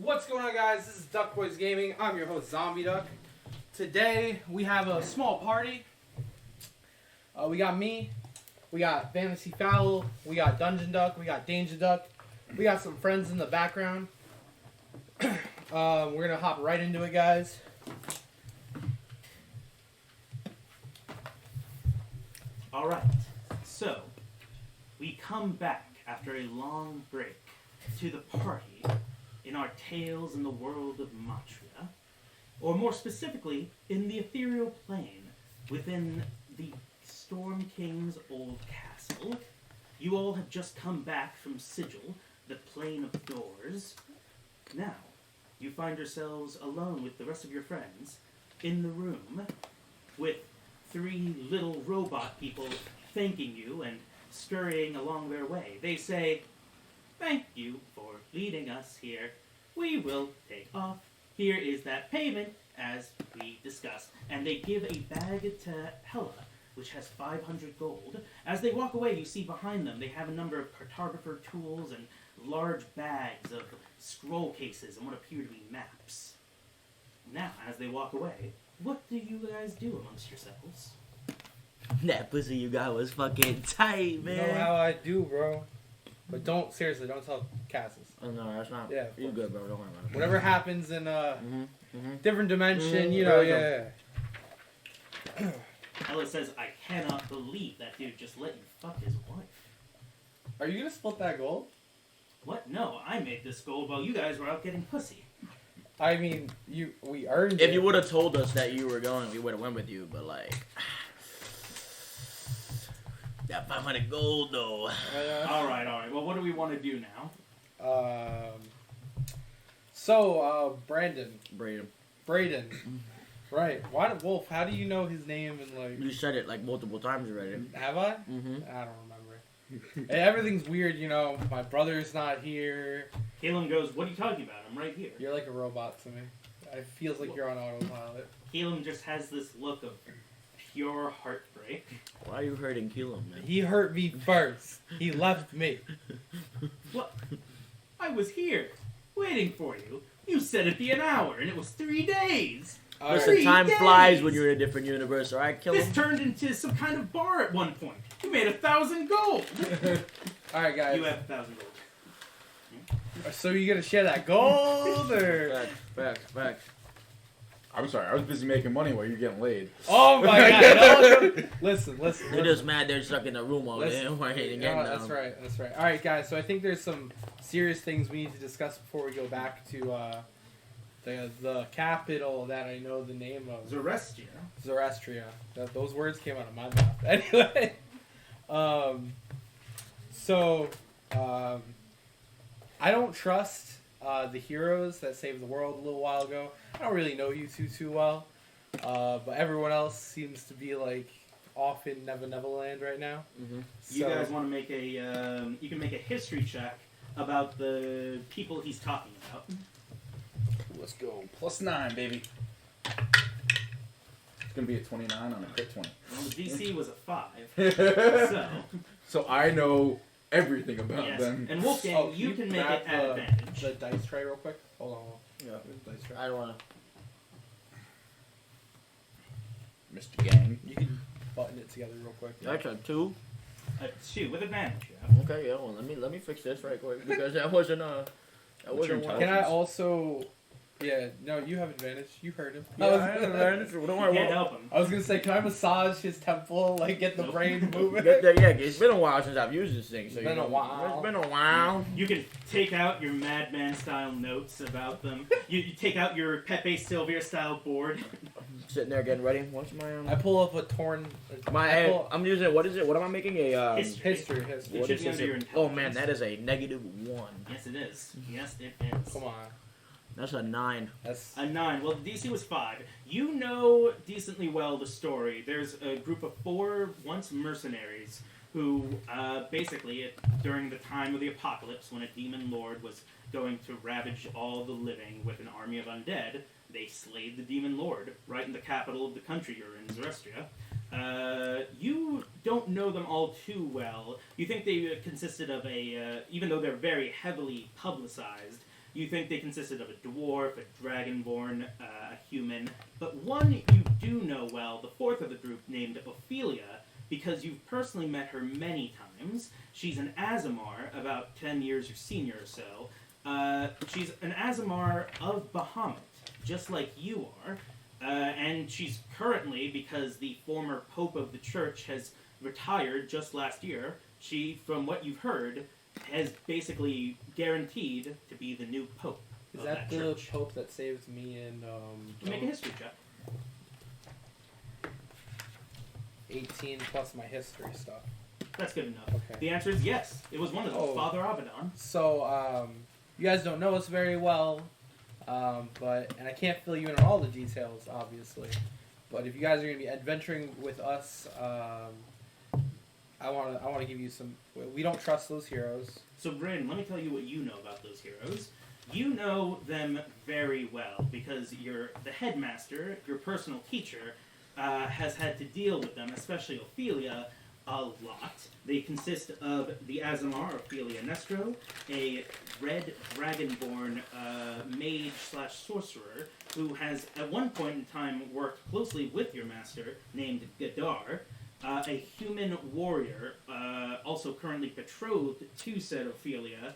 What's going on, guys? This is Duck Boys Gaming. I'm your host, Zombie Duck. Today, we have a small party. We got me, we got Fantasy Fowl, we got Dungeon Duck, we got Danger Duck, we got some friends in the background. We're going to hop right into it, guys. Alright, so we come back after a long break to the party in our tales in the world of Matria, or more specifically, in the ethereal plane within the Storm King's old castle. You all have just come back from Sigil, the plane of doors. Now, you find yourselves alone with the rest of your friends in the room with three little robot people thanking you and scurrying along their way. They say, "Thank you for leading us here. We will take off. Here is that payment, as we discussed." And they give a bag to Hella, which has 500 gold. As they walk away, you see behind them, they have a number of cartographer tools and large bags of scroll cases and what appear to be maps. Now, as they walk away, what do you guys do amongst yourselves? That pussy you got was fucking tight, You man. know how I do, bro. But don't tell Cassis. Oh, no, that's not. Yeah, You good, bro. Don't worry about it. Whatever happens in different dimension, Mhm. you know, Yeah. yeah. Ella says, "I cannot believe that dude just let you fuck his wife." Are you going to split that gold? What? No, I made this gold while you guys were out getting pussy. I mean, we earned it. If you would have told us that you were going, we would have went with you. But like, that 500 gold though. All right. Well, what do we want to do now? Braden. Right. Wolf, how do you know his name and like... You said it like multiple times already. Have I? Mm-hmm. I don't remember. Hey, everything's weird, you know. My brother's not here. Caleb goes, "What are you talking about? I'm right here." You're like a robot to me. It feels like you're on autopilot. Caleb just has this look of pure heartbreak. Why are you hurting Keelan, man? He hurt me first. He left me. What? I was here, waiting for you. You said it'd be an hour, and it was 3 days. All Listen, right. time 3 flies days. when you're in a different universe, alright, kill This him? turned into some kind of bar at one point. You made 1,000 gold. All right, guys. You have 1,000 gold. So you gonna share that gold or? Facts. I'm sorry, I was busy making money while you're getting laid. Oh my God! No. Listen. You're just mad they're stuck in the room all day. Listen. Waiting That's right. All right, guys. So I think there's some serious things we need to discuss before we go back to the capital that I know the name of. Zarestia. Zoroastria. Those words came out of my mouth. Anyway, I don't trust the heroes that saved the world a little while ago. I don't really know you too well, but everyone else seems to be like off in Neverland right now. Mm-hmm. You guys want to make a? You can make a history check about the people he's talking about. Let's go. +9, baby. It's gonna be a 29 on a crit 20. Well, the DC was a 5, So I know everything about yes. them. And Wolfgang, you can make grab it at advantage. the dice tray real quick. Hold on. Yeah. Dice tray. I don't wanna. Mr. Gang. You can button it together real quick. That's a 2. A 2 with advantage. Yeah. Okay, yeah. Well, let me fix this right quick because that wasn't What's your one. Can I also? Yeah, no, you have advantage. You heard him. Yeah, I have advantage. Don't You worry. can't help him. I was gonna say, can I massage his temple, like get the Nope. brain moving? Yeah, it's been a while since I've used this thing. So It's been a while. It's been a while. You can take out your Madman style notes about them. You take out your Pepe Sylvia style board. Sitting there getting ready. What's my I pull up a torn. my? I pull, I'm using what is it? What am I making a? History. history. It What should is be this? under your Oh man, intelligence. that is a -1. Yes, it is. Yes, it is. Come on, That's a 9. that's. A 9. Well, the DC was 5. You know decently well the story. There's a group of 4 once mercenaries who, basically, during the time of the apocalypse, when a demon lord was going to ravage all the living with an army of undead, they slayed the demon lord right in the capital of the country you're in, Zarestia. You don't know them all too well. You think they consisted of even though they're very heavily publicized, You think they consisted of a dwarf, a dragonborn, a human, but one you do know well, the fourth of the group, named Ophelia, because you've personally met her many times. She's an Aasimar, about 10 years your senior or so. She's an Aasimar of Bahamut, just like you are. And she's currently, because the former Pope of the Church has retired just last year, she, from what you've heard, has basically guaranteed to be the new Pope. Is of that the church. Pope that saved me in Make a history check. 18 plus my history stuff? That's good enough. Okay. The answer is yes. It was one of those. Oh. Father Abaddon. So, you guys don't know us very well, and I can't fill you in on all the details, obviously. But if you guys are going to be adventuring with us, I want to give you some. We don't trust those heroes. So, Brandon, let me tell you what you know about those heroes. You know them very well because you're the headmaster, your personal teacher, has had to deal with them, especially Ophelia, a lot. They consist of the Aasimar, Ophelia Nestro, a red dragonborn mage/sorcerer who has at one point in time worked closely with your master named Gadar, a human warrior, also currently betrothed to said Ophelia,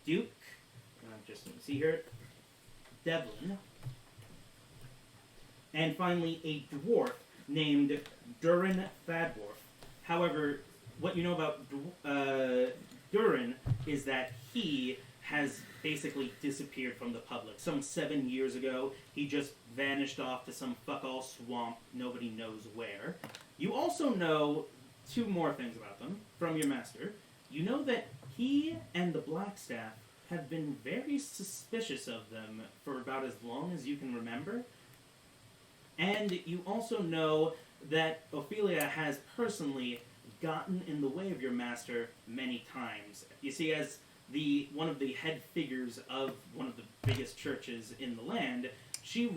Duke, just let me see here, Devlin, and finally a dwarf named Durin Thadworth. However, what you know about Durin is that he has basically disappeared from the public. Some 7 years ago, he just vanished off to some fuck-all swamp, nobody knows where. You also know two more things about them from your master. You know that he and the Blackstaff have been very suspicious of them for about as long as you can remember. And you also know that Ophelia has personally gotten in the way of your master many times. You see, as one of the head figures of one of the biggest churches in the land, she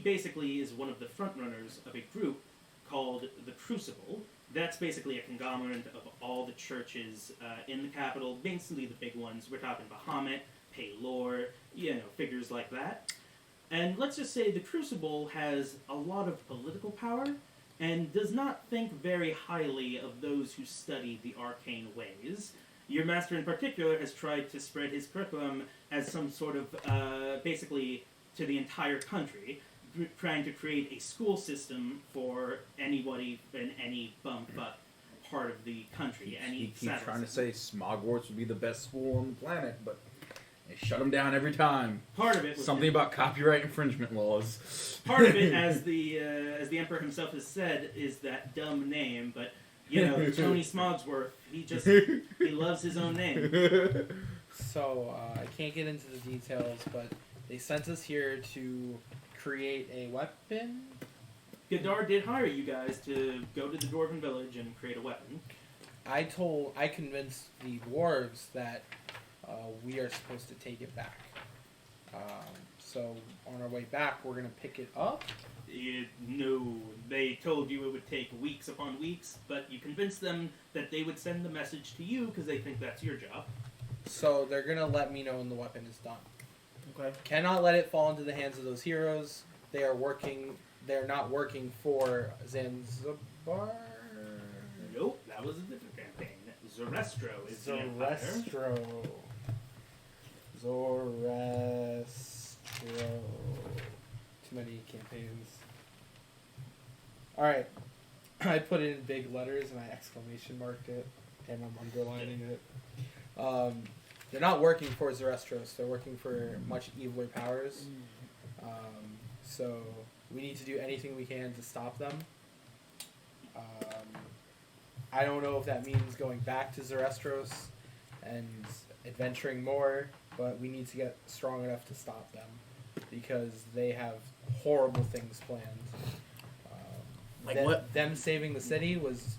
basically is one of the front runners of a group called the Crucible. That's basically a conglomerate of all the churches in the capital, basically the big ones. We're talking Bahamut, Paylor, figures like that. And let's just say the Crucible has a lot of political power and does not think very highly of those who study the arcane ways. Your master in particular has tried to spread his curriculum as some sort of, basically, to the entire country, trying to create a school system for anybody in any bumfuck part of the country. He keeps trying to say Smogwarts would be the best school on the planet, but they shut him down every time. Part of it was something about copyright infringement laws. Part of it, as the Emperor himself has said, is that dumb name, but Tony Smogsworth, he loves his own name. So, I can't get into the details, but they sent us here to create a weapon. Gadar did hire you guys to go to the Dwarven village and create a weapon. I convinced the dwarves that we are supposed to take it back. So on our way back, we're going to pick it up. No, they told you it would take weeks upon weeks, but you convinced them that they would send the message to you because they think that's your job. So they're going to let me know when the weapon is done. Okay. Cannot let it fall into the hands of those heroes. They're not working for Zanzibar. Nope, that was a different campaign. Zorestro is the empire. Zorestro. Too many campaigns. Alright. I put it in big letters and I exclamation marked it. And I'm underlining it. They're not working for Zorestros. They're working for much eviler powers. So we need to do anything we can to stop them. I don't know if that means going back to Zorestros and adventuring more, but we need to get strong enough to stop them because they have horrible things planned. What? Them saving the city was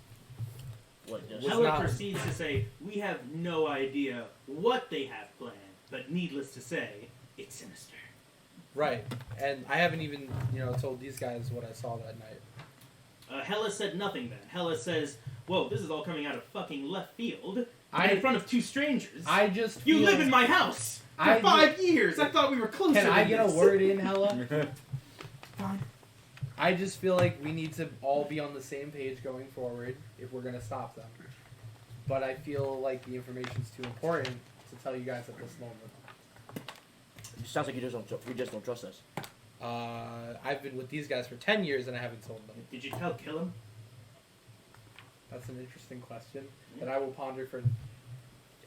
Heller not- proceeds to say, we have no idea what they have planned, but needless to say, it's sinister. right. And I haven't even told these guys what I saw that night. Hella said nothing then. Hella says, whoa, this is all coming out of fucking left field. In front of two strangers. I just You feel, live in my house! For 5 years! I thought we were closer Can I than get a this. word in, Hella? Fine. I just feel like we need to all be on the same page going forward if we're gonna stop them. But I feel like the information's too important to tell you guys at this moment. It sounds like you just don't trust us. I've been with these guys for 10 years and I haven't told them. Did you tell Killam? That's an interesting question that I will ponder for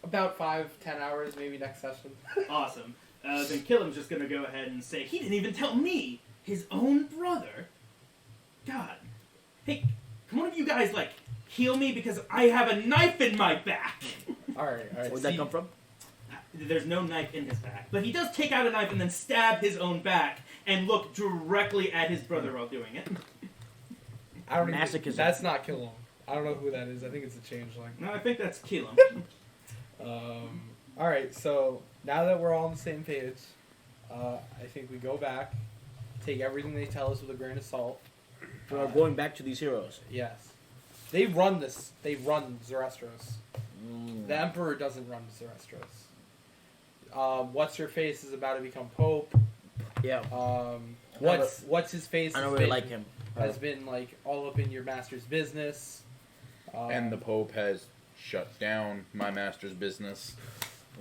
about 5-10 hours, maybe next session. Awesome. Then Killam's just gonna go ahead and say, he didn't even tell me! His own brother? God. Hey, can one of you guys, like, heal me because I have a knife in my back? Alright. Where'd that come from? There's no knife in his back. But he does take out a knife and then stab his own back and look directly at his brother while doing it. I don't even, Masochism. that's not Killong. I don't know who that is. I think it's a changeling. No, I think that's Killam. Alright, so now that we're all on the same page, I think we go back, take everything they tell us with a grain of salt. We're going back to these heroes. Yes. They run this. They run Zerestros. Mm. The Emperor doesn't run Zerestros. What's her face is about to become Pope. Yeah. What's his face? I don't has really been- like him. Has been like all up in your master's business. And the Pope has shut down my master's business.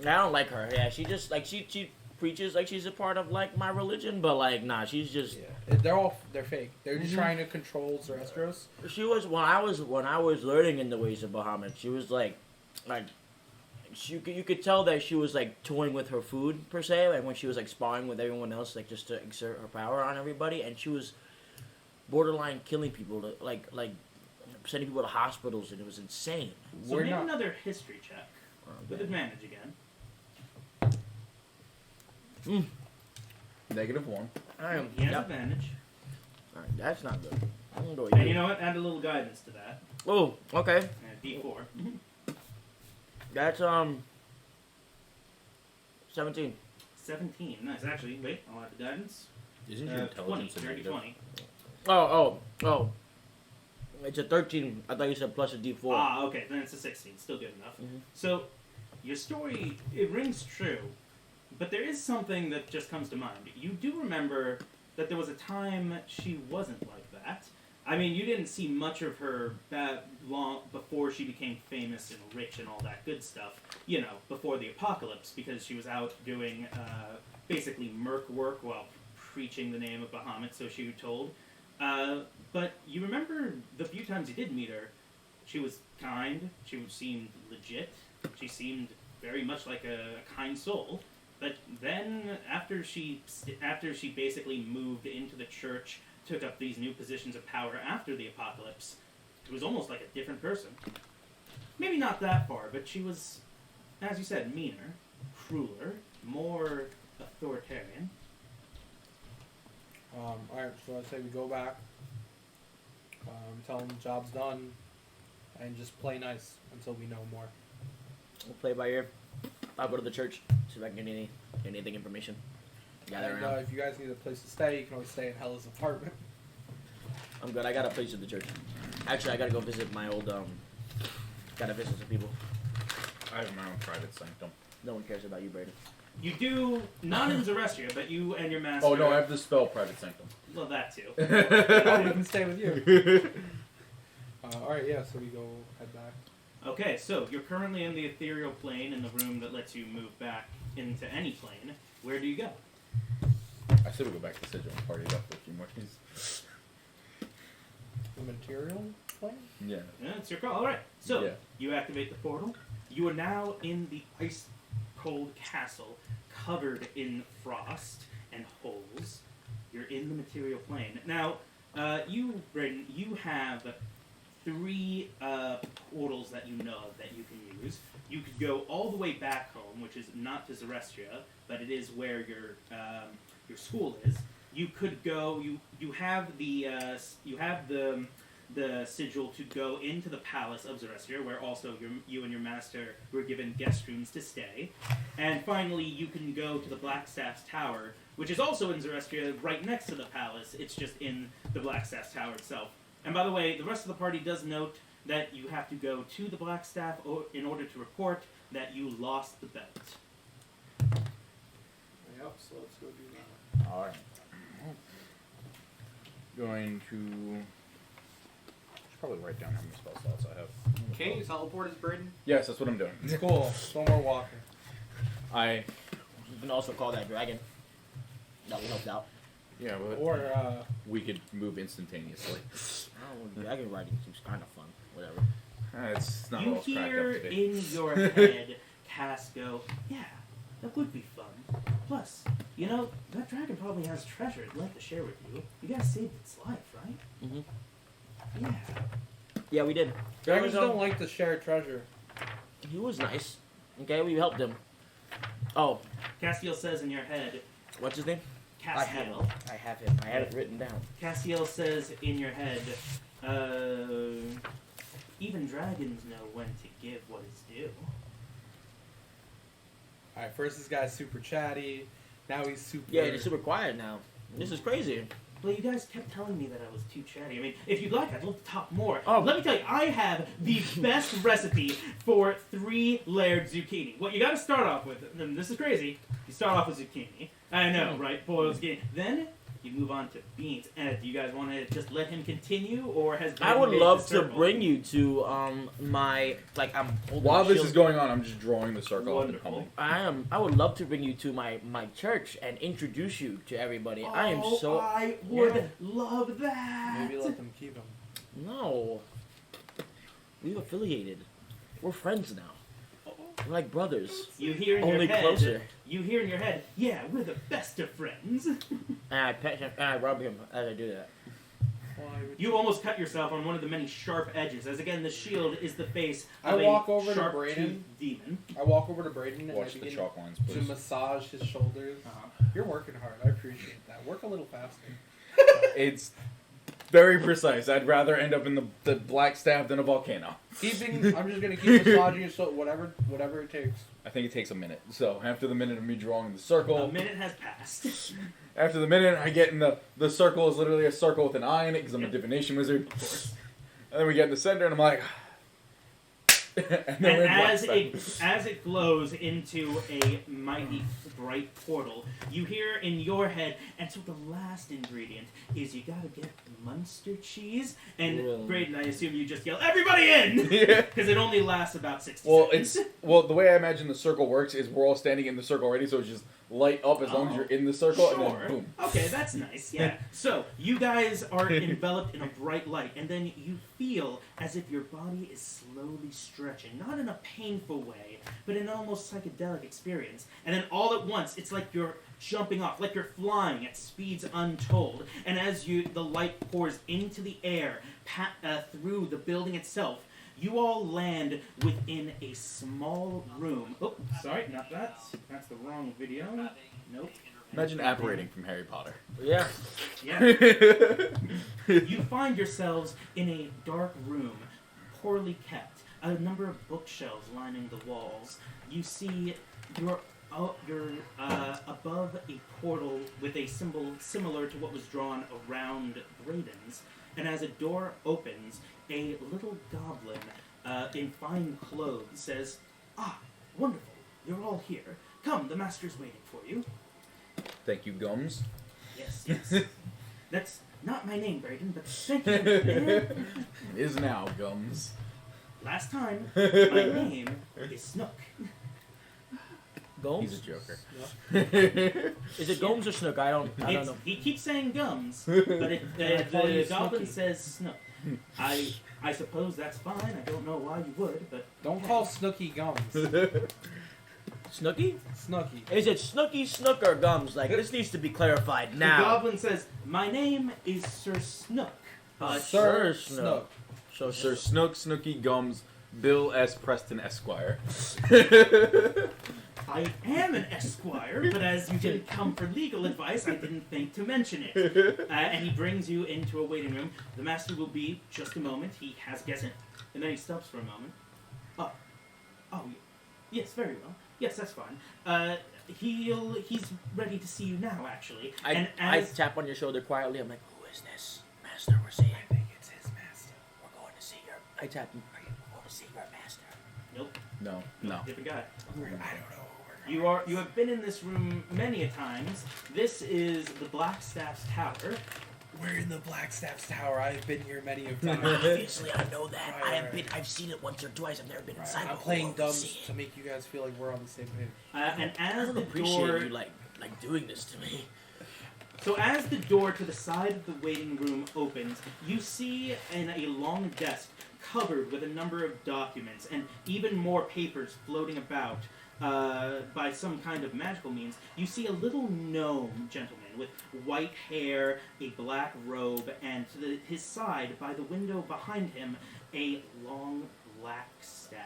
I don't like her. Yeah, she just like she preaches like she's a part of like my religion, but like nah, she's just. Yeah, they're fake. They're just trying to control Zerestros. She was when I was learning in the ways of Bahamut. She was like you could tell that she was like toying with her food per se, like when she was like sparring with everyone else, like just to exert her power on everybody, and she was borderline killing people, like sending people to hospitals, and it was insane. So We're make not- another history check. With advantage again. -1. I am. He has Yep. advantage. Alright, that's not good. I'm gonna go with And you. you know what? Add a little guidance to that. Oh, okay. And D4. That's 17. 17. Nice. Actually, wait. I'll add the guidance. Isn't your 20. intelligence a Dirty negative? 20. Oh. It's a 13. I thought you said plus a D4. Ah, okay. Then it's a 16. Still good enough. Mhm. So, your story, it rings true. But there is something that just comes to mind. You do remember that there was a time she wasn't like that. I mean, you didn't see much of her long before she became famous and rich and all that good stuff. You know, before the apocalypse, because she was out doing basically merc work while preaching the name of Bahamut, so she was told. But you remember the few times you did meet her, she was kind, she seemed legit, she seemed very much like a kind soul. But then, after she basically moved into the church, took up these new positions of power after the apocalypse, it was almost like a different person. Maybe not that far, but she was, as you said, meaner, crueler, more authoritarian. Alright, so I say we go back, tell them the job's done, and just play nice until we know more. We'll play by ear. I'll go to the church, see if I can get anything information. Gather And, around. if you guys need a place to stay, you can always stay in Hella's apartment. I'm good. I got a place at the church. Actually, I gotta go visit my old gotta visit some people. I have my own private sanctum. No one cares about you, Brayden. You do, not in Zerestria, but you and your master... Oh no, I have the spell private sanctum. Well, that too. Oh, we can stay with you. Alright, yeah, so we go head back. Okay, so you're currently in the ethereal plane in the room that lets you move back into any plane. Where do you go? I said we go back to Sigil and party it up for a few more days. The material plane? Yeah. Yeah, it's your call. All right. So Yeah. you activate the portal. You are now in the ice-cold castle, covered in frost and holes. You're in the material plane. Now, you, Brayden, you have 3 portals that you know of that you can use. You could go all the way back home, which is not to Zerestria, but it is where your school is. You could go. You have the sigil to go into the palace of Zerestria, where also you and your master were given guest rooms to stay. And finally, you can go to the Blackstaff's Tower, which is also in Zerestria, right next to the palace. It's just in the Blackstaff's Tower itself. And by the way, the rest of the party does note that you have to go to the Blackstaff in order to report that you lost the belt. Yep, so let's go do that. All right. Going to should probably write down how many spell slots I have. Can you teleport as Braden? Yes, that's what I'm doing. It's cool. No more walking. I You can also call that dragon. That will help out. yeah, but Or, we could move instantaneously. I don't know, dragon riding seems kind of fun. Whatever. It's not You all cracked hear up today. in your head Cass go, yeah, that would be fun. Plus, you know, that dragon probably has treasure it'd like to share with you. You guys saved its life, right? Mhm. Yeah. Yeah, we did. dragons There was, don't like to share treasure. He was nice. Okay, we helped him. Oh, Castiel says in your head, what's his name? Castiel. I have him. I had it written down. Castiel says in your head, even dragons know when to give what is due. Alright, first this guy's super chatty. Now he's super... Yeah, he's super quiet now. This is crazy. Well, you guys kept telling me that I was too chatty. I mean, if you'd like, I'd love to talk more. Oh. Let me tell you, I have the best recipe for 3-layered zucchini. What you got to start off with, and this is crazy, you start off with zucchini. I know, right? Boiled zucchini. Then you move on to beans. And do you guys want to just let him continue, or has I Ben would made love the to circle? bring you to my I'm holding While the this shield. is going on, I'm just drawing the circle and Wonderful. humming. I would love to bring you to my church and introduce you to everybody. I am Oh, so I would Yeah. love that. Maybe let them keep him. no. We've affiliated. We're friends now. We're like brothers. You hear in Only your head. closer. You hear in your head. Yeah, we're the best of friends. And I pet him and I rub him as I do that. Why would You almost cut yourself on one of the many sharp edges, as again the shield is the face I of walk a over to sharp-toothed Braden. demon. I walk over to Braden and Watch I the begin chalk lines, to please. massage his shoulders. You're working hard. I appreciate that. Work a little faster. It's very precise. I'd rather end up in the black staff than a volcano. I'm just gonna keep massaging it, so whatever it takes. I think it takes a minute. So after the minute of me drawing the A circle, minute has passed. after the minute I get in the circle is literally a circle with an eye in it because I'm a divination wizard. Of course. And then we get in the center and I'm like, and then And we're in black as it glows into a mighty bright portal, you hear in your head, and so the last ingredient is you gotta get Munster cheese. And Really? Braden, I assume you just yell, "Everybody in!" Yeah. Because it only lasts about 60 Well, seconds. the way I imagine the circle works is we're all standing in the circle already, so it's just light up as long as Oh. you're in the circle, and Sure. then boom. Okay, that's nice. Yeah. So you guys are enveloped in a bright light, and then you feel as if your body is slowly stretching, not in a painful way, but in an almost psychedelic experience. And then all at once, it's like you're jumping off, like you're flying at speeds untold. And as the light pours into the air, through the building itself, you all land within a small room. Oh, sorry, not that. That's the wrong video. Nope. Imagine apparating from Harry Potter. Yeah. Yeah. You find yourselves in a dark room, poorly kept. A number of bookshelves lining the walls. You see you're above a portal with a symbol similar to what was drawn around Braden's. And as a door opens, a little goblin in fine clothes says, "Ah, wonderful. You're all here. Come, the master's waiting for you." Thank you, Gums. Yes, yes. That's not my name, Braden, but thank you. Is now Gums. Last time, my name is Snook. Gomes? He's a joker. Is it Gomes or Snook? I don't know. He keeps saying Gums, but I call you the goblin Snooky. says Snook. I suppose that's fine. I don't know why you would, but Don't call Snooky Gums. Snooky? Snooky. Is it Snooky, Snook, or Gums? Like, this needs to be clarified the now. goblin says, "My name is Sir Snook." Sir Snook. Snook. So, Sir Snook, Snooky, Gums, Bill S. Preston, Esquire. I am an esquire, but as you didn't come for legal advice, I didn't think to mention it. And he brings you into a waiting room. The master will be just a moment. He has guessed it. And then he stops for a moment. Oh, yes, very well. Yes, that's fine. He's ready to see you now, actually. And I as tap on your shoulder quietly. I'm like, who is this? Master, we're seeing. I think it's his master. We're going to see your... I tap him. We're going to see your master. nope, No, no. different guy. I don't know what we're You have been in this room many a times. This is the Blackstaff's tower. We're in the Blackstaff's tower. I've been here many a time. Obviously, I know that. Right. I've seen it once or twice. I've never been inside. I'm before. playing dumb See to make you guys feel like we're on the same page. And I as don't the appreciate door, you like doing this to me. so as the door to the side of the waiting room opens, you see in a long desk covered with a number of documents and even more papers floating about by some kind of magical means. You see a little gnome gentleman with white hair, a black robe, and to his side, by the window behind him, a long black staff.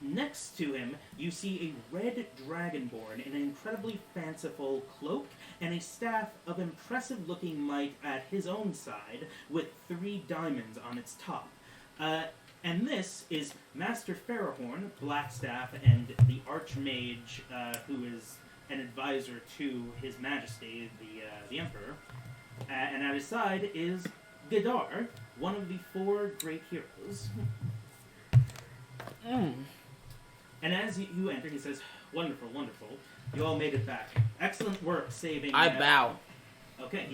Next to him, you see a red dragonborn in an incredibly fanciful cloak and a staff of impressive-looking might at his own side with 3 diamonds on its top. And this is Master Farahorn, Blackstaff, and the Archmage, who is an advisor to His Majesty, the Emperor. And at his side is Gadar, one of the 4 great heroes. And as you enter, he says, "Wonderful, wonderful. You all made it back. Excellent work saving..." I bow. Okay,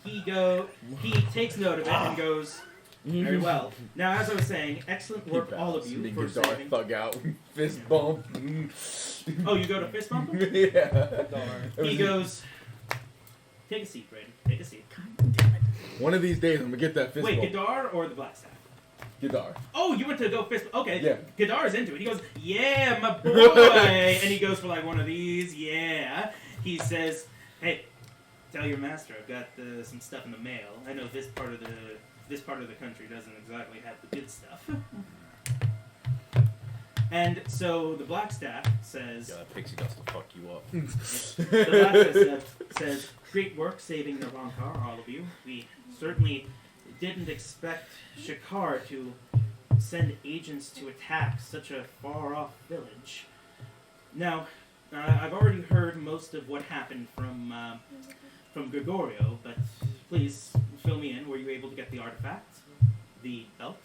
he goes, he takes note of it and goes, "Very well. Now, as I was saying, excellent work, all of you, for saving..." Thug out, fist bump. Oh, you go to fist bump him? Yeah. He goes, "Take a seat, Braden. Take a seat." One of these days, I'm gonna get that fist Wait, bump. Gadar or the Blackstaff? Gadar. Oh, you went to go fist. Okay, Yeah. Gadar's into it. He goes, "Yeah, my boy," and he goes for like one of these. Yeah. He says, "Hey, tell your master I've got some stuff in the mail. I know this part of the country doesn't exactly have the good stuff." And so the Blackstaff says, Yeah, that pixie dust will fuck you up. the Blackstaff says, "Great work saving Narankar, all of you. We certainly didn't expect Shakar to send agents to attack such a far-off village. Now, I've already heard most of what happened from Gregorio, but please fill me in. Were you able to get the artifact? The belt?"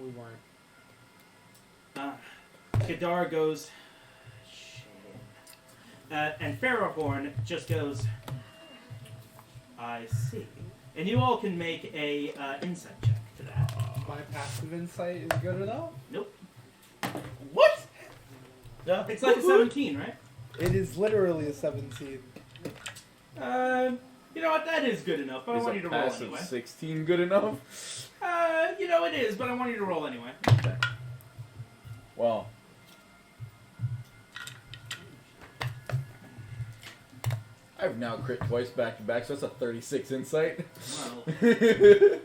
We weren't. Gadar goes, "Shame." And Farahorn just goes, "I see." And you all can make a insight check to that. My passive insight is good enough? Nope. What? It's like a 17, right? It is literally a 17. You know what? That is good enough, but I want you to roll passive anyway. 16 good enough? You know it is, but I want you to roll anyway. Okay. Well. I've now crit twice back to back, so that's a 36 insight. Well, you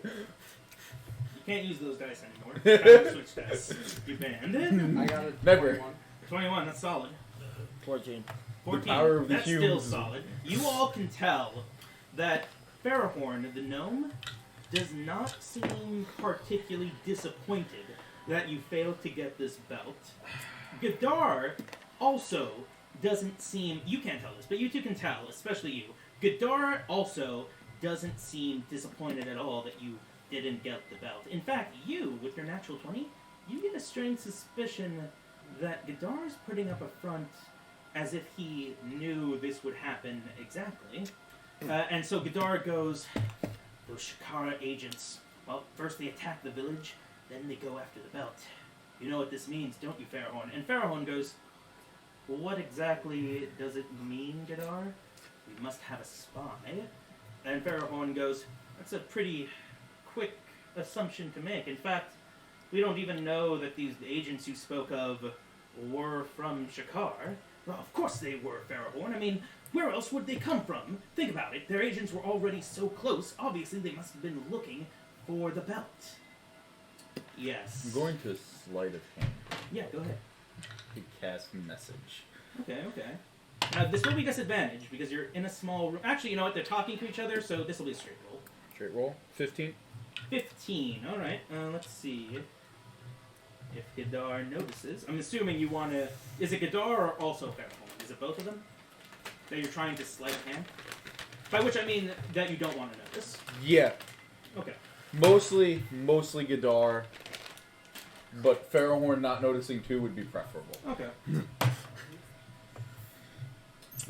can't use those dice anymore. Time to switch dice. You banned. I got a Never. 21. 21, that's solid. 14. 14, power of the that's still humans. solid. You all can tell that Farahorn, the gnome, does not seem particularly disappointed that you failed to get this belt. Gadar also doesn't seem... You can't tell this, but you two can tell, especially you. Gadar also doesn't seem disappointed at all that you didn't get the belt. In fact, you, with your natural 20, you get a strange suspicion that Gadar is putting up a front as if he knew this would happen exactly. And so Gadar goes, "Those Shakara agents, well, first they attack the village, then they go after the belt. You know what this means, don't you, Farahorn?" And Farahorn goes, "Well, what exactly does it mean, Gadar? We must have a spy." And Farahorn goes, "That's a pretty quick assumption to make. In fact, we don't even know that these agents you spoke of were from Shakar." "Well, of course they were, Farahorn. I mean, where else would they come from? Think about it. Their agents were already so close. Obviously, they must have been looking for the belt." "Yes." I'm going to sleight of hand. Yeah, go ahead. To cast message. Okay. This will be disadvantage because you're in a small room. Actually, you know what? They're talking to each other, so this will be a straight roll. Straight roll. 15. 15. All right. Let's see if Gadar notices. I'm assuming you want to... Is it Gadar or also Farahorn? Is it both of them that you're trying to sleight of hand? By which I mean that you don't want to notice. Yeah. Okay. Mostly Gadar. but Farahorn not noticing too would be preferable. Okay.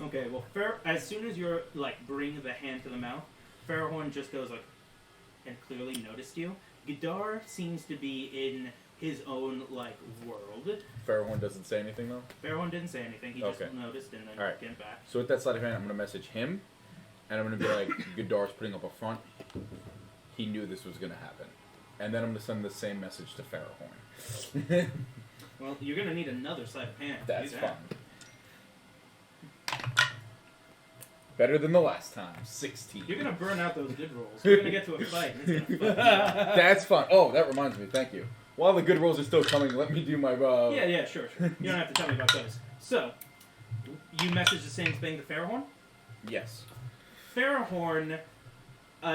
Okay. Well, as soon as you're like bring the hand to the mouth, Farahorn just goes like, and clearly noticed you. Gadar seems to be in his own like world. Farahorn doesn't say anything though. Farahorn didn't say anything. He Okay. just noticed and then All right. came back. So with that sleight of hand, I'm gonna message him, and I'm gonna be like, Gadar's putting up a front. He knew this was gonna happen, and then I'm gonna send the same message to Farahorn. Well, you're gonna need another sleight of hand. to That's do fine. that. Better than the last time. 16. You're gonna burn out those good rolls. We're gonna get to a fight. And it's gonna fuck you up. That's fine. Oh, that reminds me. Thank you. While the good rolls are still coming, let me do my. Yeah, sure. You don't have to tell me about those. So, you message the same thing to Farahorn? Yes. Farahorn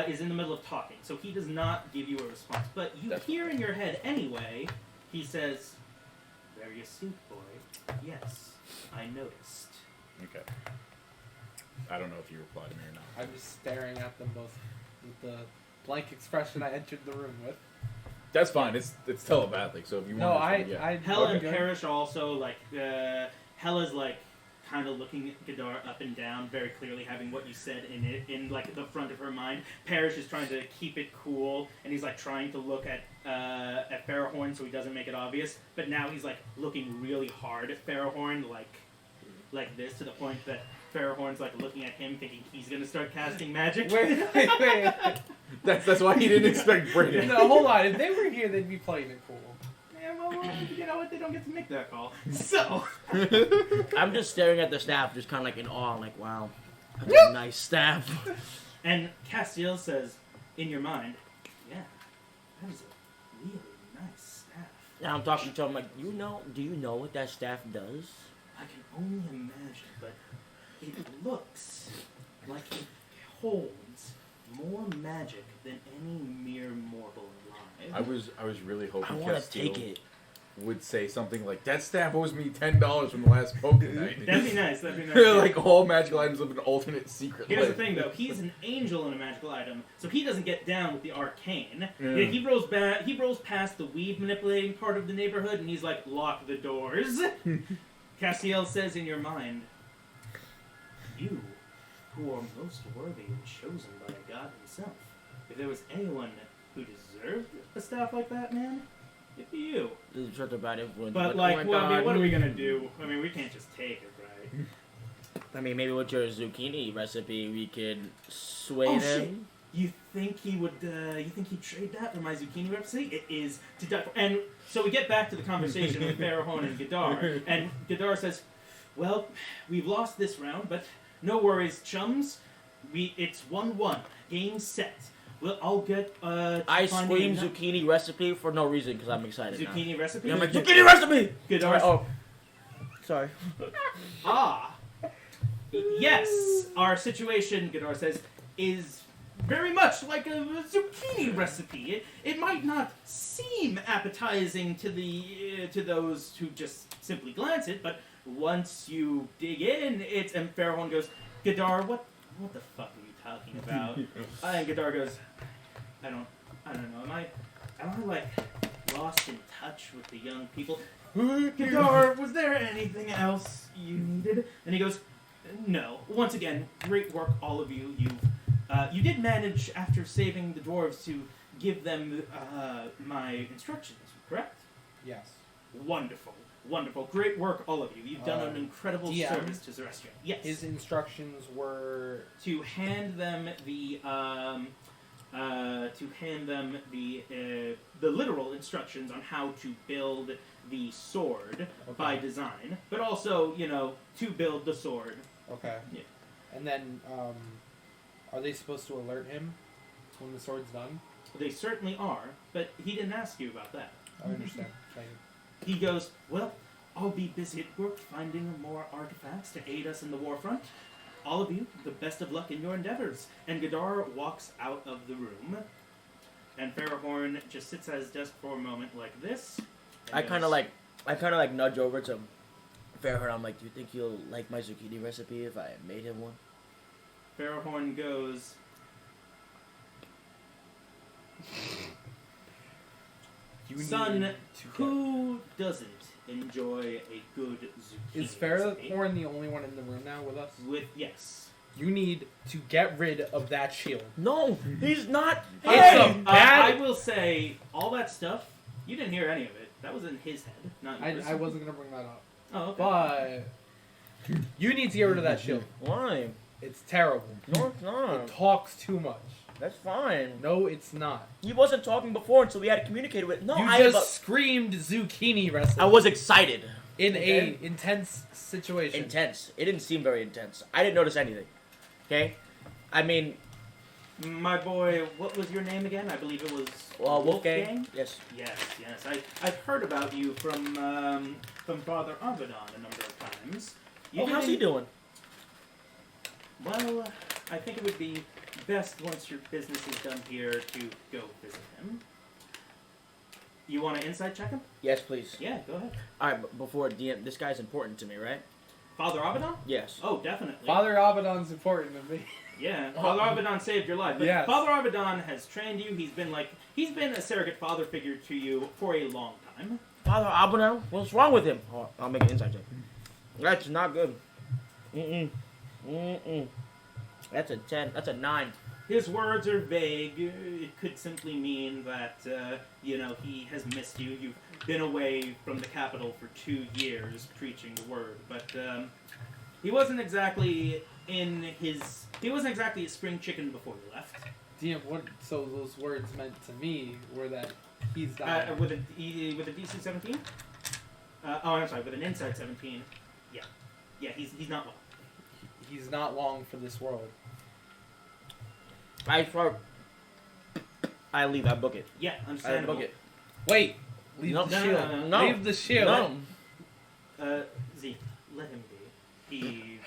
is in the middle of talking, so he does not give you a response. But you That's hear in your head anyway, he says, "Very astute, boy. Yes, I noticed." Okay. I don't know if you replied to me or not. I'm just staring at them both with the blank expression I entered the room with. That's fine. It's telepathic. So if you No, want. Hella and okay. Parrish also, like, Hella's, like, kind of looking at Gadar up and down, very clearly having what you said in like, the front of her mind. Parrish is trying to keep it cool, and he's, like, trying to look at Farahorn so he doesn't make it obvious, but now he's, like, looking really hard at Farahorn, like this, to the point that Farahorn's, like, looking at him, thinking he's gonna start casting magic. Wait. That's why he didn't expect Brayden. No, hold on. If they were here, they'd be playing it cool. Yeah, well, you know what? They don't get to make that call. So, I'm just staring at the staff, just kind of like in awe, like, wow, that's a nice staff. and Castiel says, in your mind, yeah, that is a really nice staff. Now I'm talking to him like, do you know what that staff does? I can only imagine, but it looks like it holds more magic than any mere mortal I alive. was really hoping I want to Castile take it. would say something like, "That staff owes me $10 from the last poker night." That'd be nice. That'd be nice. Like all magical items of an alternate secret. Here's the life. thing, though. He's an angel and a magical item, so he doesn't get down with the arcane. Yeah. Yeah, he rolls past the weed manipulating part of the neighborhood, and he's like, "Lock the doors." Castiel says in your mind, "You, who are most worthy and chosen by God himself. If there was anyone who deserved a staff like that, man, it'd be you." This is such a bad influence. But oh like, my well, I mean, God. what are we gonna do? I mean, we can't just take it, right? I mean, maybe with your zucchini recipe, we could sway Oh, them. shit. You think he would? You think he'd trade that for my zucchini recipe? It is to die for. And so we get back to the conversation with Farahorn and Gadar, and Gadar says, "Well, we've lost this round, but no worries, chums. It's 1-1. Game set. Well, I'll get. I finding scream a zucchini recipe for no reason because I'm excited now. zucchini recipe. Yeah, I'm like, zucchini recipe! Gadar. Sorry, oh. Sorry. Ah. Yes, our situation, Gadar says, is very much like a zucchini recipe. It might not seem appetizing to those who just simply glance it, but once you dig in, it's... And Farahorn goes, "Gadar, what the fuck are you talking about?" And Gadar goes, I don't know. Am I like lost in touch with the young people? Gadar, was there anything else you needed? And he goes, "No. Once again, great work, all of you. You did manage, after saving the dwarves, to give them my instructions, correct? Yes. Wonderful. Great work, all of you. You've done an incredible DM. service to Zerestria. Yes. His instructions were To hand them the literal instructions on how to build the sword by design, but also, to build the sword. okay. Yeah. And then, are they supposed to alert him when the sword's done? They certainly are, but he didn't ask you about that. I understand. Thank you. He goes, "Well, I'll be busy at work finding more artifacts to aid us in the war front. All of you, the best of luck in your endeavors." And Gadar walks out of the room, and Farahorn just sits at his desk for a moment like this. and I kind goes, of like nudge over to Farahorn. I'm like, do you think he'll like my zucchini recipe if I made him one? Farahorn goes, You You Son, need to who doesn't enjoy a good zucchini Is recipe? Farahorn the only one in the room now with us? Yes. You need to get rid of that shield. No, he's not. It's Hey! a bad- I will say, all that stuff, you didn't hear any of it. That was in his head, not yours. I wasn't gonna bring that up, Oh, okay. but you need to get rid of that shield. Why? It's terrible. No, it's It not. talks too much. That's fine. No, it's not. He wasn't talking before until we had to communicate with. No, You I just screamed zucchini wrestling. I was excited. in Okay. a intense situation. Intense. It didn't seem very intense. I didn't notice anything. Okay? I mean, My boy, what was your name again? I believe it was Wolfgang? Yes. Yes. I've heard about you from Father Abaddon a number of times. Oh, how's he doing? Well, I think it would be best once your business is done here to go visit him. You want to inside check him? Yes, please. Yeah, go ahead. Alright, but before DM, this guy's important to me, right? Father Abaddon? Yes. Oh, definitely. Father Abaddon's important to me. Yeah, Father Abaddon saved your life. But Yes. Father Abaddon has trained you. He's been a surrogate father figure to you for a long time. Father Abaddon? What's wrong with him? Oh, I'll make an inside check. That's not good. That's a 10. That's a 9. His words are vague. It could simply mean that, he has missed you. You've been away from the capital for 2 years preaching the word. But he wasn't exactly a spring chicken before you left. Damn, so those words meant to me were that he's dying. With a DC 17? I'm sorry, with an inside 17. Yeah. Yeah, he's not well. He's not long for this world. I leave. I book it. Yeah, I understandable. book it. Wait, leave No, the no, shield. no, no. Leave the shield. No. Zeke, let him be.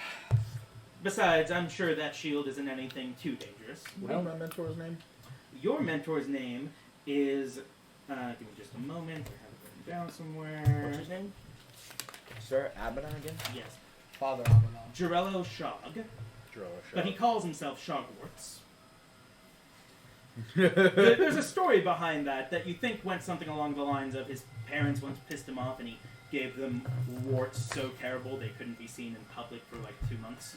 Besides, I'm sure that shield isn't anything too dangerous. What is my mentor's name? Your mentor's name is. Give me just a moment. I have it written down somewhere. What's his name? Sir Abaddon again? Yes, Father Abaddon. Jarello Shog, but he calls himself Shogwarts. There's a story behind that you think went something along the lines of his parents once pissed him off and he gave them warts so terrible they couldn't be seen in public for like 2 months.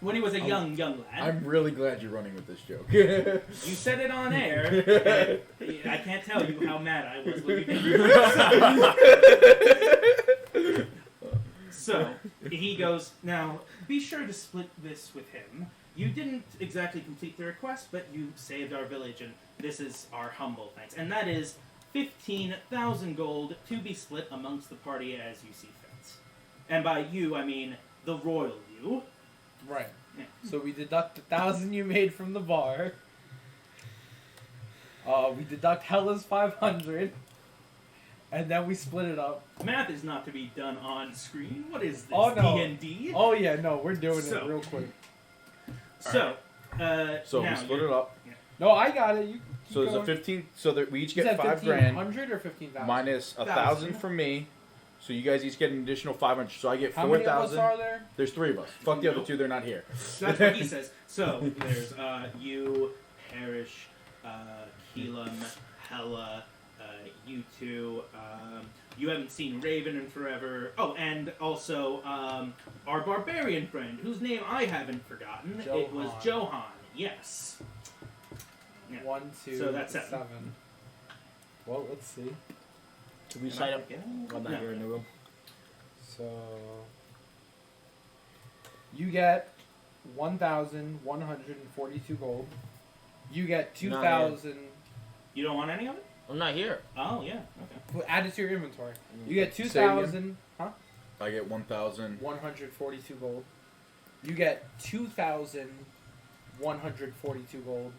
When he was a young lad. I'm really glad you're running with this joke. You said it on air. And I can't tell you how mad I was when you did. So, he goes, now, be sure to split this with him. You didn't exactly complete the request, but you saved our village, and this is our humble thanks. And that is 15,000 gold to be split amongst the party as you see fit. And by you, I mean the royal you. Right. Yeah. So we deduct the 1,000 you made from the bar. We deduct Hella's 500. And then we split it up. Math is not to be done on screen. What is this, Oh, no. D&D? Oh yeah, no, we're doing So- it real quick. So, So now we split you're- it up. No, I got it. You keep So there's a going. 15. So that we each You get said 5 grand 1,500 or 15,000? minus 1,000 1,000. from me. So you guys each get an additional 500. So I get How many of us 4,000. are there? There's 3 of us. Fuck the other Nope. 2. They're not here. That's what he says. So, there's you, Parrish, Keelam, Hella, you two. You haven't seen Raven in forever. Oh, and also our barbarian friend, whose name I haven't forgotten. It was Johan. Johan. Yes. Yeah. 1, 2, So that's 7. seven. Well, let's see. Did we Am I sign up? forgetting? I'm not No. here in the room. So you get 1,142 gold. You get 2,000. You don't want any of it? I'm not here. Oh, yeah. Okay. Add it to your inventory. You get Say it 2,000. Huh? I get 1,000. 142 gold. You get 2,142 gold.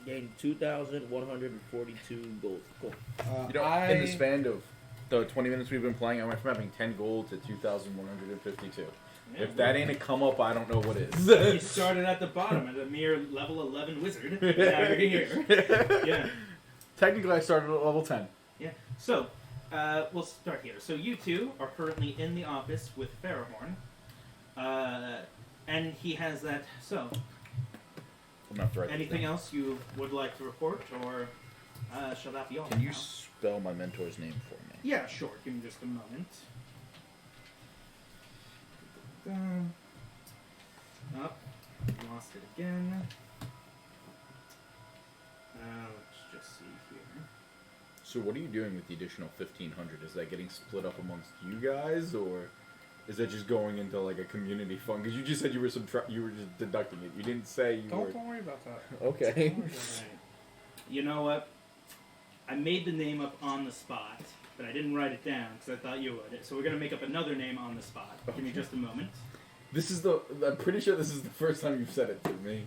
Gained 2,142 gold. Cool. You know, in the span of the 20 minutes we've been playing, I went from having 10 gold to 2,152. Yeah, If that ain't a come up, I don't know what is. You started at the bottom at a mere level 11 wizard. Now you're here. Yeah. Technically, I started at level 10. Yeah. So, we'll start here. So you two are currently in the office with Farahorn. And he has that. So, I'm gonna have to write this anything down. else you would like to report, or Shall that be all? Can you now? spell my mentor's name for me? Yeah, sure. Give me just a moment. Up. Lost it again. Let's just see here. So what are you doing with the additional 1,500? Is that getting split up amongst you guys, or is that just going into like a community fund? Because you just said you were you were just deducting it. You didn't say you were. Don't worry about that. Okay. Don't worry about that. Right. You know what? I made the name up on the spot, but I didn't write it down because I thought you would. So we're gonna make up another name on the spot. Give me just a moment. This is the. I'm pretty sure this is the first time you've said it to me.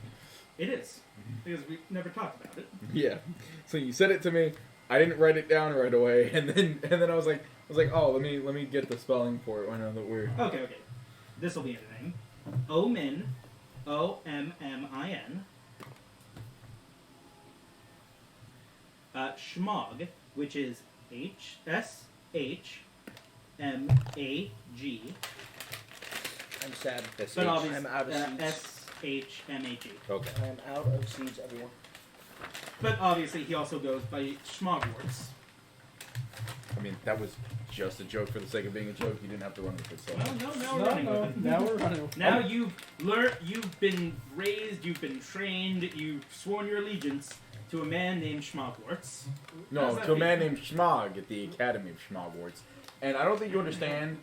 It is because we never talked about it. Yeah. So you said it to me. I didn't write it down right away, and then I was like, oh, let me get the spelling for it. I know that we're. Okay. This will be editing. Omin, Ommin. Schmog, which is SHMAG, I'm sad. but obviously I'm out of seeds. SHMAG. Okay. I'm out of seeds, everyone. But obviously, he also goes by Schmogwarts. I mean, that was just a joke for the sake of being a joke. You didn't have to run with it. So. Well, now we're running with it. Now we're running. Now you've learned, you've been raised, you've been trained, you've sworn your allegiance to a man named Schmogwarts. No, How's that to a man feel? named Schmog at the Academy of Schmogwarts. And I don't think you understand.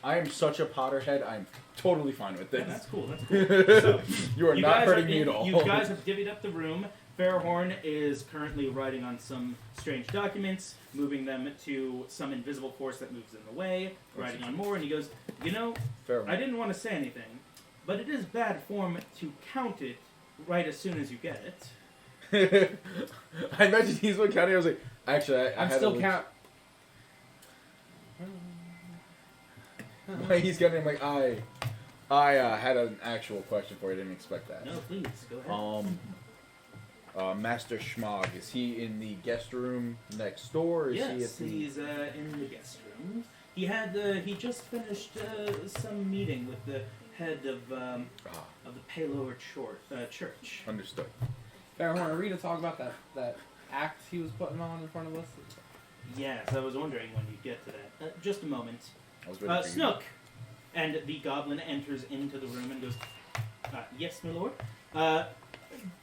I am such a Potterhead. I'm totally fine with Yeah, this. that's cool. That's cool. So, You are you not guys hurting are me in- at all. You guys have divvied up the room. Fairhorn is currently writing on some strange documents, moving them to some invisible force that moves in the way, writing on more, and he goes, you know, Fair I didn't want to say anything, but it is bad form to count it right as soon as you get it. I imagine he's one counting. I was like, actually, I I'm had still a count. He's counting. I'm like, I had an actual question for you. I didn't expect that. No, please, go ahead. Master Schmog, is he in the guest room next door? Or is he at Yes, the... he's in the guest room. He just finished some meeting with the head of the Paylor Church. Understood. Fairhorn, are we to talk about that act he was putting on in front of us? Yes, I was wondering when you'd get to that. Just a moment. I was waiting for you. Snook! And the goblin enters into the room and goes, yes, my lord.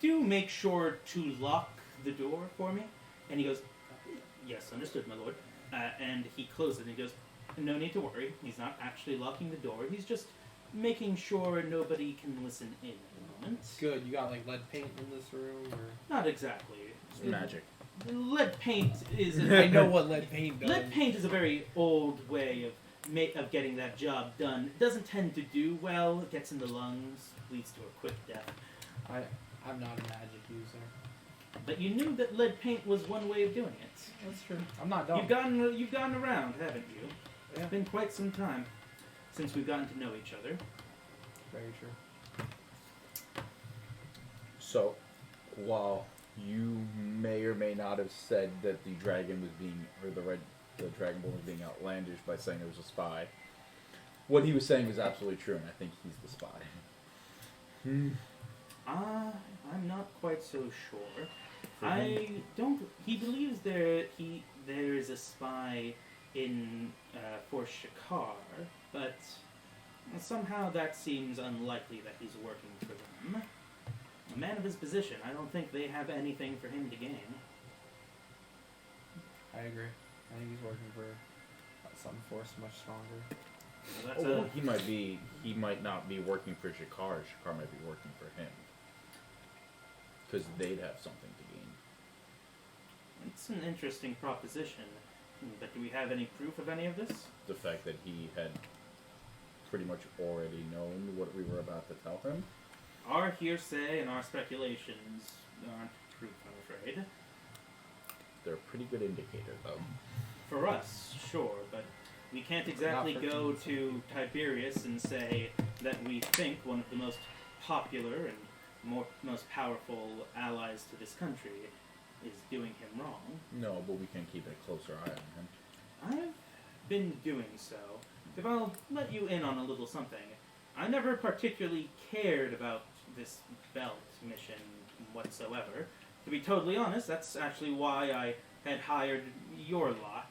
Do make sure to lock the door for me. And he goes, yes, understood, my lord. And he closes it and he goes, no need to worry. He's not actually locking the door. He's just making sure nobody can listen in at the moment. Good. You got like lead paint in this room, or Not exactly. It's magic. Lead paint is... I know what lead paint does. Lead paint is a very old way of getting that job done. It doesn't tend to do well. It gets in the lungs, leads to a quick death. I'm not a magic user. But you knew that lead paint was one way of doing it. That's true. I'm not dumb. You've gotten around, haven't you? Yeah. It's been quite some time since we've gotten to know each other. Very true. So, while you may or may not have said that the dragon was being, or the dragonborn was being outlandish by saying it was a spy, what he was saying was absolutely true, and I think he's the spy. I'm not quite so sure. I don't. He believes there is a spy in for Shakar, but somehow that seems unlikely that he's working for them. A man of his position, I don't think they have anything for him to gain. I agree. I think he's working for some force much stronger. Well, that's Well, he might not be working for Shakar. Shakar might be working for him. Because they'd have something to gain. it's an interesting proposition. But do we have any proof of any of this? The fact that he had pretty much already known what we were about to tell him. Our hearsay and our speculations aren't proof, I'm afraid. They're a pretty good indicator, though. For us, sure, but we can't exactly Not for go Tiberius. to Tiberius and say that we think one of the most popular and most powerful allies to this country is doing him wrong. No, but we can keep a closer eye on him. I've been doing so. If I'll let you in on a little something, I never particularly cared about this belt mission whatsoever. to be totally honest, that's actually why I had hired your lot.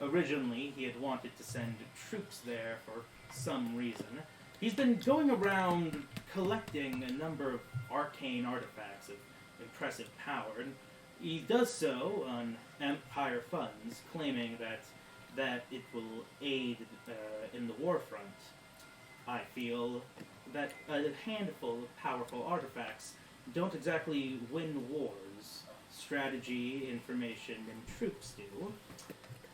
Originally, he had wanted to send troops there for some reason. He's been going around collecting a number of arcane artifacts of impressive power, and he does so on Empire funds, claiming that it will aid in the war front. I feel that a handful of powerful artifacts don't exactly win wars. Strategy, information, and troops do.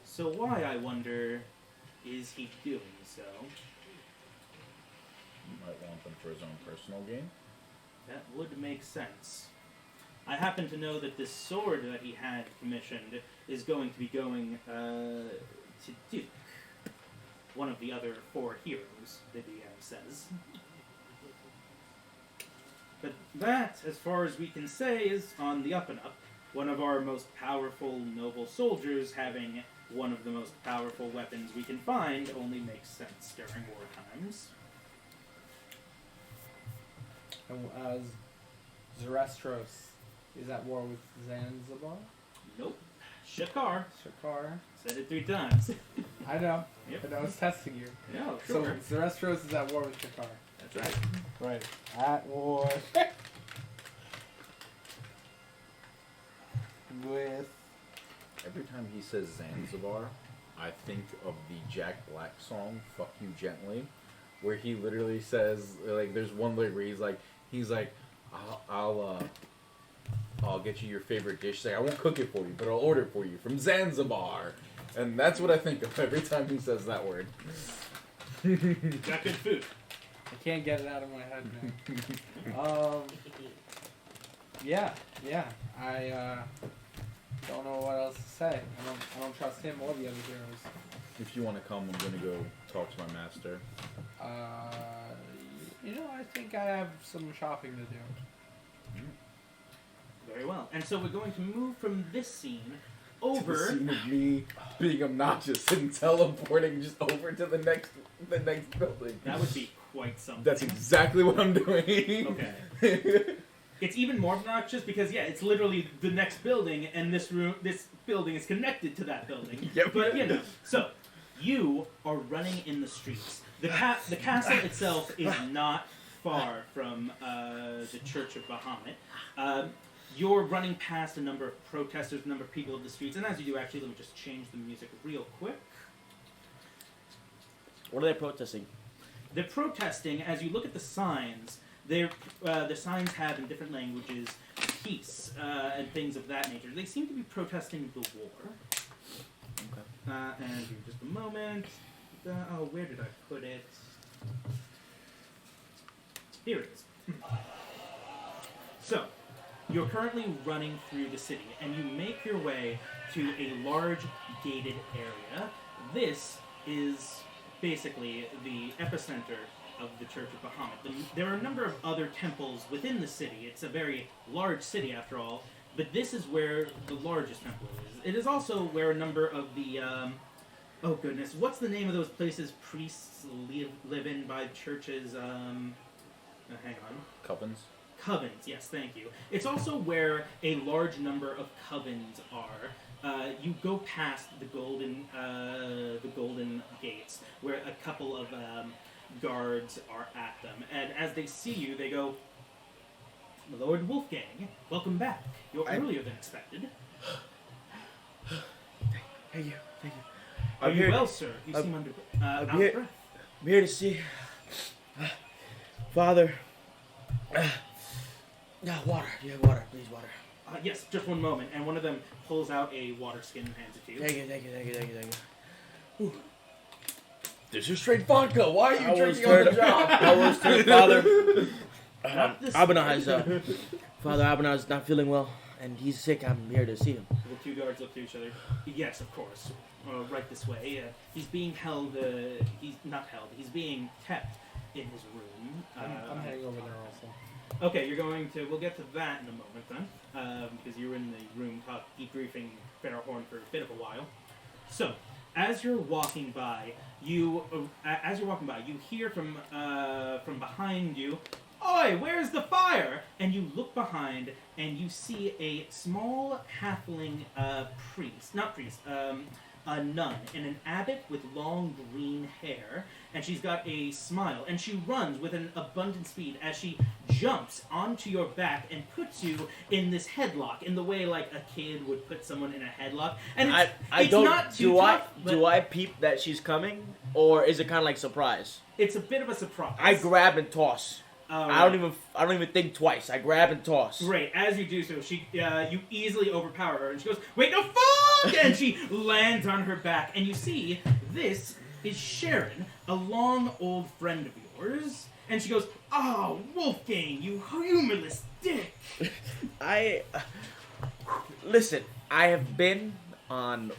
So why, I wonder, is he doing so? Might want them for his own personal gain. That would make sense. I happen to know that this sword that he had commissioned is going to be going to Duke, one of the other 4 heroes, the DM says. But that, as far as we can say, is on the up and up. One of our most powerful noble soldiers having one of the most powerful weapons we can find only makes sense during war times. And Zerestros is at war with Zanzibar. Nope. Shakar. Shakar. Said it 3 times. I know. Yep. But I was testing you. Yeah, sure. So Zerestros is at war with Shakar. That's right. Right. At war with. Every time he says Zanzibar, I think of the Jack Black song "Fuck You Gently," where he literally says, like, there's one lyric where he's like, I'll get you your favorite dish. Say, I won't cook it for you, but I'll order it for you from Zanzibar. And that's what I think of every time he says that word. Got good food. I can't get it out of my head now. Yeah. I don't know what else to say. I don't trust him or the other heroes. If you want to come, I'm going to go talk to my master. I think I have some shopping to do. Very well. And so we're going to move from this scene To over. the scene of me being obnoxious and teleporting just over to the next building. That would be quite something. That's exactly what I'm doing. Okay. It's even more obnoxious because it's literally the next building, and this building is connected to that building. Yep. But so you are running in the streets. The castle itself is not far from the Church of Bahamut. You're running past a number of protesters, a number of people of the streets, and as you do, actually, let me just change the music real quick. What are they protesting? They're protesting. As you look at the signs, the signs have in different languages peace and things of that nature. They seem to be protesting the war. Okay. And give me just a moment. Where did I put it? Here it is. So, you're currently running through the city, and you make your way to a large gated area. This is basically the epicenter of the Church of Bahamut. There are a number of other temples within the city. It's a very large city, after all, but this is where the largest temple is. It is also where a number of the, oh goodness, what's the name of those places priests live in by churches? Hang on. Covens. Covens, yes, thank you. It's also where a large number of covens are. You go past the golden gates, where a couple of guards are at them, and as they see you, they go, "Lord Wolfgang, welcome back. You're earlier than expected." Thank you. Are you well, sir? You seem under out of breath. I'm here to see Father. Water. Do you have water? Please, water. Yes, just one moment. And one of them pulls out a water skin and hands it to you. Thank you. This is straight vodka. Why are you I was drinking on the turned- job? I was to Father. Not this Abinah Father Abinah is not feeling well, and he's sick. I'm here to see him. The 2 guards look to each other. Yes, of course. Right this way. He's being held. He's not held. He's being kept in his room. I'm heading over there also. Okay, you're going to. We'll get to that in a moment then, because you were in the room debriefing Fairhorn for a bit of a while. So, as you're walking by, you hear from behind you "Oi, where's the fire?" And you look behind, and you see a small halfling a nun, and an abbot with long green hair, and she's got a smile, and she runs with an abundant speed as she jumps onto your back and puts you in this headlock, in the way like a kid would put someone in a headlock. And it's not too tough, but do I peep that she's coming, or is it kind of like surprise? it's a bit of a surprise. I grab and toss. Right. I don't even think twice. I grab and toss. Great. As you do so, you easily overpower her, and she goes, "Wait, no, fuck!" And she lands on her back, and you see this is Sharon, a long old friend of yours, and she goes, "Oh, Wolfgang, you humorless dick." Listen. I have been on.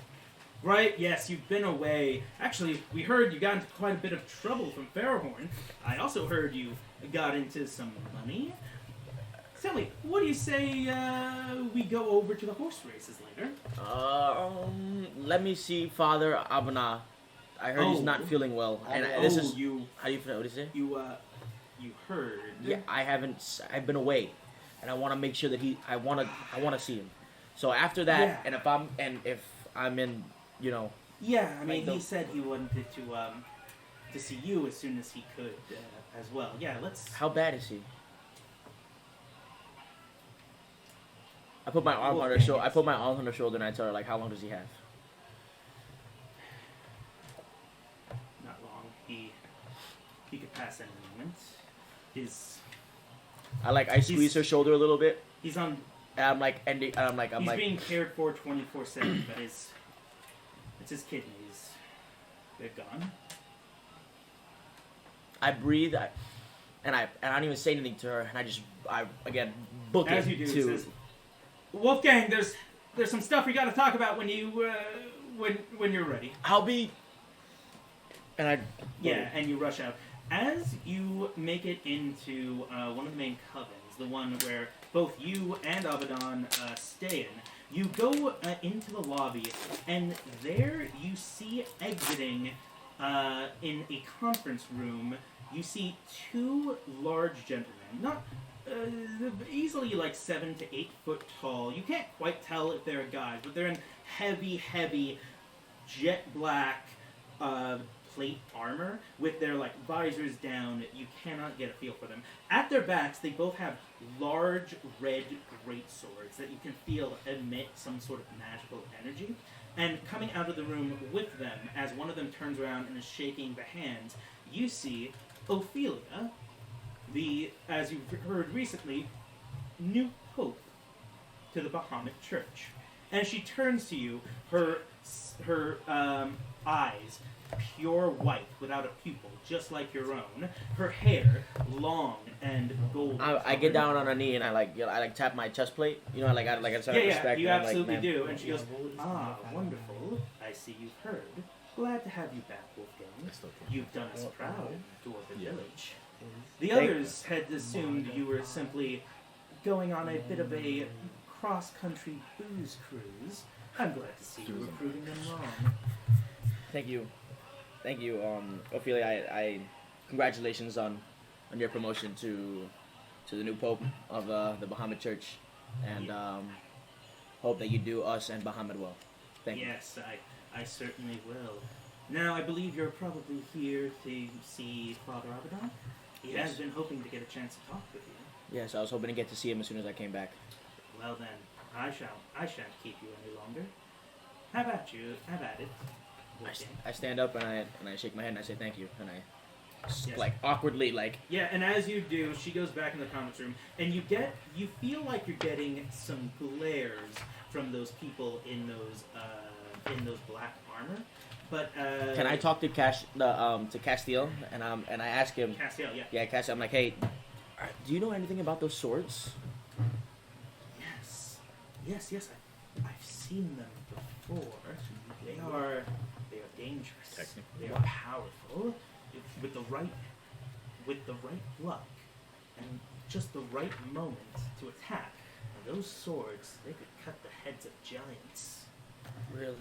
Right? Yes, you've been away. Actually, we heard you got into quite a bit of trouble from Fairhorn. I also heard you got into some money. Tell me, what do you say we go over to the horse races later? Let me see Father Abana. I heard he's not feeling well, and this is you. How do you feel? What is it? You heard? Yeah, I haven't. I've been away, and I want to make sure that I want to see him. So after that, Yeah. and if I'm in, you know. Yeah, I mean, Like he said he wanted to see you as soon as he could as well. Yeah, let's. How bad is he? I put my arm on her shoulder. I put my arm on her shoulder, and I tell her like, how long does he have? Not long. He could pass any moment. I squeeze her shoulder a little bit, He's on. and I'm like, He's being cared for 24/7, but it's his kidneys. They're gone. I breathe, and I don't even say anything to her, and I again book As it you do, to. it says, "Wolfgang, there's some stuff we got to talk about when you're ready." I'll be. And And you rush out. As you make it into one of the main covens, the one where both you and Abaddon stay in, you go into the lobby, and there you see exiting in a conference room, you see two large gentlemen, not easily like 7 to 8 foot tall. You can't quite tell if they're guys, but they're in heavy jet black plate armor with their like visors down. You cannot get a feel for them. At their backs, they both have large red greatswords that you can feel emit some sort of magical energy. And coming out of the room with them, as one of them turns around and is shaking the hands, you see Ophelia, as you've heard recently, new pope to the Bahamut Church. And she turns to you, her eyes pure white without a pupil, just like your own. Her hair long and golden. I get down on her knee and I tap my chest plate. You know, I sort of respect. You and I'm absolutely like, do. And she goes, "Ah, wonderful. I see you've heard. Glad to have you back, Wolfgang. You've done us proud, Dwarven Village." The others had assumed you were simply going on a bit of a cross-country booze cruise. I'm glad to see you were proving them wrong. Thank you, Ophelia. I congratulations on your promotion to the new pope of the Bahamut Church, and hope that you do us and Bahamut well. Thank you. Yes, I certainly will. Now, I believe you're probably here to see Father Abaddon. He has been hoping to get a chance to talk with you. Yes, I was hoping to get to see him as soon as I came back. Well then, I shan't keep you any longer. How about you? Have at it. Wolfgang. I stand up and I shake my head and I say thank you, and I Yes. like awkwardly Yeah, and as you do, she goes back in the conference room, and you feel like you're getting some glares from those people in those black armor. But Can I talk to Castiel and I ask him? Castiel, yeah. Yeah, Castiel. I'm like, hey, do you know anything about those swords? Yes. I've seen them before. They are dangerous. Technically. They are powerful. With the right luck and just the right moment to attack, and those swords, they could cut the heads of giants. Really?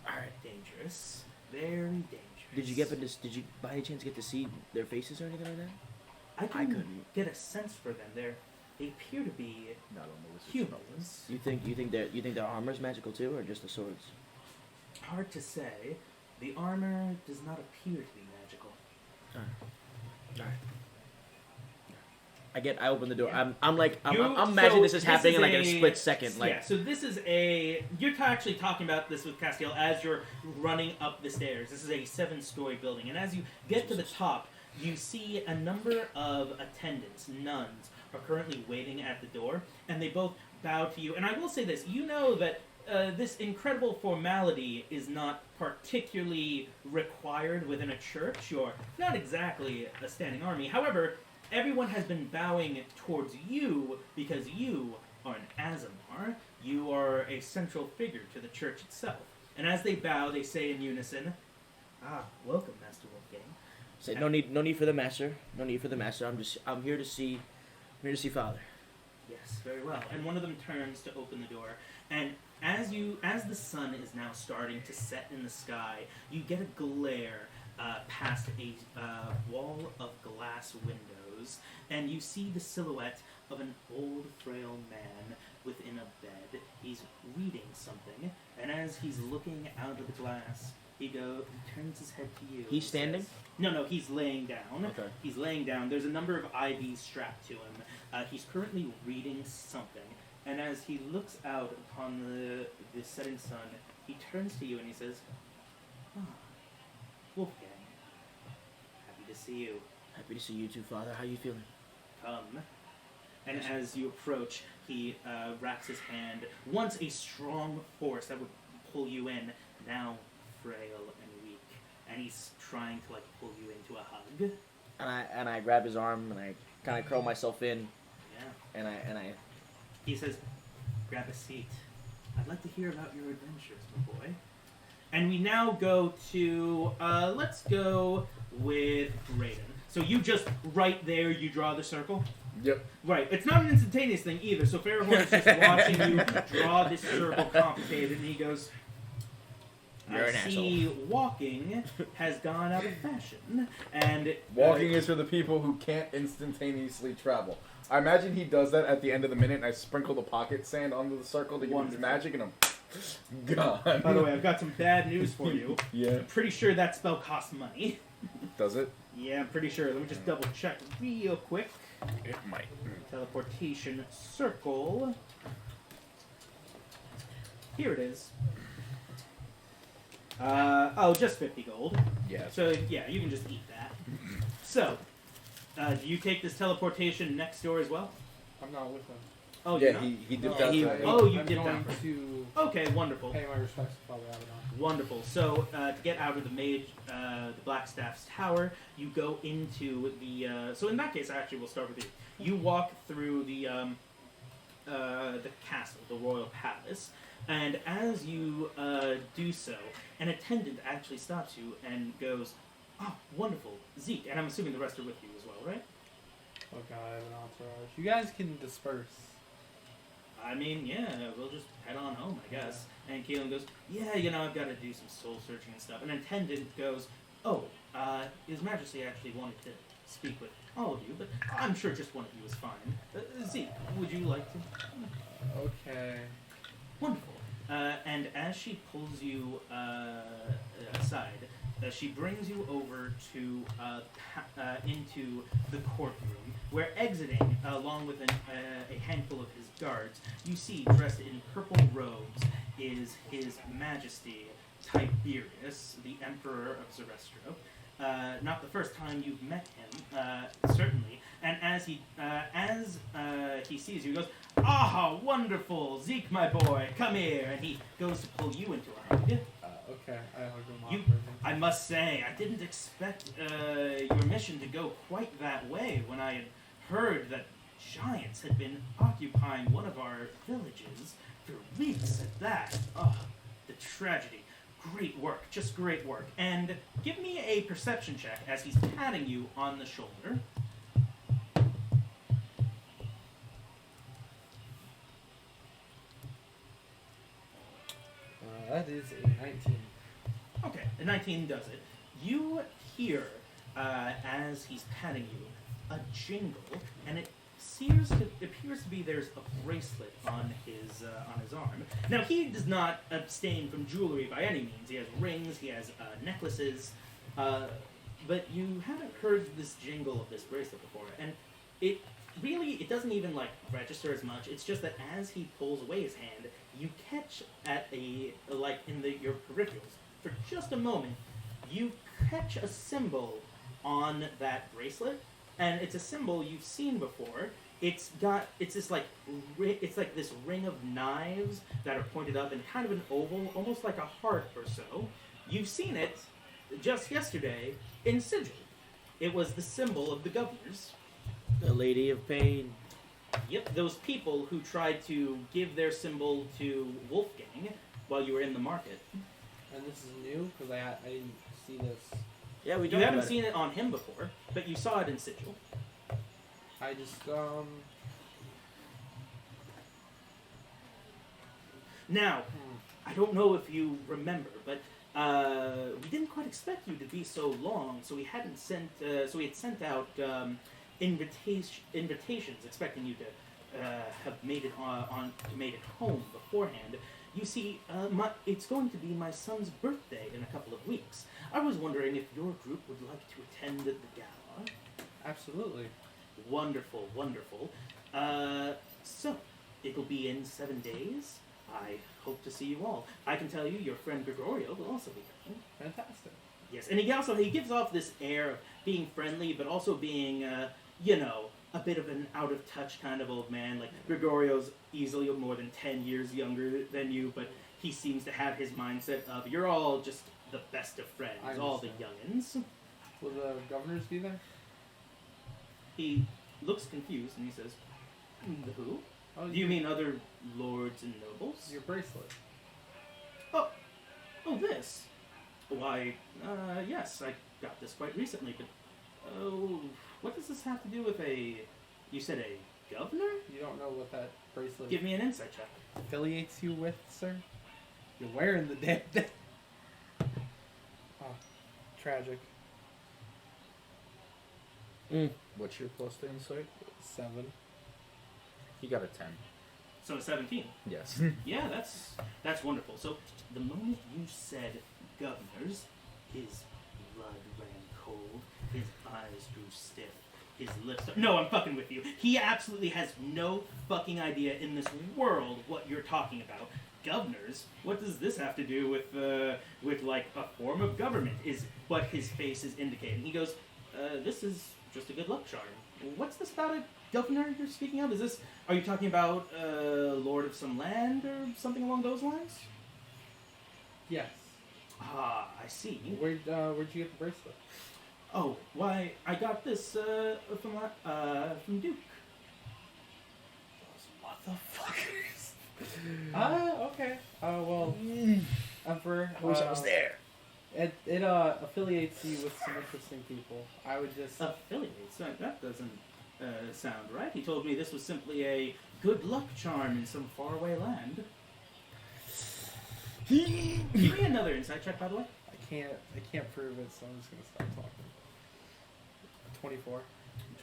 All right. Dangerous. Very dangerous. Did you by any chance get to see their faces or anything like that? I I can couldn't. get a sense for them. They appear to be Not on the wizard's humans. You think their armor's magical too, or just the swords? Hard to say. The armor does not appear to be magical. I open the door. Yeah. I'm imagining this is happening in like a split second. Like, yeah, so this is you're actually talking about this with Castiel as you're running up the stairs. This is a 7-story building, and as you get to the top, you see a number of attendants, nuns, are currently waiting at the door, and they both bow to you. And I will say this, you know that this incredible formality is not particularly required within a church. You're not exactly a standing army. However, everyone has been bowing towards you because you are an Aasimar. You are a central figure to the church itself. And as they bow, they say in unison, welcome, Master Wolfgang. say no need for the master. No need for the master. I'm here to see Father. Yes, very well. And one of them turns to open the door, and as the sun is now starting to set in the sky, you get a glare past a wall of glass windows, and you see the silhouette of an old, frail man within a bed. He's reading something, and as he's looking out of the glass, he turns his head to you. He's standing? No, he's laying down. Okay. He's laying down. There's a number of IVs strapped to him. He's currently reading something, and as he looks out upon the setting sun, he turns to you and he says, Wolfgang, happy to see you. Happy to see you too, Father. How you feeling? Come. And as you approach, he wraps his hand, once a strong force that would pull you in, now frail and weak, and he's trying to pull you into a hug. And I grab his arm and I kind of curl myself in, Yeah. and I He says, grab a seat. I'd like to hear about your adventures, my boy. And we now go to, let's go with Raiden. So you just, right there, you draw the circle? Yep. Right. It's not an instantaneous thing either, so Fairhorn is just watching you draw this circle complicated, and he goes, You're I an see walking has gone out of fashion, and... Walking is for the people who can't instantaneously travel. I imagine he does that at the end of the minute, and I sprinkle the pocket sand onto the circle to give him his Wonderful. magic, and I'm gone. By the way, I've got some bad news for you. Yeah. I'm pretty sure that spell costs money. Does it? Yeah, I'm pretty sure. Let me just double check real quick. It might. Teleportation circle. Here it is. Just 50 gold. Yes. So, yeah, you can just eat that. So, do you take this teleportation next door as well? I'm not with him. Oh, you're Yeah, not? he No, dipped out. he- that. Oh, you I'm dipped going out. to Okay, wonderful. pay my respects to Father Abaddon. Wonderful. So, to get out of the Blackstaff's tower, you go into the. So in that case, actually, we'll start with you. You walk through the castle, the royal palace, and as you do so, an attendant actually stops you and goes, "Oh, wonderful, Zeke." And I'm assuming the rest are with you as well, right? Oh god, I have an entourage. You guys can disperse. I mean, yeah, we'll just head on home, I guess. And Keelan goes, yeah, I've got to do some soul searching and stuff. And an attendant goes, His Majesty actually wanted to speak with all of you, but I'm sure just one of you is fine. Zeke, would you like to? Okay. Wonderful. And as she pulls you aside, she brings you over to into the courtroom, where exiting, along with a handful of his guards, you see dressed in purple robes is His Majesty Tiberius, the Emperor of Zerestro. Not the first time you've met him, certainly. And as he sees you, he goes, wonderful, Zeke, my boy, come here. And he goes to pull you into a hug. Okay, I hug him You- awkwardly. I must say, I didn't expect your mission to go quite that way when I had heard that giants had been occupying one of our villages for weeks at that. Oh, the tragedy. Great work, just great work. And give me a perception check as he's patting you on the shoulder. That is a 19. Okay, a 19 does it. You hear, as he's patting you, a jingle, and it appears to be there's a bracelet on his arm. Now he does not abstain from jewelry by any means. He has rings, he has necklaces, but you haven't heard this jingle of this bracelet before, and it doesn't even like register as much. It's just that as he pulls away his hand, you catch at your peripherals for just a moment. You catch a symbol on that bracelet, and it's a symbol you've seen before. It's like this ring of knives that are pointed up in kind of an oval, almost like a heart or so. You've seen it just yesterday in Sigil. It was the symbol of the governors. The Lady of Pain. Yep, those people who tried to give their symbol to Wolfgang while you were in the market. And this is new because I didn't see this. Yeah, we You don't haven't seen it on him before, but you saw it in Sigil. I just Now, I don't know if you remember, but we didn't quite expect you to be so long, so we had sent out invitations, expecting you to have made it made it home beforehand. You see, it's going to be my son's birthday in a couple of weeks. I was wondering if your group would like to attend the gala. absolutely. Wonderful, wonderful. So, it'll be in 7 days. I hope to see you all. I can tell you your friend Gregorio will also be coming. Fantastic. Yes, and he gives off this air of being friendly, but also being, a bit of an out-of-touch kind of old man. Like, Gregorio's easily more than 10 years younger than you, but he seems to have his mindset of, you're all just the best of friends, all the youngins. Will the governors be there? He looks confused, and he says, "The who? Oh, Do you mean other lords and nobles?" your bracelet? Oh, this? Why, yes, I got this quite recently, but, what does this have to do with you said a governor? You don't know what that bracelet Give me an insight check. affiliates you with, sir? You're wearing the damn thing. Oh, tragic. What's your plus to insight? 7. You got a 10. So a 17. Yes. Yeah, that's wonderful. So the moment you said governors, his blood ran cold, his eyes grew stiff, his lips... No, I'm fucking with you. He absolutely has no fucking idea in this world what you're talking about. Governors? What does this have to do with like a form of government? Is what his face is indicating. He goes, this is just a good luck charm. What's this about a governor you're speaking of? Are you talking about lord of some land or something along those lines? Yes. Ah, I see. Where'd you get the bracelet? Oh, why, I got this from Duke. Those motherfuckers. Okay. Well, Emperor. I wish I was there. It affiliates you with some interesting people. I would just. Affiliates? That doesn't sound right. He told me this was simply a good luck charm in some faraway land. Give me another insight check, by the way. I can't prove it, so I'm just gonna stop talking. 24.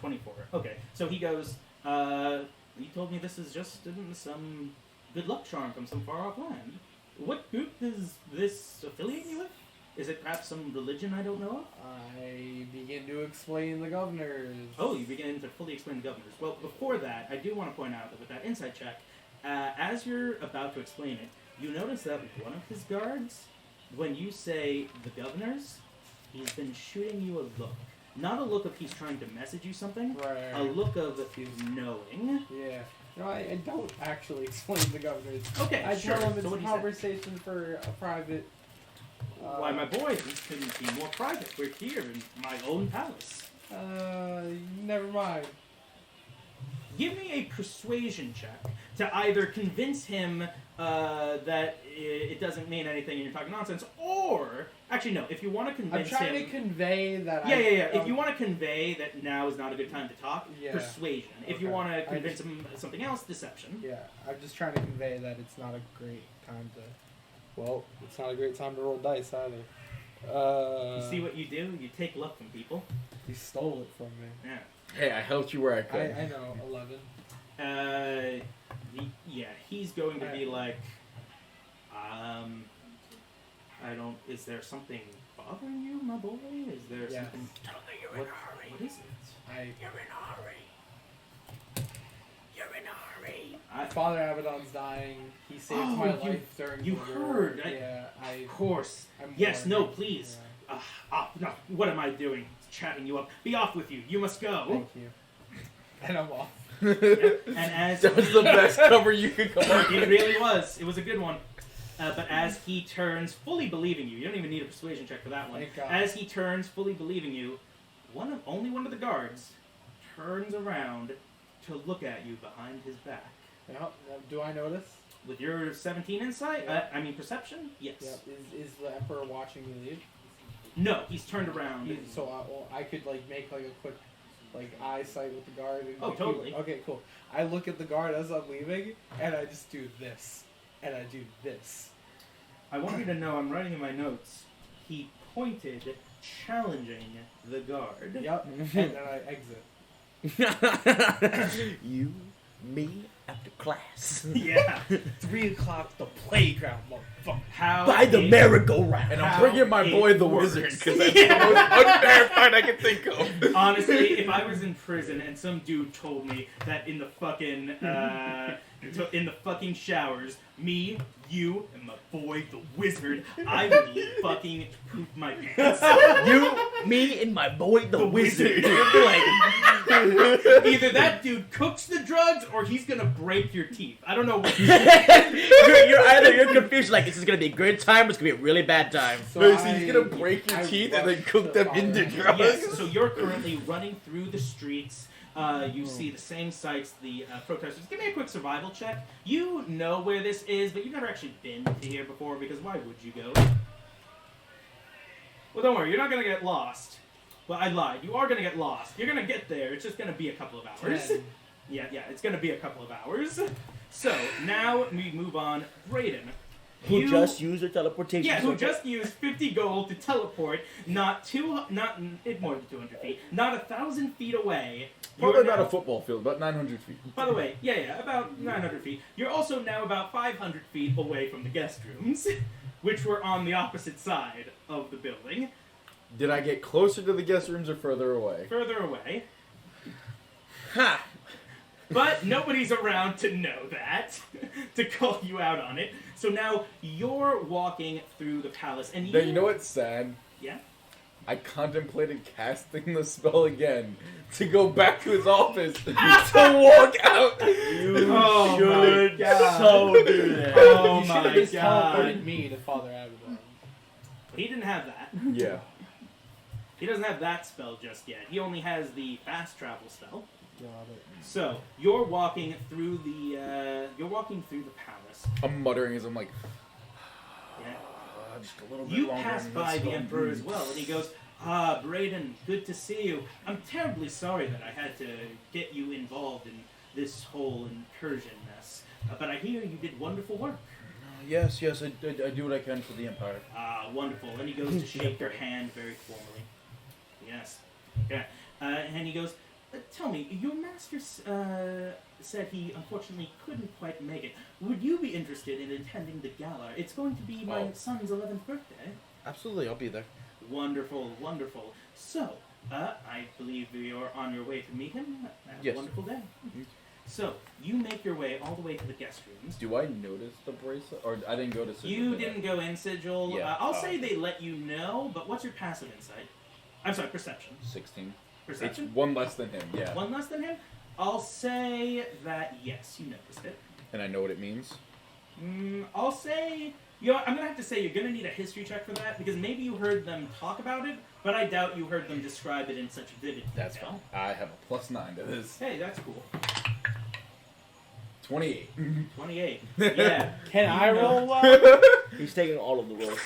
24. Okay, so he goes, you told me this is just some good luck charm from some far off land. What group does this affiliate you with? Is it perhaps some religion I don't know of? I begin to explain the governors. Oh, you begin to fully explain the governors. Well, before that, I do want to point out that with that insight check, as you're about to explain it, you notice that one of his guards, when you say the governors, he's been shooting you a look. Not a look of he's trying to message you something, Right. a look of knowing. Yeah. No, I don't actually explain the governors. Okay, I sure. tell them it's So a what do you say? conversation for a private. Why, my boy, this couldn't be more private. We're here in my own palace. Never mind. Give me a persuasion check to either convince him that it doesn't mean anything and you're talking nonsense, or actually no. If you want to I'm convince trying him, to convey that. yeah. If you want to convey that now is not a good time to talk, Yeah. persuasion. If you Okay. want to I convince just- him something else, deception. Yeah, I'm just trying to convey that it's not a great time to. Well, it's not a great time to roll dice either. You see what you do? You take luck from people. He stole it from me. Yeah. Hey, I helped you where I could. I know, 11. He's going to be like, I don't. Is there something bothering you, my boy? Is there Yes. something? Tell me you're in a hurry. What is it? You're in a hurry. You're in a hurry. Father Abaddon's dying. He saved Oh, my you- life during you the war. heard. Of course. I'm Yes. No. mourning. Please. Yeah. No. What am I doing? Chatting you up. Be off with you. You must go. Thank you. And I'm off. And as That was the best cover you could come up It with. really was. It was a good one. But as he turns, fully believing you don't even need a persuasion check for that one. Thank God. As he turns, fully believing you, only one of the guards turns around to look at you behind his back. Yep. Do I notice? With your 17 insight, Yeah. Perception, yes. Yep. Is the Emperor watching me leave? No, he's turned around. So I could like make like a quick eyesight with the guard. And Oh, like, totally. Okay, cool. I look at the guard as I'm leaving, and I just do this, and I do this. I want you to know, I'm writing in my notes, he pointed, challenging the guard. Yep. And then I exit. You, me, after class. Yeah. 3 o'clock, the playground, motherfucker. How By the it- merry-go-round. And I'm How bringing my it boy the works. wizard because that's the most unfair fight I can think of. Honestly, if I was in prison and some dude told me that in the fucking showers, me, you, and my boy the wizard, I would fucking poop my pants. You, me, and my boy, the wizard. You'd be like, either that dude cooks the drugs or he's gonna break your teeth. I don't know what. you're confused. Like, this is gonna be a good time. Or it's gonna be a really bad time. So No, so he's gonna break your I teeth and rush then cook to them into Father drugs. Yes, so you're currently running through the streets. You see the same sights, the protesters. Give me a quick survival check. You know where this is, but you've never actually been to here before because why would you go? Well, don't worry, you're not going to get lost. Well, I lied. You are going to get lost. You're going to get there. It's just going to be a couple of hours. 10. Yeah, it's going to be a couple of hours. So, now we move on. Brayden. Who you- just used their teleportation? Yeah, who circuit. just used 50 gold to teleport more than 200 feet, not 1,000 feet away. Probably You're about now- a football field, about 900 feet. By the way, yeah, about 900 feet. You're also now about 500 feet away from the guest rooms, which were on the opposite side of the building, Did I get closer to the guest rooms or further away? further away. Ha! But nobody's around to know that, to call you out on it. So now you're walking through the palace, and Now, you know what's sad? Yeah? I contemplated casting the spell again to go back to his office to walk out. You Oh should my God. so do that. Oh You should my have just God. teleported me to Father Abaddon. He didn't have that. Yeah. He doesn't have that spell just yet. He only has the fast travel spell. Got it. So you're walking through the palace. I'm muttering as I'm like, Yeah. just a little bit You longer pass and by let's the go." emperor as well, and he goes, "Ah, Brayden, good to see you. I'm terribly sorry that I had to get you involved in this whole incursion mess, but I hear you did wonderful work." Yes, I do what I can for the Empire. Ah, wonderful. And he goes to shake your hand very formally. Yes. Okay. And he goes, "Tell me, your master said he unfortunately couldn't quite make it. Would you be interested in attending the gala? It's going to be my Oh. son's 11th birthday." Absolutely, I'll be there. Wonderful, wonderful. So, I believe you're on your way to meet him. Have Yes. a wonderful day. So, you make your way all the way to the guest rooms. Do I notice the bracelet? Or I didn't go to Sigil, You did I? didn't go in, Sigil. Yeah. I'll say they let you know, but what's your passive insight? I'm sorry, perception. 16. Perception? It's one less than him, yeah. One less than him? I'll say that, yes, you noticed it. And I know what it means. I'll say... I'm going to have to say you're going to need a history check for that, because maybe you heard them talk about it, but I doubt you heard them describe it in such vivid detail. That's fine. I have a +9 to this. Hey, that's cool. 28. 28. Yeah. Can I You know- roll one? He's taking all of the rolls.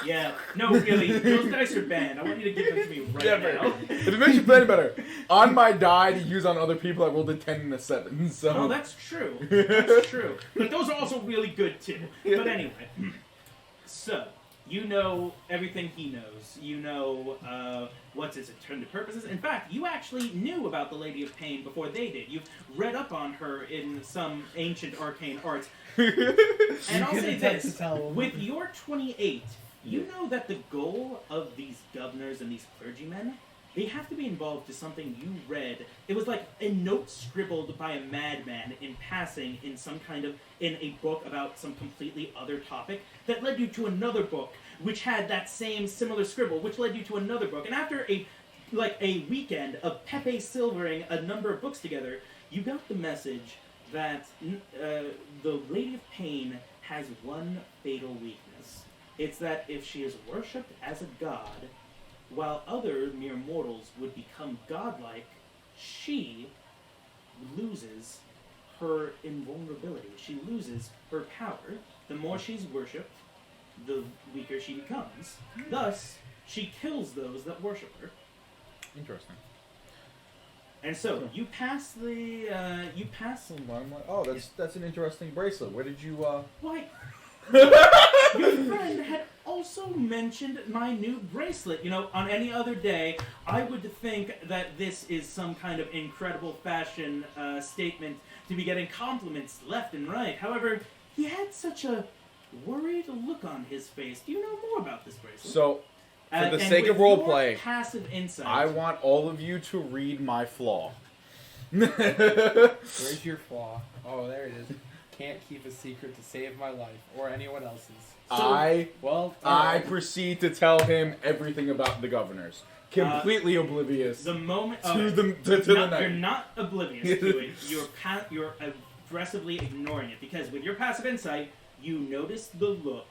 Yeah. No, really. Those dice are banned. I want you to give them to me right Never. now. If it makes you feel any better, on my die to use on other people, I rolled a 10 and a 7. So. Oh, that's true. That's true. But those are also really good, too. But anyway. So, You know everything he knows. You know what's his intended purposes. In fact, you actually knew about the Lady of Pain before they did. You've read up on her in some ancient arcane arts. And I'll say this, with your 28, you know that the goal of these governors and these clergymen, they have to be involved to something you read. It was like a note scribbled by a madman in passing in a book about some completely other topic that led you to another book which had that same similar scribble, which led you to another book. And after a weekend of Pepe silvering a number of books together, you got the message that the Lady of Pain has one fatal weakness. It's that if she is worshipped as a god, while other mere mortals would become godlike, she loses her invulnerability. She loses her power. The more she's worshipped, the weaker she becomes. Thus, she kills those that worship her. Interesting. And so, you pass the, Oh, that's an interesting bracelet. Where did you, Why, your friend had also mentioned my new bracelet. You know, on any other day, I would think that this is some kind of incredible fashion statement to be getting compliments left and right. However, he had such a worried look on his face. Do you know more about this bracelet? So, for the And sake of with your roleplay, passive insight, I want all of you to read my flaw. Where's your flaw? Oh, there it is. Can't keep a secret to save my life or anyone else's. I Well, proceed to tell him everything about the governors, completely oblivious the moment to the night. you're not oblivious to it. You're aggressively ignoring it because with your passive insight, you notice the look.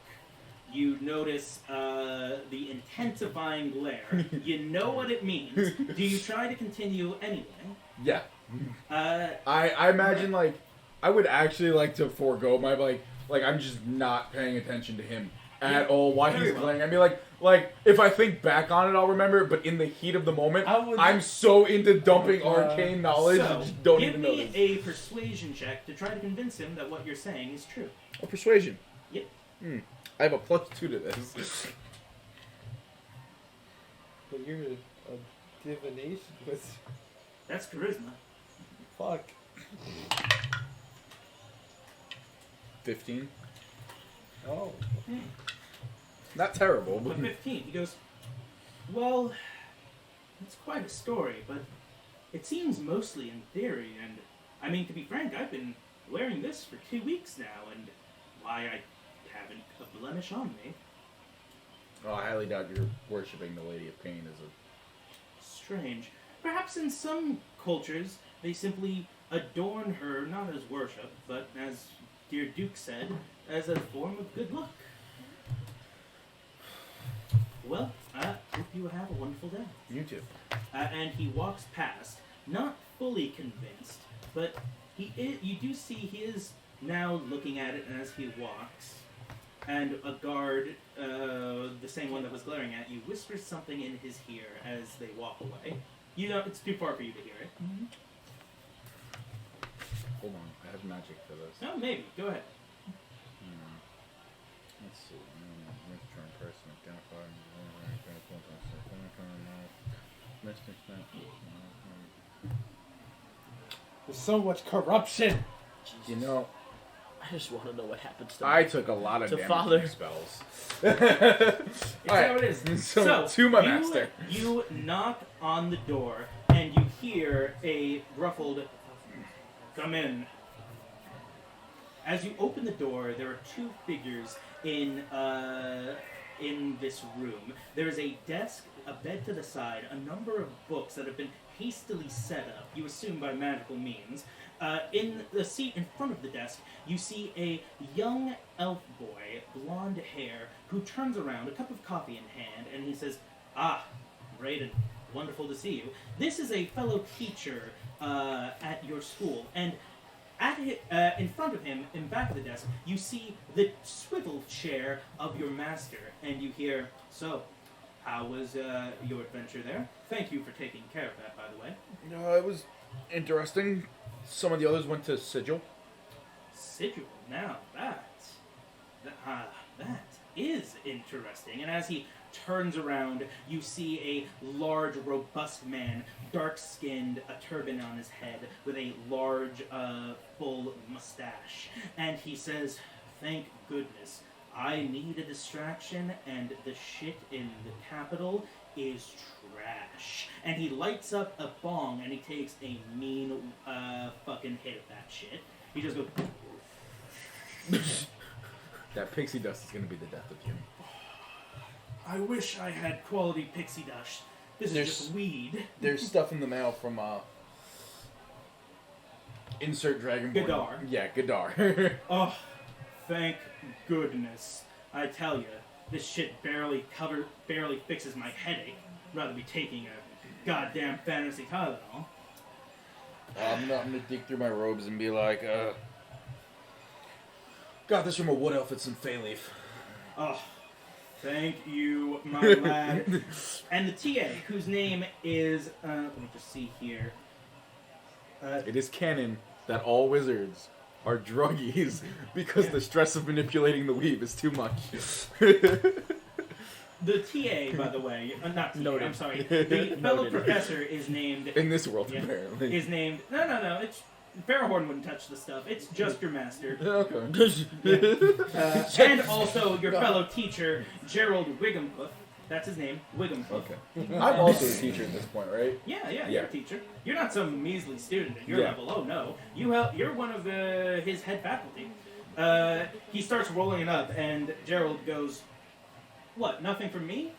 You notice the intensifying glare. You know what it means. Do you try to continue anyway? Yeah. Uh, I imagine, like, I would actually like to forego my, like I'm just not paying attention to him at all while Very he's well. playing. I mean, like, if I think back on it, I'll remember it, but in the heat of the moment, I would- I'm so into dumping arcane knowledge, I so, just don't give even me notice. a persuasion check to try to convince him that what you're saying is true. Oh, persuasion. Yep. I have a +2 to this. but you're a divination wizard. That's charisma. Fuck. 15. Oh. Not terrible, But but 15. He goes, well, it's quite a story, but it seems mostly in theory, and I mean, to be frank, I've been wearing this for 2 weeks now, and why I haven't a blemish on me. oh, I highly doubt you're worshipping the Lady of Pain as a... Strange. Perhaps in some cultures, they simply adorn her not as worship, but as dear Duke said, as a form of good luck. Well, I hope you have a wonderful day. You too. And he walks past, not fully convinced, but you do see he is now looking at it as he walks. And a guard, the same one that was glaring at you, whispers something in his ear as they walk away. You know, it's too far for you to hear it. Hold on, I have magic for this. Oh, maybe. Go ahead. Let's see. There's so much corruption. You know, I just want to know what happens to I me. took a lot of To damage father. from spells. It's Alright, how it is. so to my you, master. You knock on the door, and you hear a ruffled, "Come in." As you open the door, there are two figures in this room. There is a desk, a bed to the side, a number of books that have been hastily set up, you assume by magical means. In the seat in front of the desk, you see a young elf boy, blonde hair, who turns around, a cup of coffee in hand, and he says, "Ah, Brayden, wonderful to see you. This is a fellow teacher at your school, and in front of him, in back of the desk, you see the swivel chair of your master, and you hear, so, how was your adventure there? Thank you for taking care of that, by the way." No, it was interesting. Some of the others went to Sigil. Sigil, now that. is interesting. And as he turns around, you see a large, robust man, dark-skinned, a turban on his head, with a large, full mustache. And he says, "Thank goodness. I need a distraction, and the shit in the capital is trash." And he lights up a bong, and he takes a mean, fucking hit of that shit. He just goes... That pixie dust is gonna be the death of you. I wish I had quality pixie dust. This is just weed. There's stuff in the mail from insert Dragonborn. Gadar. Yeah, Gadar. Oh, thank goodness. I tell you, this shit barely fixes my headache. I'd rather be taking a goddamn fantasy Tylenol. I'm gonna dig through my robes and be like, got this from a wood elf at some fey leaf. Oh, thank you, my lad. And the TA, whose name is, let me just see here. It is canon that all wizards are druggies because the stress of manipulating the weave is too much. The TA, by the way, not TA, Noted. I'm sorry. The fellow Noted. professor is named... In this world, Yeah. apparently. Is named... No, it's... Farahorn wouldn't touch the stuff. It's just your master. Okay. And also your fellow teacher, Gerald Wiggumcliff. That's his name, Wiggumcliff. Okay. I'm also a teacher at this point, right? Yeah, Yeah. you're a teacher. You're not some measly student at your Yeah. level. Oh no, you're one of his head faculty. He starts rolling it up, and Gerald goes, "What? Nothing from me?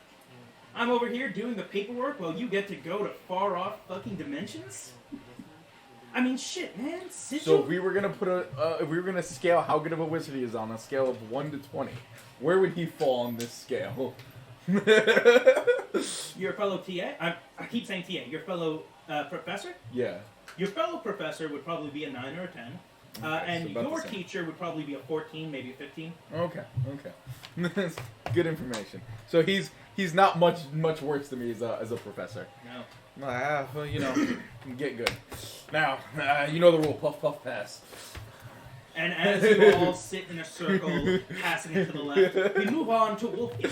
I'm over here doing the paperwork while you get to go to far off fucking dimensions. I mean, shit, man. Sigil." So if we were gonna if we were gonna scale how good of a wizard he is on a scale of 1 to 20, where would he fall on this scale? Your fellow TA. I keep saying TA. Your fellow professor. Yeah. Your fellow professor would probably be a 9 or a 10. And so about the your same. teacher would probably be a 14, maybe a 15. Okay. That's good information. So he's not much worse than me as a professor. No. Well, you know, get good. Now, you know the rule: puff, puff, pass. And as you all sit in a circle, passing it to the left, we move on to Wolfgang.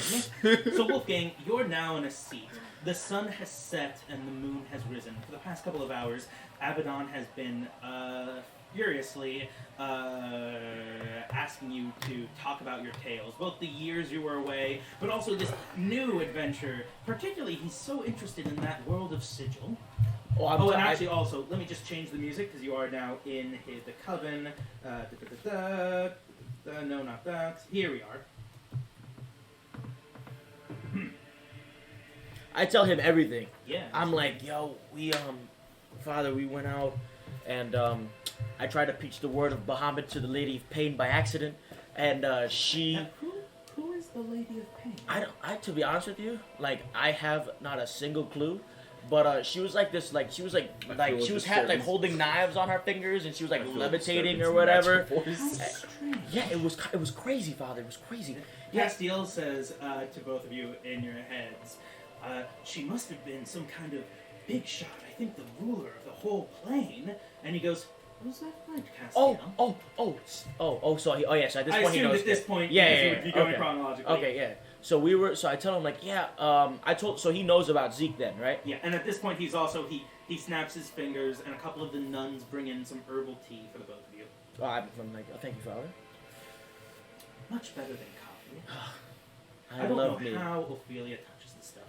So Wolfgang, you're now in a seat. The sun has set and the moon has risen. For the past couple of hours, Abaddon has been furiously asking you to talk about your tales, both the years you were away, but also this new adventure. Particularly, he's so interested in that world of Sigil. Oh, And actually, also, let me just change the music, because you are now in the coven. No, not that. Here we are. I tell him everything. Yeah. I'm like, yo, Father, we went out, and I tried to preach the word of Bahamut to the Lady of Pain by accident, and she. Now, who is the Lady of Pain? To be honest with you, like, I have not a single clue. But she was like this, like she was like she was holding knives on her fingers, and she was like levitating or whatever. How strange. Yeah, it was crazy, Father. It was crazy. Castiel says to both of you in your heads, she must have been some kind of big shot. I think the ruler of the whole plane. And he goes, "Was that right, Castiel?" So yes, at this I point he assumed knows. at this point Yeah, you yeah, would be yeah, going okay. chronologically. Okay, yeah. So I tell him like, so he knows about Zeke then, right? Yeah, and at this point he's also he snaps his fingers, and a couple of the nuns bring in some herbal tea for the both of you. I'm like, oh, thank you, Father. Much better than coffee. I don't love know me. how Ophelia touches this stuff.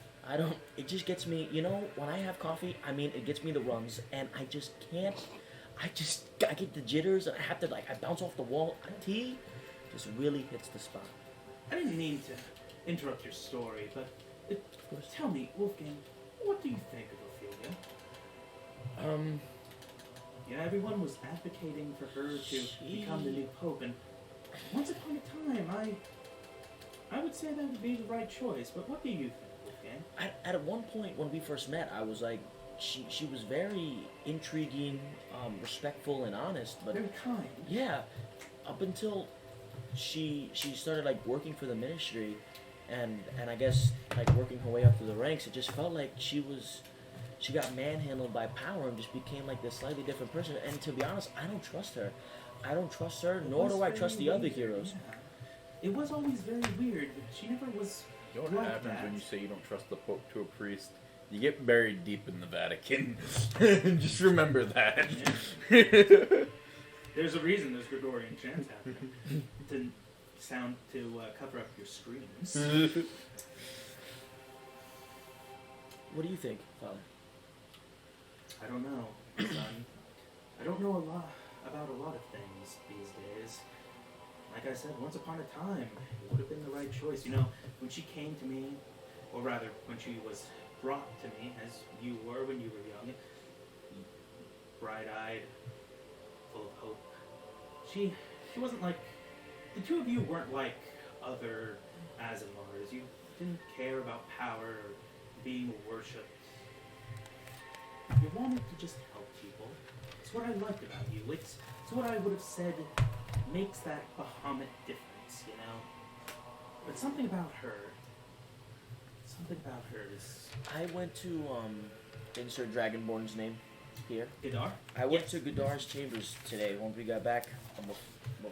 It just gets me, when I have coffee, I mean, it gets me the runs, and I just can't, I get the jitters, and I have to, I bounce off the wall. Tea just really hits the spot. I didn't mean to interrupt your story, but tell me, Wolfgang, what do you think of Ophelia? Yeah, everyone was advocating for her to become the new pope, and once upon a time, I would say that would be the right choice. But what do you think, Wolfgang? At one point when we first met, I was like, she was very intriguing, respectful, and honest. But Very kind. yeah, up until she started working for the ministry, and I guess working her way up through the ranks, it just felt like she got manhandled by power and just became this slightly different person. And to be honest, I don't trust her. Nor do I trust the other heroes. Yeah. it was always very weird. She never was. You know what like happens that. when you say you don't trust the Pope to a priest? You get buried deep in the Vatican. Just remember that. There's a reason there's Gregorian chants happening to cover up your screams. What do you think, Father? I don't know, son. I don't know about a lot of things these days. Like I said, once upon a time, it would have been the right choice. You know, when she came to me, or rather, when she was brought to me, as you were when you were young, bright-eyed, full of hope. She wasn't like, the two of you weren't like other Asimars. You didn't care about power or being worshipped. You wanted to just help people. It's what I liked about you. It's what I would have said makes that Bahamut difference, you know? But something about her is... I went to, insert Dragonborn's name here. Gadar? I went to Godar's chambers today when we got back,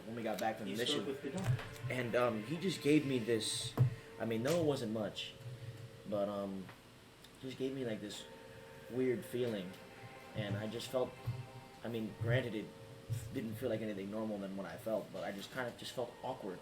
when we got back from the You mission. spoke with Gadar. And, he just gave me this, I mean, no, it wasn't much, but, just gave me, like, this weird feeling. And I just felt, I mean, granted, it didn't feel like anything normal than what I felt, but I just kind of just felt awkward.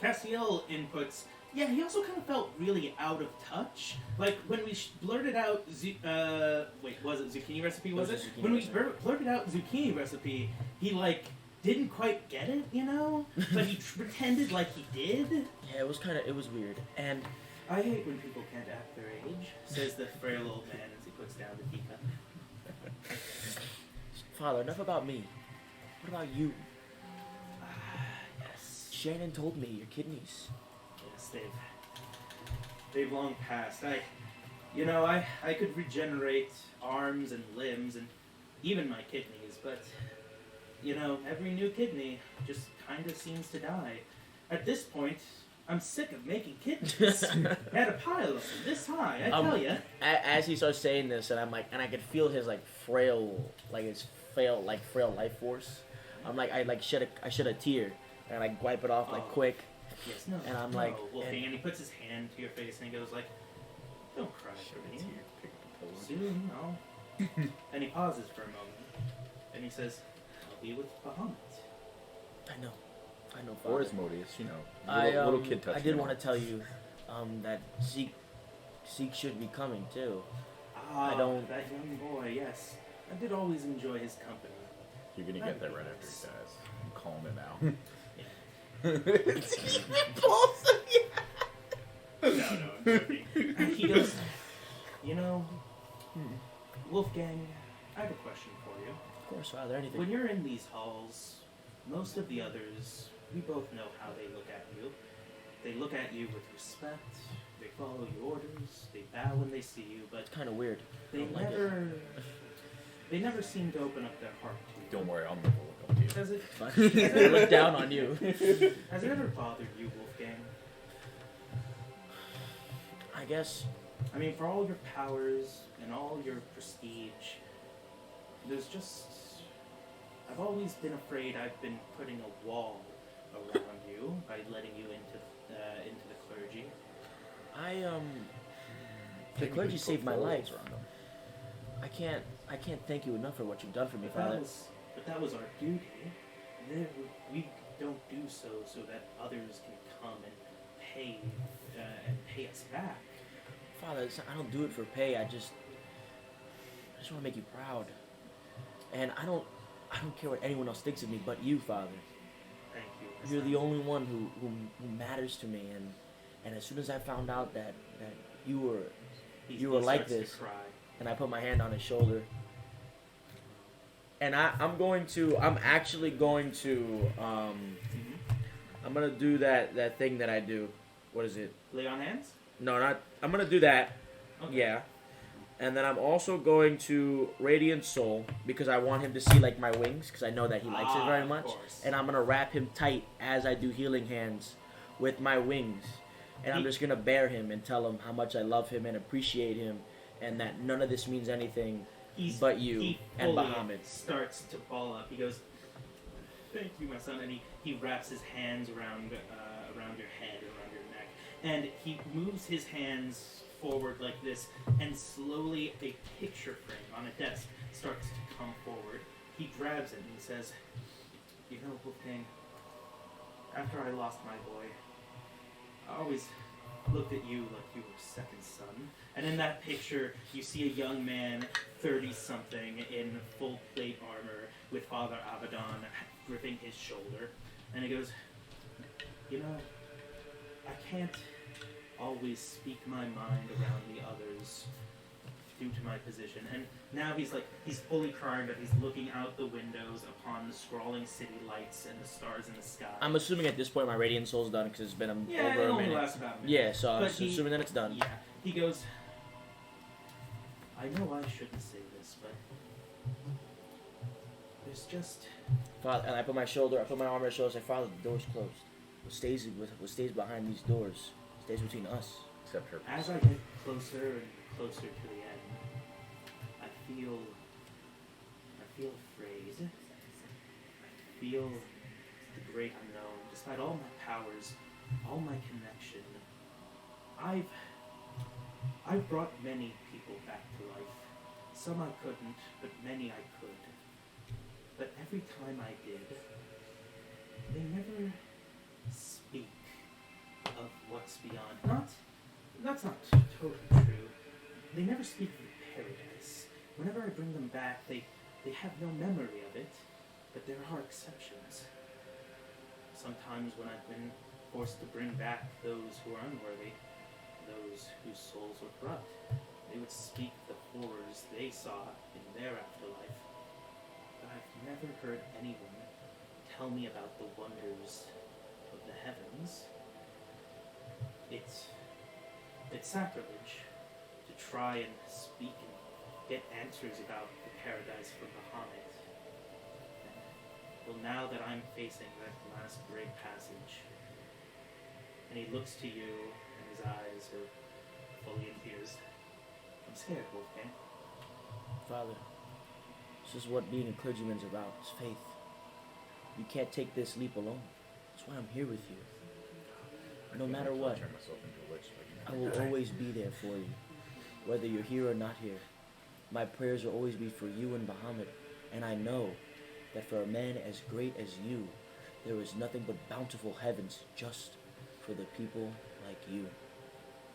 Castiel inputs, yeah, he also kind of felt really out of touch. Like, when we blurted out, was it zucchini recipe, was it? Zucchini When we recipe. blurted out zucchini recipe, he, like, didn't quite get it, you know? But he pretended like he did. Yeah, it was weird. And I hate when people can't act their age, says the frail old man as he puts down the teacup. Father, enough about me. What about you? Yes. Shannon told me your kidneys. Yes, they've long passed. I could regenerate arms and limbs and even my kidneys, but you know, every new kidney just kind of seems to die. At this point, I'm sick of making kidneys. I had a pile of them this high, I tell ya. As he starts saying this, and I'm like, and I could feel his like frail life force. I'm like, I shed a tear, and I wipe it off like Oh. quick. Yes, no. And I'm no, like, Wolfgang, and- and he puts his hand to your face and he goes like, "Don't cry for me. Soon I'll." And he pauses for a moment, and he says, "I'll be with Bahamut." I know, Or Father. Asmodeus, you know. I Little kid touch. I did want to tell you, that Zeke should be coming too. Ah, I don't- that young boy, yes. I did always enjoy his company. You're gonna get that right after he dies. I'm calling it now. No, I'm joking. And he goes, you know, Wolfgang, I have a question for you. Of course, Father. Anything. When you're in these halls, most of the others, we both know how they look at you. They look at you with respect, they follow your orders, they bow when they see you, but It's kind of weird. they don't like never, they never seem to open up their heart to you. Don't worry, I'll never look up to you. Has it, But they look down on you. has it ever bothered you, Wolfgang? I guess. I mean, for all your powers and all your prestige, there's just... I've always been afraid I've been putting a wall around you by letting you into the clergy. The Technically, clergy put saved my walls life. around him. I can't thank you enough for what you've done for me, Father. But that was our duty. We don't do so that others can come and pay us back. Father, I don't do it for pay. I just want to make you proud. And I don't care what anyone else thinks of me, but you, Father. Thank you. You're the only one who matters to me. And as soon as I found out that you were, you were like starts to this. cry. and I put my hand on his shoulder, and I'm actually going to, I'm gonna do that thing that I do. What is it? Lay on hands? No, not. I'm gonna do that. Okay. Yeah. And then I'm also going to Radiant Soul because I want him to see like my wings because I know that he likes it very of much. course. And I'm gonna wrap him tight as I do healing hands with my wings. And I'm just gonna bear him and tell him how much I love him and appreciate him, and that none of this means anything but you he and fully Bahamut. starts to ball up. He goes, "Thank you, my son," and he wraps his hands around around your head, around your neck. And he moves his hands forward like this, and slowly a picture frame on a desk starts to come forward. He grabs it and he says, "You know, Wolfgang, after I lost my boy, I always looked at you like you were second son." And in that picture, you see a young man, 30-something, in full plate armor, with Father Abaddon gripping his shoulder. And he goes, "You know, I can't always speak my mind around the others due to my position." And now he's fully crying, but he's looking out the windows upon the scrawling city lights and the stars in the sky. I'm assuming at this point my Radiant Soul's done because it's been over it a only minute. lasts about a minute. Yeah, so I'm But he- assuming that it's done. Yeah. He goes, "I know I shouldn't say this, but there's just..." Father, and I put my arm on his shoulder, say, "Father, the door's closed. What stays behind these doors stays between us." Except her. As I get closer and closer to the end, I feel afraid. I feel the great unknown. Despite all my powers, all my connection, I've brought many people back to life. Some I couldn't, but many I could. But every time I did, they never speak of what's beyond. That's not totally true. They never speak of the paradise. Whenever I bring them back, they have no memory of it, but there are exceptions. Sometimes when I've been forced to bring back those who are unworthy, those whose souls were corrupt, they would speak of the horrors they saw in their afterlife. But I've never heard anyone tell me about the wonders of the heavens. It's sacrilege to try and speak and get answers about the paradise from Bahamut. Well, now that I'm facing that last great passage, and he looks to you, and his eyes are fully in tears, I'm scared, Wolfgang. Father, this is what being a clergyman's about, is faith. You can't take this leap alone. That's why I'm here with you. No matter what, Turn myself into a lich so I I can will always be there for you, whether you're here or not here. My prayers will always be for you and Bahamut, and I know that for a man as great as you, there is nothing but bountiful heavens just for the people like you.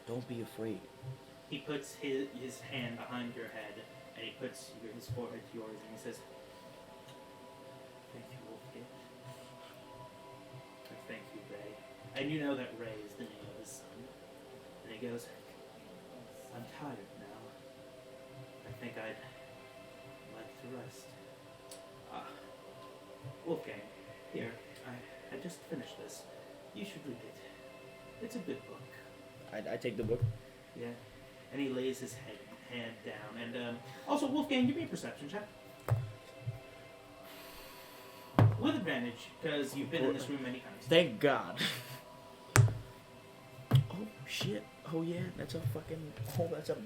Don't be afraid. He puts his hand behind your head, and he puts his forehead to yours, and he says, "Thank you, Wolfgang. And thank you, Ray." And you know that Ray is the name of his son. And he goes, "I'm tired now. I think I'd like to rest." Wolfgang, here, I just finished this. You should read it. It's a good book. I take the book. Yeah. And he lays his hand down. And also, Wolfgang, give me a perception check. With advantage, because you've been in this room many times. Thank God. Oh, shit. Oh, yeah. That's a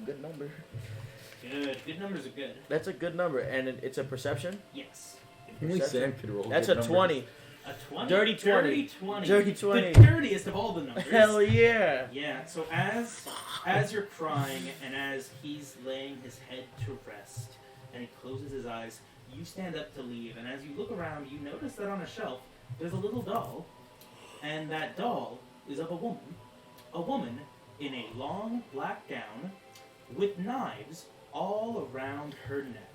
good number. Good. Good numbers are good. That's a good number. And it's a perception? Yes. Only Sam could roll. That's good a numbers. 20. A 20? Dirty 20. Dirty 20. Dirty 20. The dirtiest of all the numbers. Hell yeah. Yeah, so as you're crying and as he's laying his head to rest and he closes his eyes, you stand up to leave, and as you look around, you notice that on a shelf there's a little doll, and that doll is of a woman in a long black gown with knives all around her neck.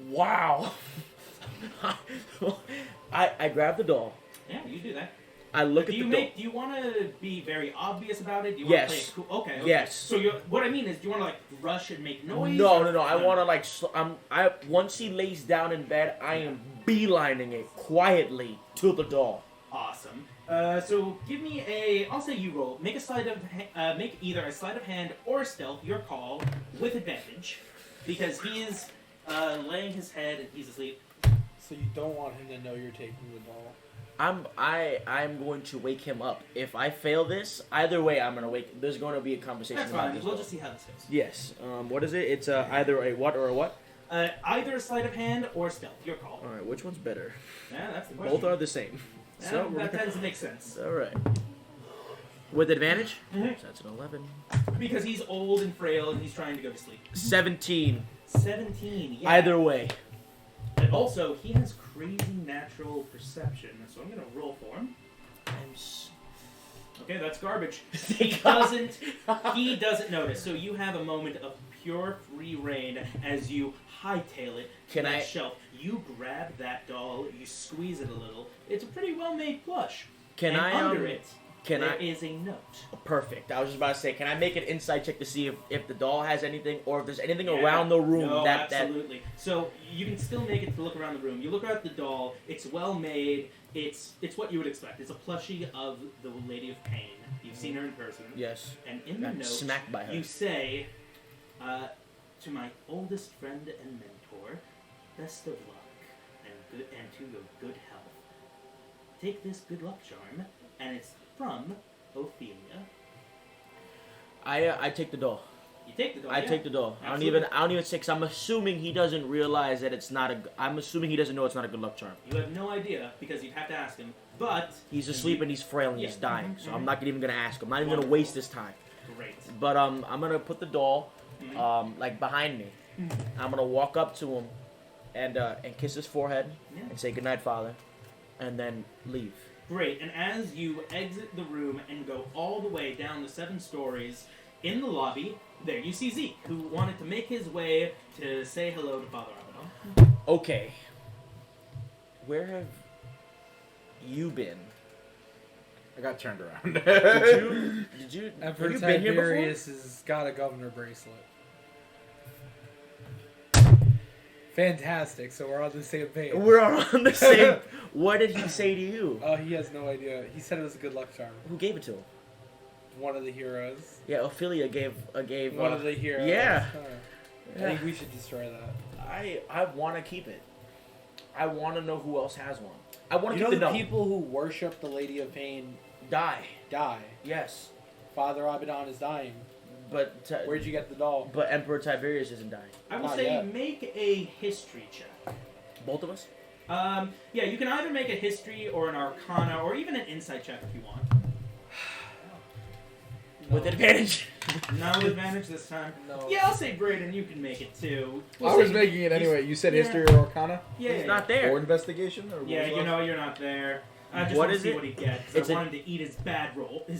Wow. I grab the doll. Yeah, you do that. I look Do at you the doll. do you want to be very obvious about it? Do you Yes. want to play it cool? Okay. Yes. So what I mean is, do you want to like rush and make noise? No. or- I want to like. Once he lays down in bed, I am beelining it quietly to the doll. Awesome. So give me I'll say you roll. Make a sleight of make either a sleight of hand or stealth, your call, with advantage, because he is laying his head and he's asleep. So you don't want him to know you're taking the doll. I'm going to wake him up. If I fail this, either way, I'm gonna wake. There's going to be a conversation That's about fine. this We'll doll. just see how this goes. Yes. What is it? It's either a what or a what? Either a sleight of hand or stealth. Your call. All right, which one's better? Yeah, that's the question. Both are the same. So that tends to make sense. all right. With advantage? Mhm. So that's an 11. Because he's old and frail and he's trying to go to sleep. 17. 17, yeah. Either way. And also, he has crazy natural perception, so I'm going to roll for him. Okay, that's garbage. He doesn't notice. So you have a moment of pure free reign as you hightail it to Can that I- shelf. You grab that doll, you squeeze it a little. It's a pretty well-made plush. Can and I under it, can there I is a note. Perfect. I was just about to say, can I make an insight check to see if the doll has anything or if there's anything Yeah. around the room No, that absolutely. So you can still make it to look around the room. You look at the doll. It's well made. It's what you would expect. It's a plushie of the Lady of Pain. You've seen her in person. Yes. And in the Got note, smacked by her. you say, to my oldest friend and mentor, best of luck and to your good health. Take this good luck charm, and it's from Ophelia. I take the doll. You take the doll. I yeah. take the doll. Absolutely. I don't even say, 'cause I'm assuming he doesn't realize that it's not a. I'm assuming he doesn't know it's not a good luck charm. You have no idea because you'd have to ask him. But He's asleep and he's frail and he's Yeah. dying. Mhm, So mhm. I'm not even gonna ask him. I'm not even gonna Wonderful. waste this time. great. But I'm gonna put the doll Mhm. like behind me. Mhm. I'm gonna walk up to him and kiss his forehead Yeah. and say goodnight, Father, and then leave. Great. And as you exit the room and go all the way down the 7 stories in the lobby, there you see Zeke, who wanted to make his way to say hello to Father Abaddon. Okay. Where have you been? I got turned around. Did you? Emperor Have you been here before? Tiberius has got a governor bracelet. Fantastic. So we're on the same page. We're on the same. What did he say to you? Oh, he has no idea. He said it was a good luck charm. Who gave it to him? One of the heroes. Yeah, Ophelia gave. One of the heroes. yeah. I think we should destroy that. I want to keep it. I want to know who else has one. I want to You know keep the the people who worship the Lady of Pain die. die. Yes, Father Abaddon is dying. but Where'd you get the doll? but Emperor Tiberius isn't dying. I will Not say yet. make a history check. Both of us. Yeah, you can either make a history or an arcana or even an insight check if you want. With advantage. No advantage this time. No. Yeah, I'll say Braden, you can make it too. I was making it anyway. You said Yeah. history or arcana? Yeah, He's yeah, not there. Or investigation? Or what Yeah, was you left? know you're not there. I just What want to is see it? what he gets. It's I a- want him to eat his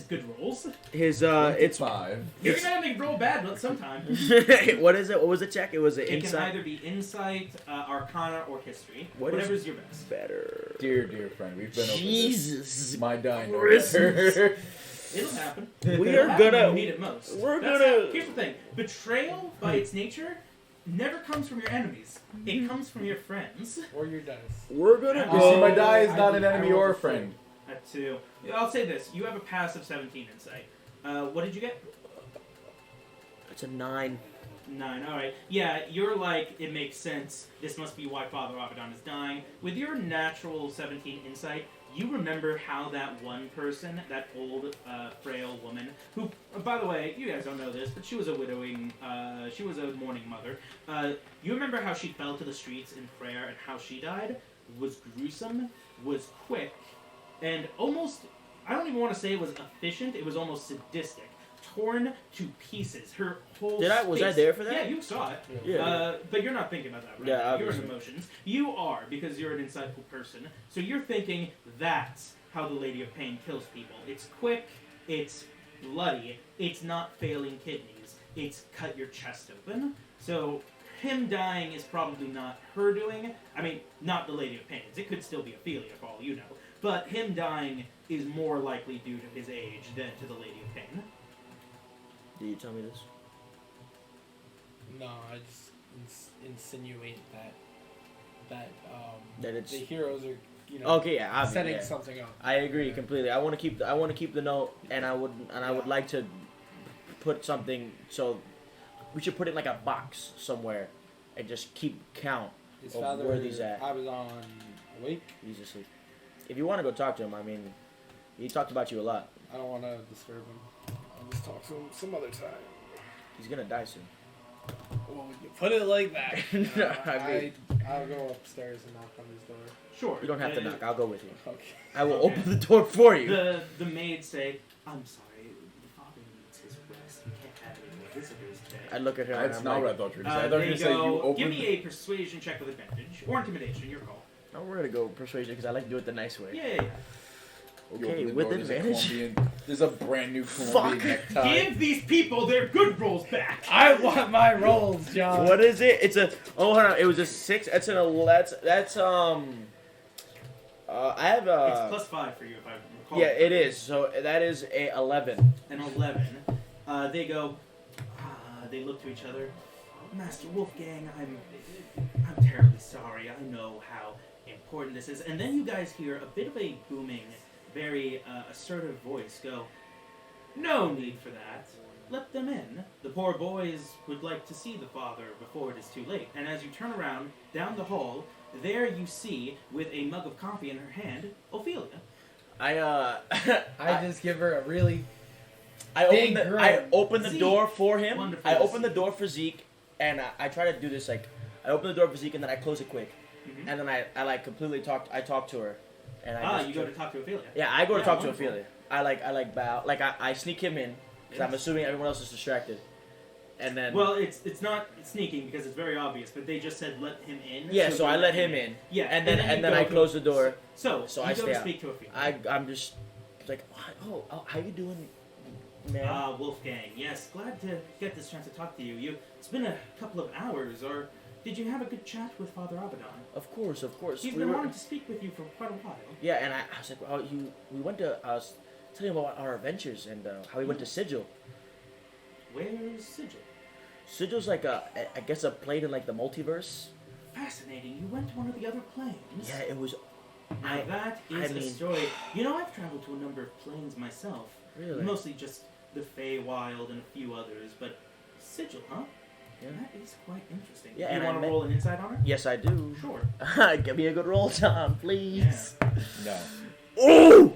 good rolls. His it's 5. You're It's- gonna make roll bad sometime. what is it? What was the check? It was an It can insight. either be insight, arcana, or history. What is- Whatever's your best. Better. Dear friend, we've been over Jesus. this. My dying no Christmas. better. It'll happen. We It'll are happen when gonna- you need it most. we're That's gonna- Here's the thing: betrayal, by its nature, never comes from your enemies. It comes from your friends. Or your dice. We're gonna You You go. see, my die is I not did- an I enemy rolled or a a friend. At 2. I'll say this: you have a passive 17 insight. What did you get? It's a 9. 9. All right. Yeah, you're like, it makes sense. This must be why Father Abaddon is dying. With your natural 17 insight, you remember how that one person, that old, frail woman, who, by the way, you guys don't know this, but she was a widowing, she was a mourning mother. You remember how she fell to the streets in prayer and how she died? Was gruesome, was quick, and almost, I don't even want to say it was efficient, it was almost sadistic. Torn to pieces. Her whole Was I space- there for that? Yeah, you saw it. Yeah. But you're not thinking about that, right? Yeah, You're in obviously. emotions. You are, because you're an insightful person. So you're thinking that's how the Lady of Pain kills people. It's quick, it's bloody, it's not failing kidneys, it's cut your chest open. So him dying is probably not her doing. I mean, not the Lady of Pains. It could still be Ophelia for all you know. But him dying is more likely due to his age than to the Lady of Pain. Did you tell me this? No, I just insinuate that That it's the heroes are, you know, okay. Yeah, obviously, setting yeah. something up. I agree completely. I want to keep the note, and I would like to put something. So we should put it in like a box somewhere, and just keep count His of father where he's at. Abaddon awake. He's asleep. If you want to go talk to him, I mean, he talked about you a lot. I don't want to disturb him. I'll just talk to him some other time. He's gonna die soon. Well, when you put it like that, I I'll go upstairs and knock on his door. Sure. You don't have to knock. I'll go with you. Okay. I will Okay. open the door for you. The maids say, I'm sorry, the father needs his rest. We can't have any more visitors today. I look at her and That's I'm not like, what I thought you were going to say. I thought you were They going to say you go, opened. give me a persuasion check with advantage. Or intimidation, your call. oh, we're gonna go persuasion because I like to do it the nice way. Yeah. you Okay, open the with door, there's a advantage. Colombian- There's a brand new Colombian necktie. Give these people their good rolls back. I want my rolls, John. What is it? It's a. Oh, hold on. It was a 6. That's an 11. That's I have a. It's +5 for you if I recall. Yeah, it is. So that is a 11. An 11. They go. They look to each other. Master Wolfgang, I'm terribly sorry. I know how important this is. And then you guys hear a bit of a booming, very assertive voice go, no need for that. Let them in. The poor boys would like to see the father before it is too late. And as you turn around, down the hall, there you see, with a mug of coffee in her hand, Ophelia. I just give her a really. I Big open the Zeke. door for him. Wonderful I to open the see. door for Zeke, and I try to do this like I open the door for Zeke and then I close it quick, Mhm. and then I like completely talk. I talk to her, and I just You go to talk to Ophelia. yeah I go to Yeah, talk wonderful. to Ophelia. I like bow like I sneak him in because I'm Yes. assuming everyone else is distracted, and then Well, it's not sneaking because it's very obvious, but they just said let him in. yeah so you I let him in, Yeah, and then you I go close to- the door. So So you I go stay to out. speak to Ophelia. I'm just like oh how you doing, man? Wolfgang. Yes, glad to get this chance to talk to you. It's been a couple of hours, or did you have a good chat with Father Abaddon? Of course. He's We been were- wanting to speak with you for quite a while. Yeah, and I was like, oh, we went to, I was telling him about our adventures and how we went to Sigil. Where's Sigil? Sigil's like I guess a plane in like the multiverse. Fascinating. You went to one of the other planes. Yeah, it was. Now that is I a mean- story. You know, I've traveled to a number of planes myself. Really? Mostly just the Feywild and a few others, but Sigil, huh? Yeah. That is quite interesting. Yeah, you and I want to met- roll an insight on it? Yes, I do. Sure. Give me a good roll, Tom, please. No. Oh,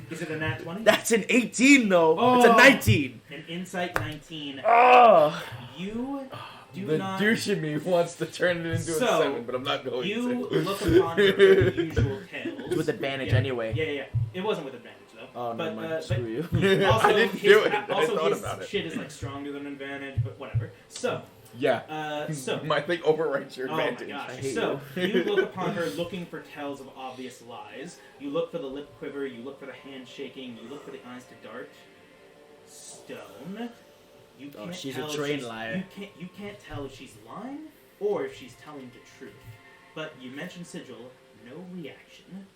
Is it a nat 20? that's an 18 though. It's a Oh. 19. An insight 19. Oh, You do The not. douche in me wants to turn it into So, a 7, but I'm not going You to. look upon your very usual tales. it's with advantage Yeah. anyway. Yeah. It wasn't with advantage though. Oh, but, never mind. but Screw you. also I didn't his, do it. I Also, thought his about it. shit is like stronger than advantage, but whatever. So, Yeah. so. My thing overwrites your Oh my advantage. gosh. I hate So, you look upon her looking for tells of obvious lies. You look for the lip quiver, you look for the hand shaking, you look for the eyes to dart. Stone. You Oh, can't she's a tell if trained liar. You can't tell if she's lying or if she's telling the truth. But you mentioned Sigil, no reaction.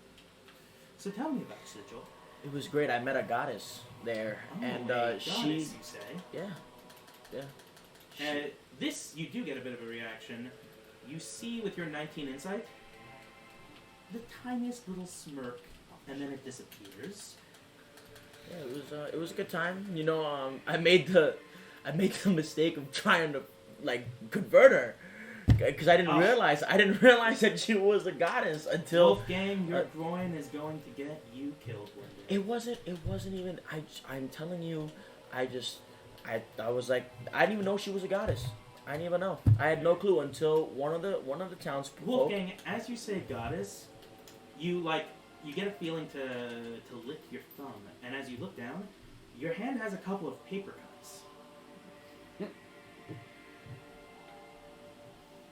So tell me about Sigil. It was great. I met a goddess there, Oh, and a goddess, she, you say. yeah. This, you do get a bit of a reaction. You see with your 19 insight, the tiniest little smirk, and then it disappears. Yeah, it was a good time. You know, I made the mistake of trying to like convert her because I didn't Oh. realize that she was a goddess until Wolfgang, your groin is going to get you killed one day. it wasn't even. I'm telling you, I was like I didn't even know she was a goddess. I didn't even know. I had no clue until one of the townsfolk. Wolfgang, as you say goddess, you get a feeling to lick your thumb, and as you look down, your hand has a couple of paper cuts.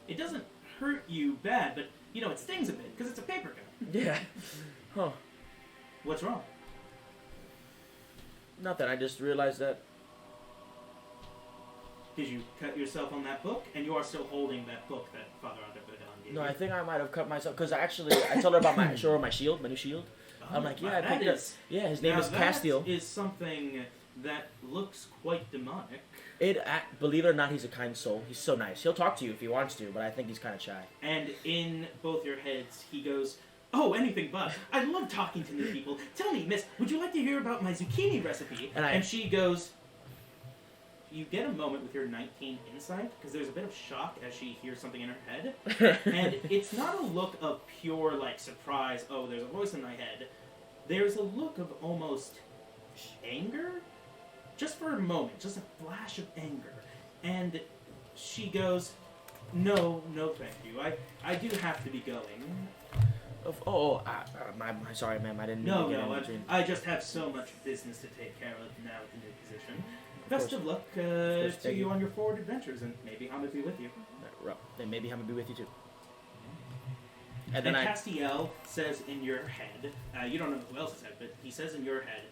It doesn't hurt you bad, but it stings a bit because it's a paper cut. Yeah. Huh. What's wrong? Nothing. I just realized that. Did you cut yourself on that book? And you are still holding that book that Father Abaddon gave No, you. I think I might have cut myself because actually I told her about my show her my shield, my new shield. I'm like, yeah, I that picked up. is- Yeah, his name now is that Castiel. is something that looks quite demonic. Believe it or not, he's a kind soul. He's so nice. He'll talk to you if he wants to, but I think he's kind of shy. And in both your heads, he goes, "Oh, anything but. I love talking to new people. Tell me, miss, would you like to hear about my zucchini recipe?" And she goes, you get a moment with your 19 insight, because there's a bit of shock as she hears something in her head. And it's not a look of pure, surprise, oh, there's a voice in my head. There's a look of almost anger, just for a moment, just a flash of anger. And she goes, no, thank you. I do have to be going. Sorry, ma'am. I didn't. No, mean to get in between. I just have so much business to take care of now with the new position. Best course. of luck course, to thank you you. on your forward adventures, and maybe Hamid be with you. Then maybe I'm gonna be with you too. And And then I. Castiel says in your head, you don't know who else said, but he says in your head,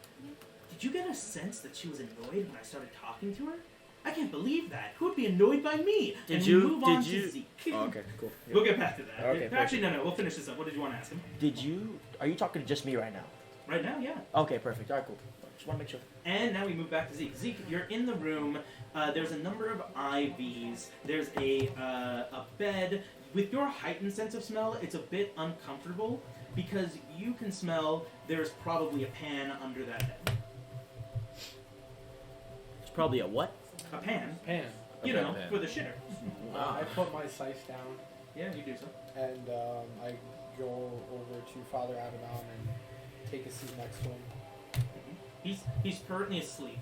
did you get a sense that she was annoyed when I started talking to her? I can't believe that. Who would be annoyed by me? And we move on to Zeke. Oh, okay, cool. Yeah. We'll get back to that. Okay, Actually, no, we'll finish this up. What did you want to ask him? Are you talking to just me right now? Right now, yeah. Okay, perfect. All right, cool. Just want to make sure. And now we move back to Zeke. Zeke, you're in the room. There's a number of IVs. There's a bed. With your heightened sense of smell, it's a bit uncomfortable because you can smell there's probably a pan under that bed. It's probably a what? A pan. Pan. You know, for the shitter. I put my scythe down Yeah, you do so. and I go over to Father Abaddon and take a seat next to him. He's currently asleep.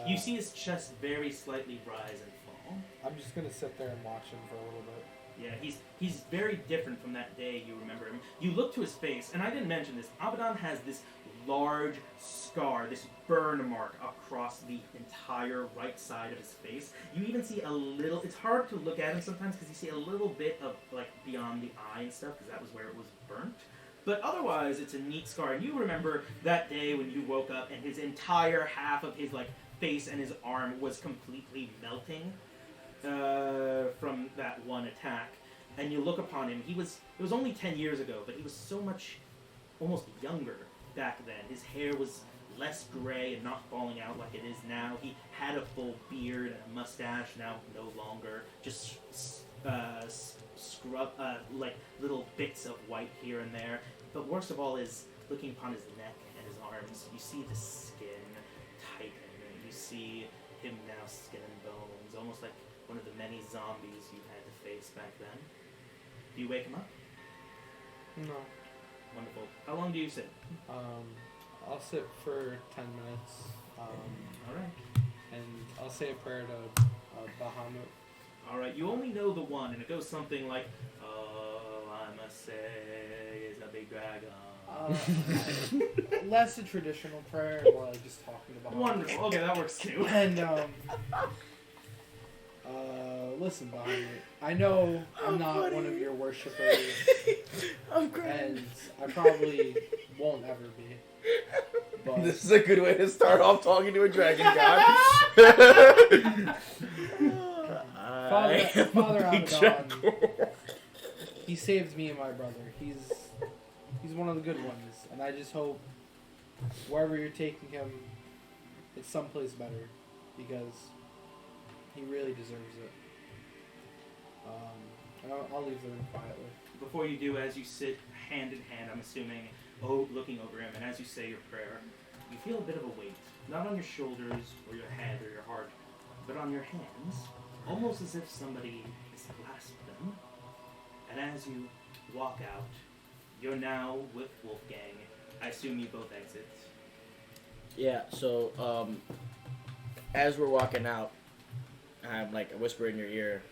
You see his chest very slightly rise and fall. I'm just gonna sit there and watch him for a little bit. Yeah, he's very different from that day you remember him. You look to his face, and I didn't mention this. Abaddon has this large scar, this burn mark across the entire right side of his face. You even see a little, it's hard to look at him sometimes because you see a little bit of, like, beyond the eye and stuff, because that was where it was burnt. But otherwise, it's a neat scar. And you remember that day when you woke up and his entire half of his, like, face and his arm was completely melting from that one attack. And you look upon him, it was only 10 years ago, but he was so much, almost younger back then. His hair was less gray and not falling out like it is now. He had a full beard and a mustache, now no longer. Just scrub, like little bits of white here and there. But worst of all is looking upon his neck and his arms, you see the skin tighten. You see him now skin and bones, almost like one of the many zombies you had to face back then. Do you wake him up? No. Wonderful. How long do you sit? I'll sit for 10 minutes. Alright. And I'll say a prayer to Bahamut. Alright, you only know the one, and it goes something like, oh, I must say, it's a big dragon. Less a traditional prayer, more like just talking to Bahamut. Wonderful. Okay, that works too. And, listen, Bahamut, I know I'm not one of your worshippers, I'm crying. and I probably won't ever be. But This is a good way to start off talking to a dragon god. Father Abaddon, he saved me and my brother. He's one of the good ones, and I just hope wherever you're taking him, it's someplace better, because he really deserves it. I'll leave the room quietly. Before you do, as you sit hand in hand, I'm assuming, looking over him, and as you say your prayer, you feel a bit of a weight. Not on your shoulders, or your head, or your heart, but on your hands, almost as if somebody has clasped them. And as you walk out, you're now with Wolfgang. I assume you both exit. Yeah, so, as we're walking out, I'm like, I whisper in your ear,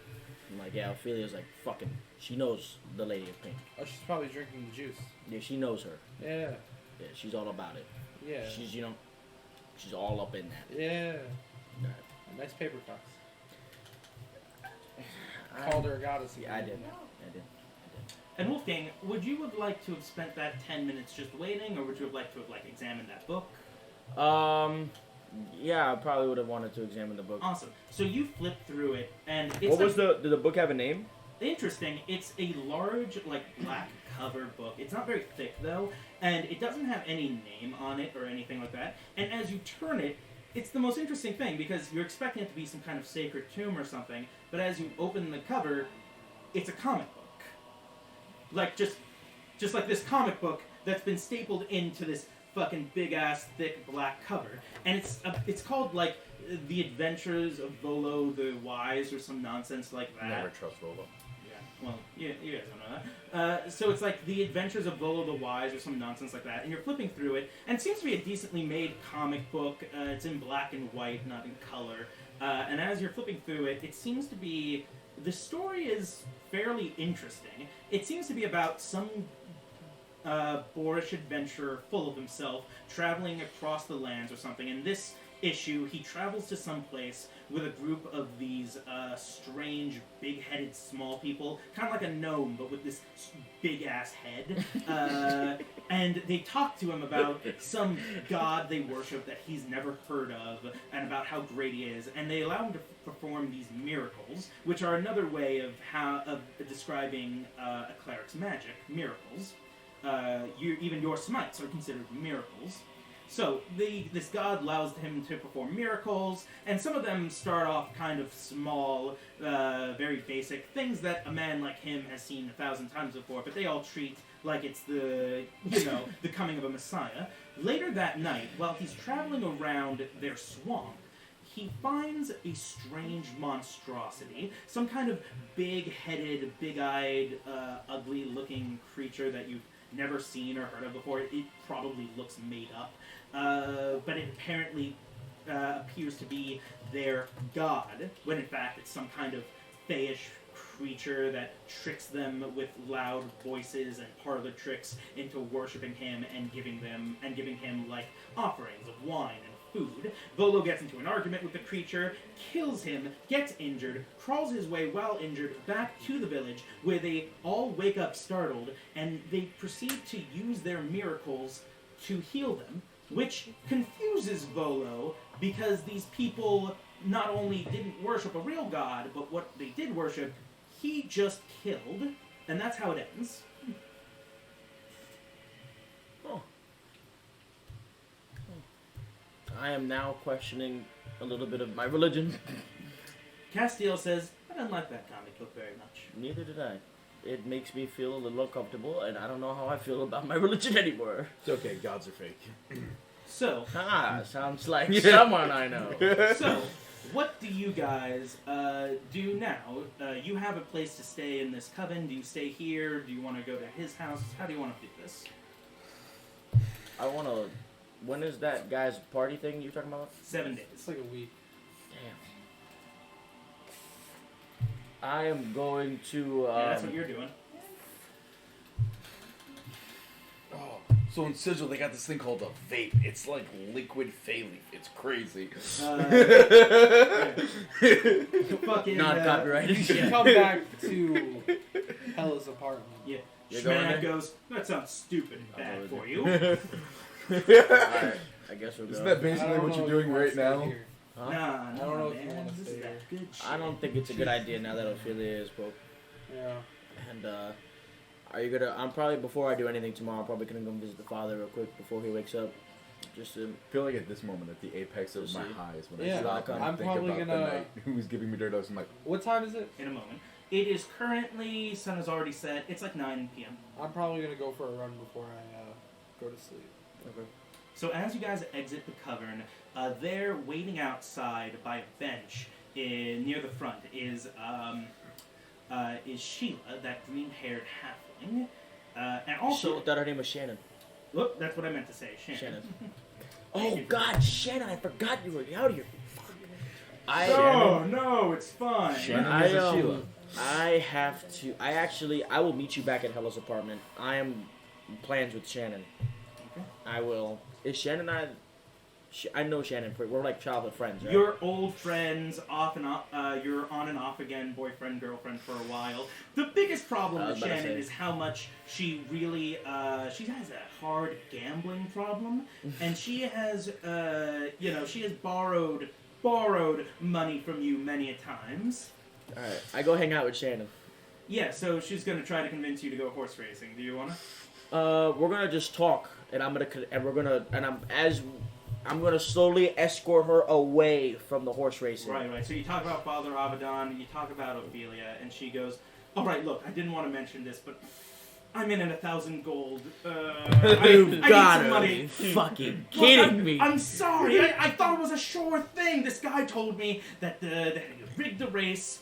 I'm like, yeah, Ophelia's like, fucking, she knows the Lady of Pink. Oh, she's probably drinking the juice. Yeah, she knows her. Yeah. Yeah, she's all about it. Yeah. She's, she's all up in that. Yeah. Yeah. Nice paper cuts. Called her a goddess. Yeah, I again. did. And Wolfgang, would you have liked to have spent that 10 minutes just waiting, or would you have liked to have examined that book? Yeah, I probably would have wanted to examine the book. Awesome. So you flip through it, and it's What was did the book have a name? interesting. It's a large, black cover book. It's not very thick, though, and it doesn't have any name on it or anything like that. And as you turn it, it's the most interesting thing, because you're expecting it to be some kind of sacred tomb or something, but as you open the cover, it's a comic book. Just like this comic book that's been stapled into this fucking big-ass, thick, black cover. And it's called, The Adventures of Volo the Wise, or some nonsense like that. Never trust Volo. Yeah. Well, yeah, you guys don't know that. So it's like The Adventures of Volo the Wise or some nonsense like that, and you're flipping through it, and it seems to be a decently made comic book. It's in black and white, not in color. And as you're flipping through it, it seems to be... The story is fairly interesting. It seems to be about some boorish adventurer full of himself traveling across the lands or something. In this issue, he travels to some place with a group of these strange, big-headed small people, kind of like a gnome, but with this big-ass head. And they talk to him about some god they worship that he's never heard of, and about how great he is. And they allow him to perform these miracles, which are another way of describing a cleric's magic. Miracles. Even your smites are considered miracles. So, this god allows him to perform miracles, and some of them start off kind of small, very basic, things that a man like him has seen 1,000 times before, but they all treat like it's the coming of a messiah. Later that night, while he's traveling around their swamp, he finds a strange monstrosity, some kind of big-headed, big-eyed, ugly-looking creature that you've never seen or heard of before. It probably looks made up. But it apparently appears to be their god, when in fact it's some kind of fayish creature that tricks them with loud voices, and part of the tricks into worshiping him and giving him like offerings of wine and food. Volo gets into an argument with the creature, kills him, gets injured, crawls his way while injured back to the village, where they all wake up startled, and they proceed to use their miracles to heal them, which confuses Volo, because these people not only didn't worship a real god, but what they did worship, he just killed, and that's how it ends. I am now questioning a little bit of my religion. Castiel says, I don't like that comic book very much. Neither did I. It makes me feel a little uncomfortable, and I don't know how I feel about my religion anymore. It's okay, gods are fake. So, Sounds like someone I know. So, what do you guys do now? You have a place to stay in this coven. Do you stay here? Do you want to go to his house? How do you want to do this? I want to... When is that guy's party thing you're talking about? 7 days. It's like a week. Damn. I am going to... Yeah, that's what you're doing. Oh, so in Sigil they got this thing called a vape. It's like liquid fay leaf. It's crazy. Fucking, Not copyrighted. You should Yeah. come back to Hella's apartment. Yeah. You're going Schmad there? goes, that sounds stupid and I'll bad go for with you. Alright, I guess we'll Isn't go. that basically I don't what know you're if doing you wanna right stay now? here. Huh? Nah, I don't know if you man, wanna this stay is that good shit. I don't think it's a good idea now that Ophelia is broke. Yeah. And, are you gonna... I'm probably, before I do anything tomorrow, I'm probably gonna go visit the father real quick before he wakes up. Just to... I feel like at this moment, at the apex of my See? highs, when Yeah, I stop and I'm think probably about gonna- the night who's giving me Dirtos, I'm like, What time is it? In a moment. It is currently, sun is already set. It's like 9 p.m. I'm probably gonna go for a run before I go to sleep. Okay. So as you guys exit the cavern, there waiting outside by a bench near the front is Sheila, that green-haired halfling, and also. She thought her name was Shannon. Look, that's what I meant to say, Shannon. Shannon. Thank Oh, you. God, Shannon, I forgot you were out here. Fuck. No, it's fine. Shannon I, is a Sheila. I have to... I will meet you back at Hella's apartment. I am plans with Shannon. Okay. I will... Is Shannon and I know Shannon. We're like childhood friends, right? You're old friends, off and off. You're on and off again, boyfriend, girlfriend for a while. The biggest problem I with was about to Shannon say. is how much she really, she has a hard gambling problem, and she has, she has borrowed money from you many a times. Alright, I go hang out with Shannon. Yeah, so she's gonna try to convince you to go horse racing. Do you wanna? We're gonna just talk, and I'm gonna slowly escort her away from the horse racing. Right. So you talk about Father Abaddon, you talk about Ophelia, and she goes, all right, look, I didn't want to mention this, but I'm in 1,000 gold. You I need gotta some money. be fucking Look, kidding me. I'm sorry. I thought it was a sure thing. This guy told me that he rigged the race,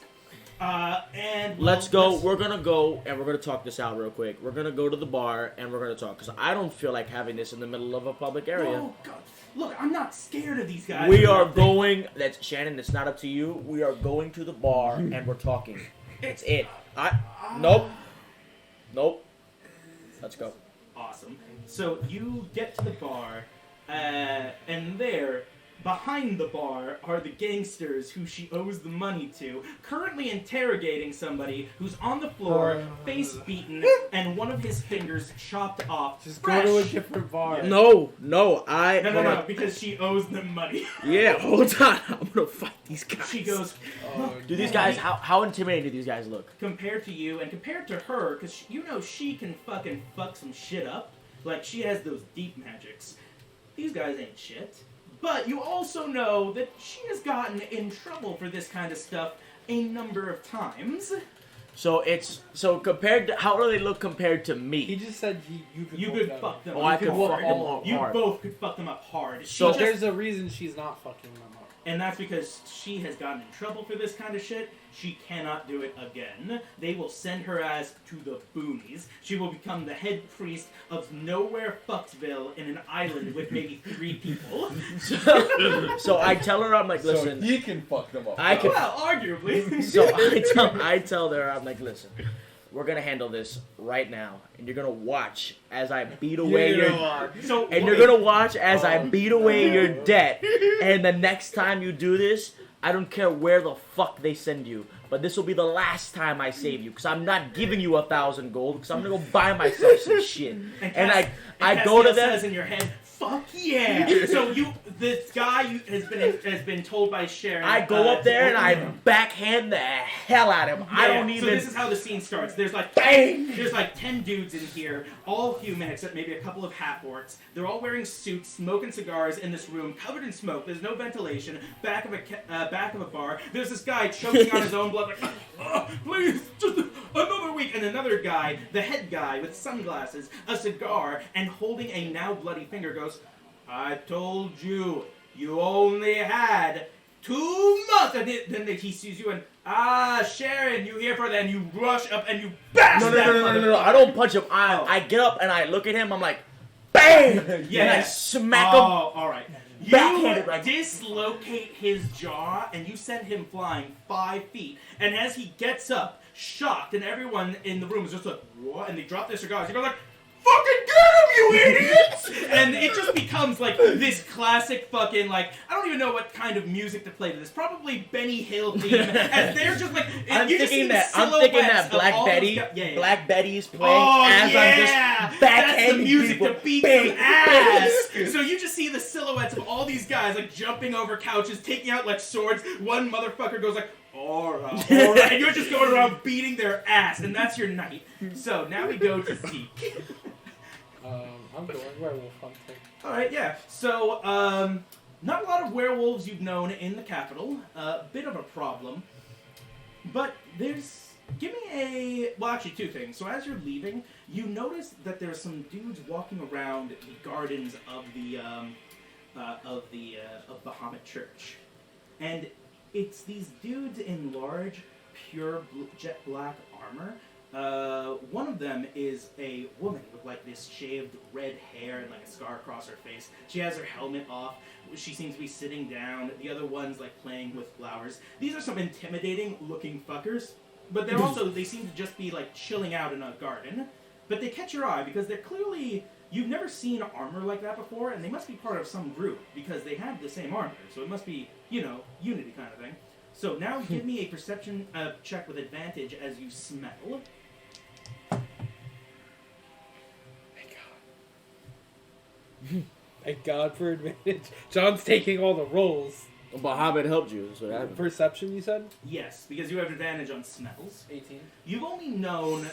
And Let's go. We're gonna go and we're gonna talk this out real quick. We're gonna go to the bar and we're gonna talk because I don't feel like having this in the middle of a public area. Oh God! Look, I'm not scared of these guys. We or are nothing. going. That's Shannon. It's not up to you. We are going to the bar and we're talking. That's it. Nope. Let's go. Awesome. So you get to the bar, and there, behind the bar, are the gangsters who she owes the money to, currently interrogating somebody who's on the floor, face beaten, and one of his fingers chopped off. Just fresh. go to a different bar. No. No, because she owes them money. Yeah, hold on. I'm gonna fight these guys. She goes, Do these guys? How intimidating do these guys look? compared to you and compared to her, because you know she can fucking fuck some shit up. Like, she has those deep magics. These guys ain't shit. But you also know that she has gotten in trouble for this kind of stuff a number of times. So compared to how do they look compared to He me? just said you could. You both could them. fuck them Oh, up. I could whoop fuck them all up You hard. both could fuck them up hard. So She There's just, a reason she's not fucking them up. and that's because she has gotten in trouble for this kind of shit. She cannot do it again. They will send her ass to the boonies. She will become the head priest of nowhere Fucksville in an island with maybe 3 people. So I tell her, I'm like, listen. So he can fuck them up. I can- Well, arguably. So I tell her, I'm like, listen, we're gonna handle this right now, and you're gonna watch as I beat away So and you're gonna watch as I beat away your debt. And the next time you do this, I don't care where the fuck they send you, but this will be the last time I save you, because I'm not giving you 1,000 gold, because I'm gonna go buy myself some shit. And I go to Castiel them. says in your head, "Fuck yeah!" So this guy has been told by Sharon. I go up there and I to- backhand the hell out of him. I don't even. So this is how the scene starts. There's like Bang! There's like 10 dudes in here, all human except maybe a couple of half orcs. They're all wearing suits, smoking cigars in this room, covered in smoke. There's no ventilation. Back of a bar. There's this guy choking on his own blood, like, please, just another week. And another guy, the head guy with sunglasses, a cigar, and holding a now bloody finger, goes, "I told you, you only had 2 months." And then he sees you and, Sharon, you here for that? And you rush up and you bash No, that no. I don't punch him. I get up and I look at him. I'm like, bang! Yeah. And I smack him. Oh, all right. You Backhanded, like- dislocate his jaw and you send him flying 5 feet. And as he gets up, shocked, and everyone in the room is just like, what? And they drop their cigars. You go like, fucking get him, you idiots! And it just becomes like this classic fucking, like, I don't even know what kind of music to play to this. Probably Benny Hill theme. As they're just like, I'm you just see thinking the that silhouettes of Black all Betty, those guys- yeah. Black Betty's playing Oh, as yeah! I'm just That's the backhanding music people. to beat Bang, some ass! bang. So you just see the silhouettes of all these guys, like, jumping over couches, taking out, like, swords. One motherfucker goes like, alright. And you're just going around beating their ass, and that's your night. So now we go to Zeke. I'm going werewolf hunting. Alright, yeah. So, not a lot of werewolves you've known in the capital. Bit of a problem. But there's... Give me a... Well, actually, 2 things. So as you're leaving, you notice that there's some dudes walking around the gardens of the Bahamut Church. And it's these dudes in large, pure jet black armor. One of them is a woman with like this shaved red hair and like a scar across her face. She has her helmet off. She seems to be sitting down. The other one's like playing with flowers. These are some intimidating looking fuckers, but they're also, they seem to just be like chilling out in a garden. But they catch your eye because they're clearly, you've never seen armor like that before, and they must be part of some group because they have the same armor. So it must be, you know, unity kind of thing. So now give me a perception check with advantage as you smell. Thank God for advantage. John's taking all the rolls. Bahamut helped you, so that happened. Perception, you said? Yes, because you have advantage on smells. 18. You've only known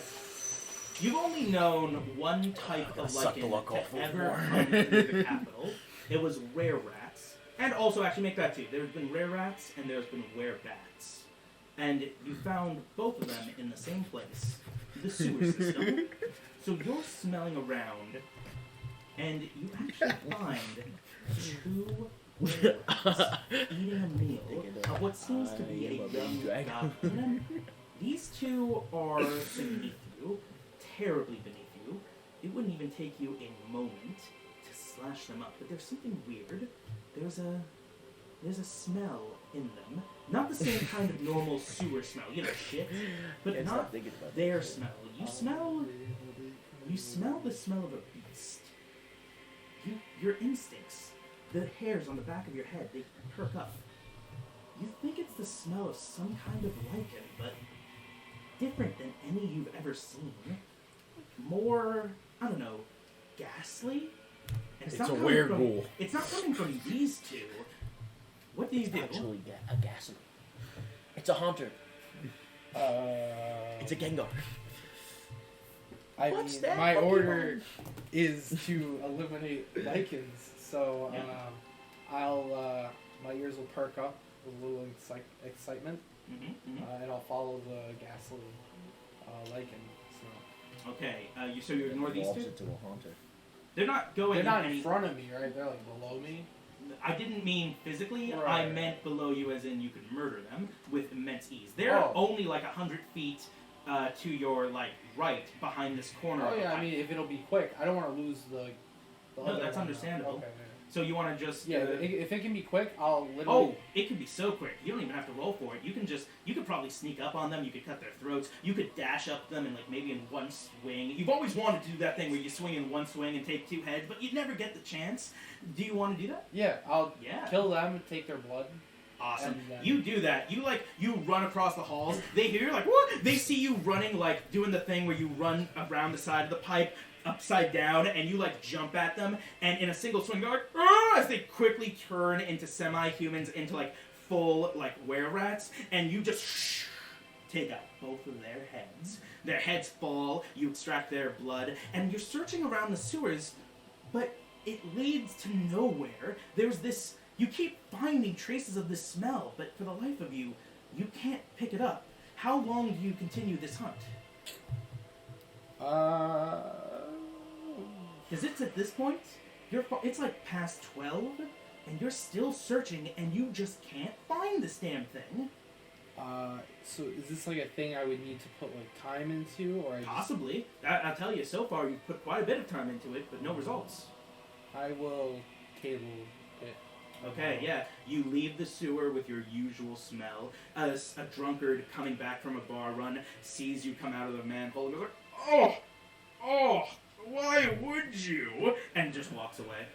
one type of suck the lichen luck to off of ever more. come into the capital. It was rare rats, and also actually make that too. There's been rare rats and there's been werebats, and you found both of them in the same place, the sewer system. So you're smelling around, and you actually find 2 werewolves eating a meal what seems to be I am a a baby young dragon. goblin. These two are beneath you, terribly beneath you. It wouldn't even take you a moment to slash them up, but there's something weird. There's a smell in them. Not the same kind of normal sewer smell, shit, but Can't not stop thinking about their that. smell. You smell the smell of a beast. Your instincts, the hairs on the back of your head, they perk up. You think it's the smell of some kind of lichen, but different than any you've ever seen. More, I don't know, ghastly? And It's not a coming from- werewolf. It's not coming from these two. What do you It's do? actually a ghastly. It's a haunter. It's a Gengar. I What's mean, that my Pokemon? order is to eliminate lichens, so Yeah. my ears will perk up with a little excitement, and I'll follow the ghastly lichen smell. Okay, so you ignore these Evolves two? into a haunter. They're not going They're not any... in front of me, right? They're like below me. I didn't mean physically. I Right. meant below you, as in you could murder them with immense ease. They're Oh. only like 100 feet to your right behind this corner. Oh of the yeah, I pipe. mean, if it'll be quick, I don't want to lose the. No, other that's one. understandable. Okay. So you want to just? Yeah, if it can be quick, I'll literally. Oh, it could be so quick. You don't even have to roll for it. You could probably sneak up on them. You could cut their throats. You could dash up them and maybe in one swing. You've always wanted to do that thing where you swing in one swing and take two heads, but you never get the chance. Do you want to do that? Yeah, I'll Yeah. kill them, take their blood. Awesome. And then- You do that. You run across the halls. They hear like what? They see you running doing the thing where you run around the side of the pipe upside down and you jump at them and in a single swing go as they quickly turn into semi-humans into full were-rats and you just take out both of their heads. Their heads fall, you extract their blood, and you're searching around the sewers, but it leads to nowhere. There's this you keep finding traces of this smell, but for the life of you, you can't pick it up. How long do you continue this hunt? Because it's at this point, it's past 12, and you're still searching, and you just can't find this damn thing. So is this a thing I would need to put time into, or Possibly. I'll tell you, so far you've put quite a bit of time into it, but no results. I will table it. Okay, yeah. You leave the sewer with your usual smell. A drunkard coming back from a bar run sees you come out of the manhole and goes oh, why would you? And just walks away.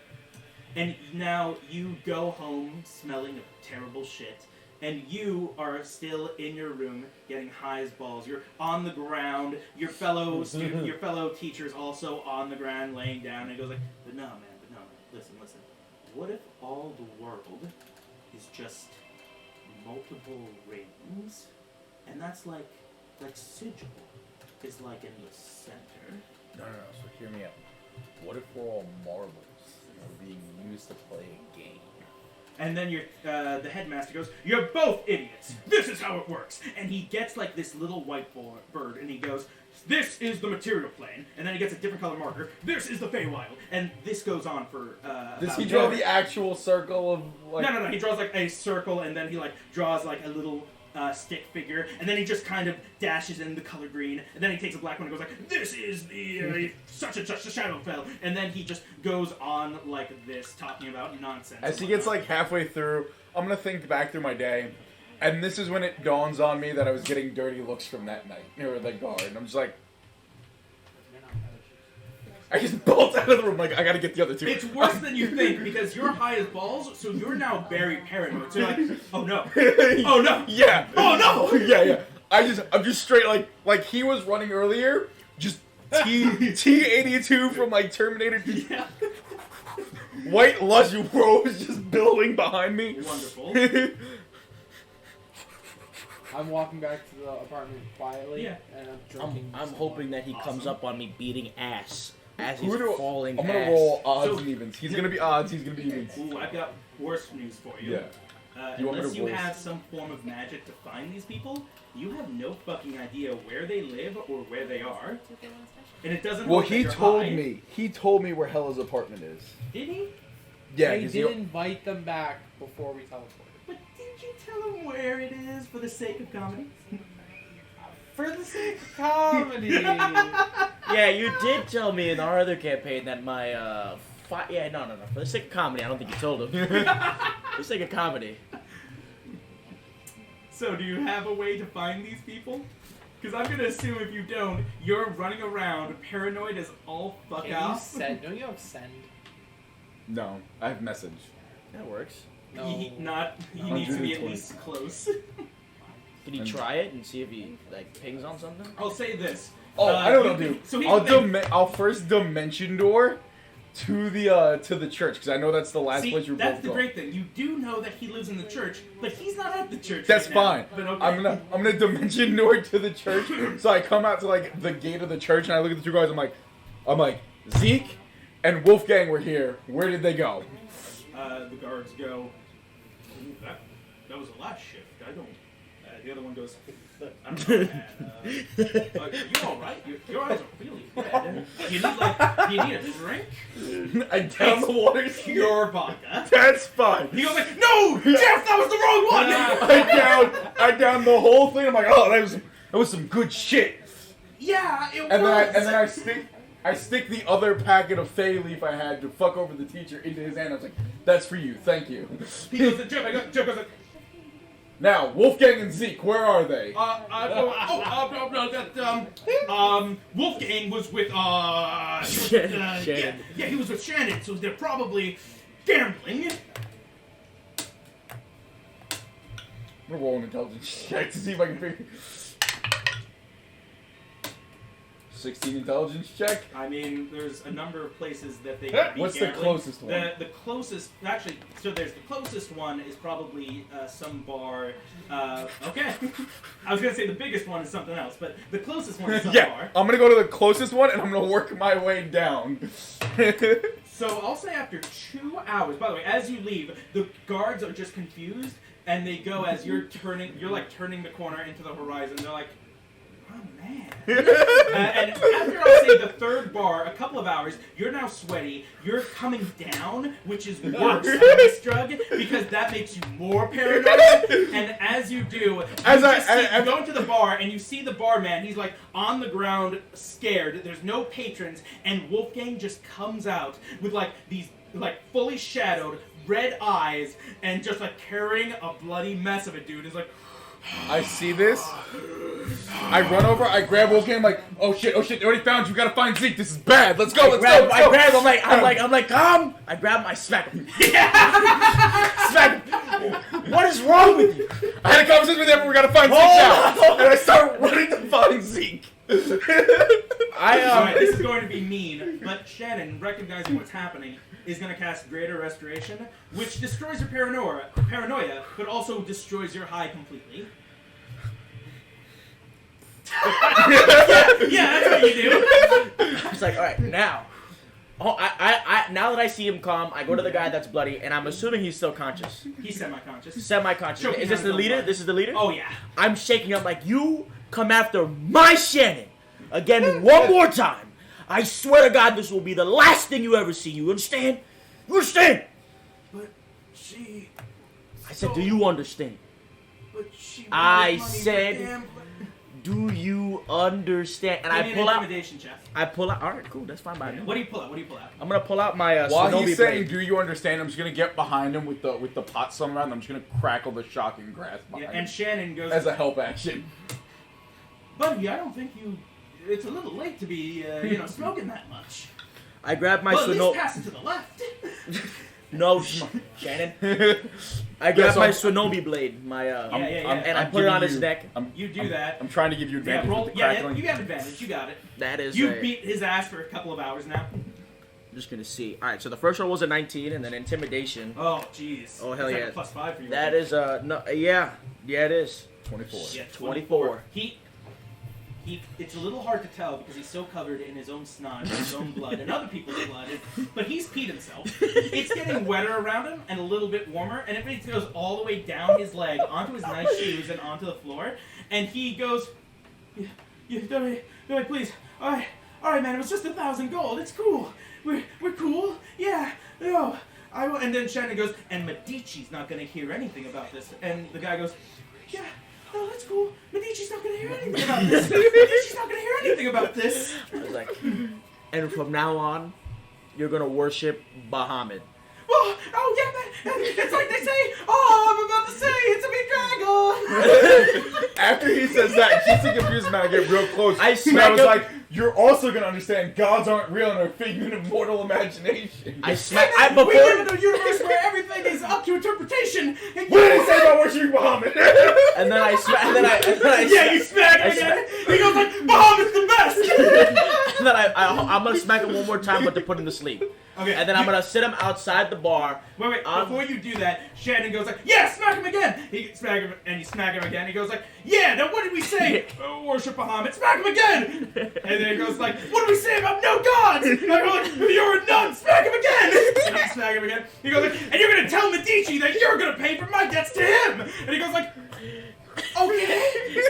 And now you go home smelling of terrible shit. And you are still in your room getting high as balls. You're on the ground. Your fellow teacher's also on the ground laying down. And he goes but no, man. Listen. What if all the world is just multiple rings? And that's like sigil is in the center. No. So hear me out. What if we're all marbles that are being used to play a game? And then the headmaster goes, "You're both idiots. This is how it works." And he gets this little white bird, and he goes, "This is the material plane." And then he gets a different color marker. "This is the Feywild." And this goes on for. Does he draw the actual circle of No. He draws a circle, and then he draws a little stick figure, and then he just kind of dashes in the color green, and then he takes a black one and goes "This is the such and such the Shadowfell," and then he just goes on this, talking about nonsense. As and he gets whatnot. halfway through, I'm gonna think back through my day, and this is when it dawns on me that I was getting dirty looks from that night, or the guard, and I'm just I just bolt out of the room I gotta get the other two. It's worse than you think because you're high as balls, so you're now very paranoid. So you're oh no, oh no, Yeah. oh no. Yeah. I'm just straight like he was running earlier, just T-82 from Terminator. Yeah. White lush robes just billowing behind me. Wonderful. I'm walking back to the apartment quietly, Yeah. and I'm drinking. I'm some hoping wine. that he comes Awesome. up on me beating ass as Who he's do- falling I'm gonna ass. roll odds So- and evens. He's gonna be odds. He's gonna be evens. Ooh, I've got worse news for you. Yeah. You want me Unless to you roll? have some form of magic to find these people, you have no fucking idea where they live or where they are. And it doesn't. Well, help that he you're told high. me. He told me where Hella's apartment is. Did he? Yeah, They 'cause did invite them back before we teleported. But didn't you tell him where it is for the sake of comedy? For the sake of comedy. Yeah, you did tell me in our other campaign that my no. For the sake of comedy, I don't think you told him. For the sake of comedy. So, do you have a way to find these people? Because I'm gonna assume if you don't, you're running around paranoid as all fuck Can you out. send? Don't you have send? No, I have message. That works. No. He needs to be at least close. Can you try it and see if he like pings on something? I'll say this. Oh, I know what I'll you- do. So here's the thing. I'll first dimension door to the church because I know that's the last See, place you're that's both the going. great thing. You do know that he lives in the church, but he's not at the church. That's right now. fine. But okay. I'm gonna dimension door to the church. So I come out to like the gate of the church and I look at the two guys. I'm like Zeke and Wolfgang were here. Where did they go? The guards go. "Ooh, that was the last shift. I don't. The other one goes. I don't know, man. Are you all right? Your eyes are really red. Do you need a drink? I down the water. Pure vodka. That's fine. He goes like, no, Jeff, that was the wrong one. I down the whole thing. I'm like, oh, that was some good shit. Yeah, it And was. then I stick the other packet of Fey Leaf I had to fuck over the teacher into his hand. I was like, that's for you, thank you. He goes to Jeff. Jeff goes like, Now, Wolfgang and Zeke, where are they? Wolfgang was with Shannon. yeah, he was with Shannon, so they're probably gambling. I'm gonna roll an intelligence check to see if I can figure. 16 intelligence check. I mean, there's a number of places that they could be What's the gambling. closest one? The closest, actually, so there's the closest one is probably some bar. Okay, I was gonna say the biggest one is something else, but the closest one is some Yeah, bar. I'm gonna go to the closest one and I'm gonna work my way down. So I'll say after 2 hours. By the way, as you leave, the guards are just confused, and they go as you're turning. You're like turning the corner into the horizon. They're like, "Oh man!" And after I'll say the third bar, a couple of hours, you're now sweaty. You're coming down, which is worse on this drug because that makes you more paranoid. And as you do, you go into the bar and you see the barman. He's like on the ground, scared. There's no patrons, and Wolfgang just comes out with like these like fully shadowed red eyes and just like carrying a bloody mess of a dude. Is like. I see this. I run over. I grab Wolfgang. I'm like, oh shit! They already found you. We gotta find Zeke. This is bad. Let's go. Let's go. I grab. I'm like, come. I grab my smack him. Smack him. What is wrong with you? I had a conversation with him. We gotta find Zeke now. And I start running to find Zeke. Alright, this is going to be mean, but Shannon, recognizing what's happening, is going to cast Greater Restoration, which destroys your paranoia, but also destroys your high completely. yeah, that's what you do. It's like, all right, now. Oh, now that I see him calm, I go to the guy that's bloody, and I'm assuming he's still conscious. He's semi-conscious. Semi-conscious. Choking Is this on the his own leader? blood. This is the leader? Oh, yeah. I'm shaking up like, you come after my Shannon again one more time. I swear to God, this will be the last thing you ever see. You understand? You understand? But she... I said, do you understand? But she I wanted money for said- gambling. Do you understand? And Give I me an pull out. intimidation check. All right, cool. That's fine by me. What do you pull out? I'm gonna pull out my While Shinobi he's saying, blade. "Do you understand?" I'm just gonna get behind him with the pot somewhere, and I'm just gonna crackle the shocking grass behind Yeah, him and Shannon goes, as a help action. buddy, I don't think you... It's a little late to be, smoking that much. I grab my Well, at least Shinobi. pass it to the left. No, Shannon. I grab so- my Shinobi blade, my and I I'm put it on his neck. You do that. I'm trying to give you Yeah, advantage roll. with the Yeah, crackling. you have advantage. You got it. That is. You beat his ass for a couple of hours now. I'm just gonna see. All right, so the first roll was a 19, and then intimidation. Oh, jeez. Oh, hell That's like yeah. a +5 for you. That is no, yeah, it is. 24. Yeah, 24. It's a little hard to tell because he's so covered in his own snot, his own blood, and other people's blood. But he's peed himself. It's getting wetter around him and a little bit warmer, and it goes all the way down his leg, onto his nice shoes, and onto the floor. And he goes, don't worry, please. All right, man. It was just 1,000 gold. It's cool. We're cool. Yeah. No. I will. And then Shannon goes, and Medici's not going to hear anything about this. And the guy goes, yeah, no, that's cool. Medici's not going to hear anything about this. Medici's not going to hear anything about this. I was like, and from now on, you're gonna worship Bahamut. Oh yeah, man. It's like they say, oh, I'm about to say, it's a big dragon. After he says that, just to confuse him, I get real close. I And smack was him. like, you're also gonna understand gods aren't real and are a figment of mortal imagination. I And smack. then I we live before. in a universe where everything is up to interpretation. And What did he say about worshiping Muhammad? And then I smack. And then I. yeah, you smack him I again. He goes like, Bahamut's the best. And then I'm gonna smack him one more time, but to put him to sleep. Okay. And then I'm gonna sit him outside the bar. Wait, before you do that, Shannon goes like, yeah, smack him again! He smack him, and you smack him again. He goes like, yeah, now what did we say? Worship Bahamut, smack him again! And then he goes like, what did we say about no gods? And I go like, you're a nun, smack him again! And you smack him again. He goes like, and you're gonna tell Medici that you're gonna pay for my debts to him! And he goes like, okay,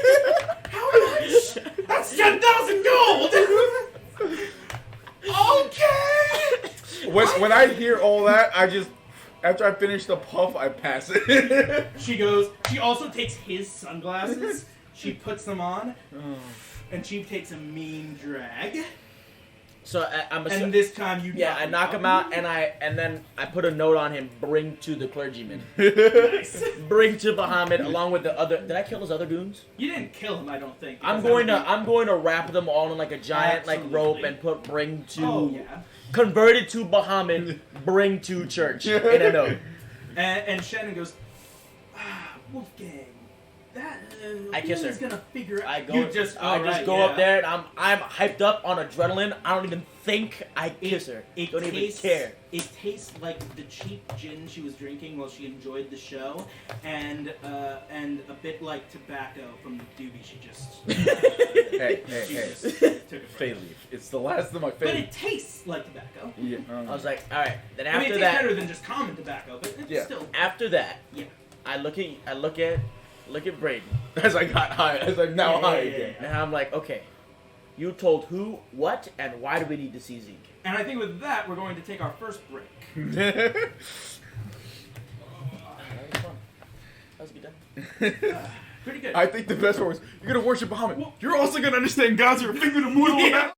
how much? That's 10,000 gold! Okay! When I hear all that, I just, after I finish the puff, I pass it. She also takes his sunglasses, she puts them on, and she takes a mean drag. So I'm. And this time you Yeah, I knock him out, and then I put a note on him. Bring to the clergyman. Nice. Bring to Bahamut along with the other. Did I kill those other goons? You didn't kill him, I don't think. I'm because going to wrap them all in like a giant like rope Absolutely. and put bring to Oh yeah. converted to Bahamut. Bring to church in a note. And Shannon goes, Wolfgang, that I kiss her. gonna figure out. I go. You just go up there and I'm hyped up on adrenaline. I don't even think. I kiss her. It Don't tastes, even care. It tastes like the cheap gin she was drinking while she enjoyed the show, and a bit like tobacco from the doobie she just. Hey. Took it from. Fay leaf. It's the last of my But favorite. it tastes like tobacco. Yeah. I was like, all right. Then I mean, it after tastes that, better than just common tobacco, but it's Yeah. still. after that, Yeah. I look at Braden, As I got high, as I'm now high again. and I'm like, okay, you told who, what, and why do we need to see Zeke? And I think with that, we're going to take our first break. That was fun. That was a good time. Pretty good. I think the best part was, you're gonna worship Muhammad. You're also gonna understand gods are a figment of mortal Yeah.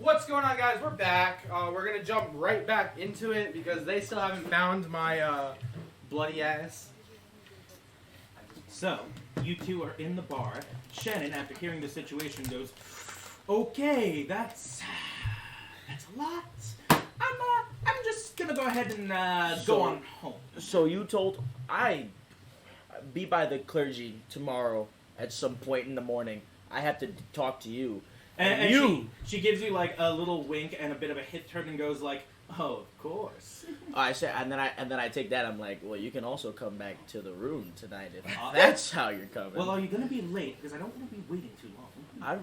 What's going on, guys? We're back. We're gonna jump right back into it because they still haven't found my bloody ass. So, you two are in the bar. Shannon, after hearing the situation, goes, "Okay, that's a lot. I'm just gonna go ahead and So- go on home." So you told I be by the clergy tomorrow at some point in the morning. I have to talk to you. And you. she gives you like a little wink and a bit of a hit turn and goes like, "Oh, of course." I said, and then I take that. I'm like, well, you can also come back to the room tonight if Uh, that's how you're coming. Well, are you gonna be late? Because I don't want to be waiting too long. I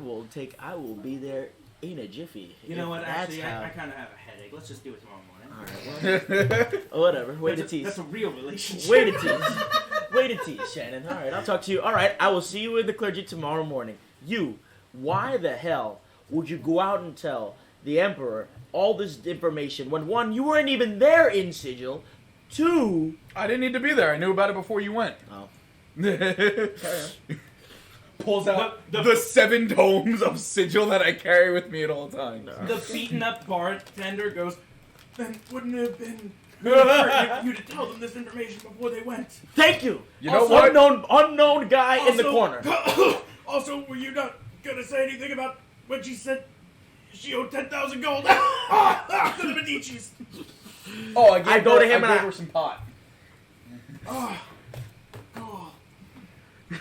will be there in a jiffy. You know if what? that's Actually, how- I kind of have a headache. Let's just do it tomorrow morning. All right, well, whatever. Way to tease. That's a real relationship. Way to tease. Way to tease, Shannon. All right, I'll talk to you. All right, I will see you in the clergy tomorrow morning. You, why the hell would you go out and tell the Emperor all this information when, one, you weren't even there in Sigil, two... I didn't need to be there. I knew about it before you went. Oh. Pulls out The- the 7 tomes of sigil that I carry with me at all times. The beaten up bartender goes, "Then wouldn't it have been better for you to tell them this information before they went?" Thank you! You know Also, what? Unknown guy in the corner. Also, were you not gonna say anything about when she said she owed 10,000 gold? To the Medici's. Oh, I go to him and I gave I- her some pot. Oh.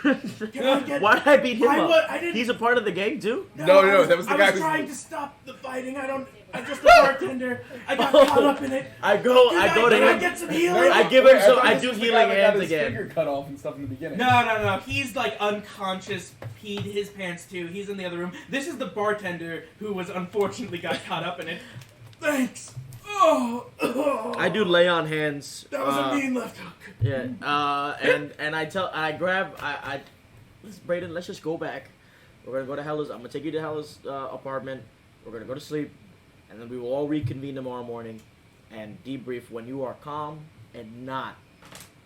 Can I get... Why did I beat him up? I didn't... He's a part of the gang too? No, that was the guy I was who's- trying to stop the fighting. I'm just a bartender. I got caught up in it. I go to Can I him. get some healing? I give him some. thought I this do was the healing guy that got hands his again. finger cut off and stuff in the beginning. No. He's like unconscious, peed his pants too. He's in the other room. This is the bartender who was unfortunately got caught up in it. Thanks. Oh. I do lay on hands. That was a mean left hook. Yeah. And I grab. Brayden, let's just go back. We're gonna go to Hella's. I'm gonna take you to Hella's apartment. We're gonna go to sleep, and then we will all reconvene tomorrow morning, and debrief when you are calm and not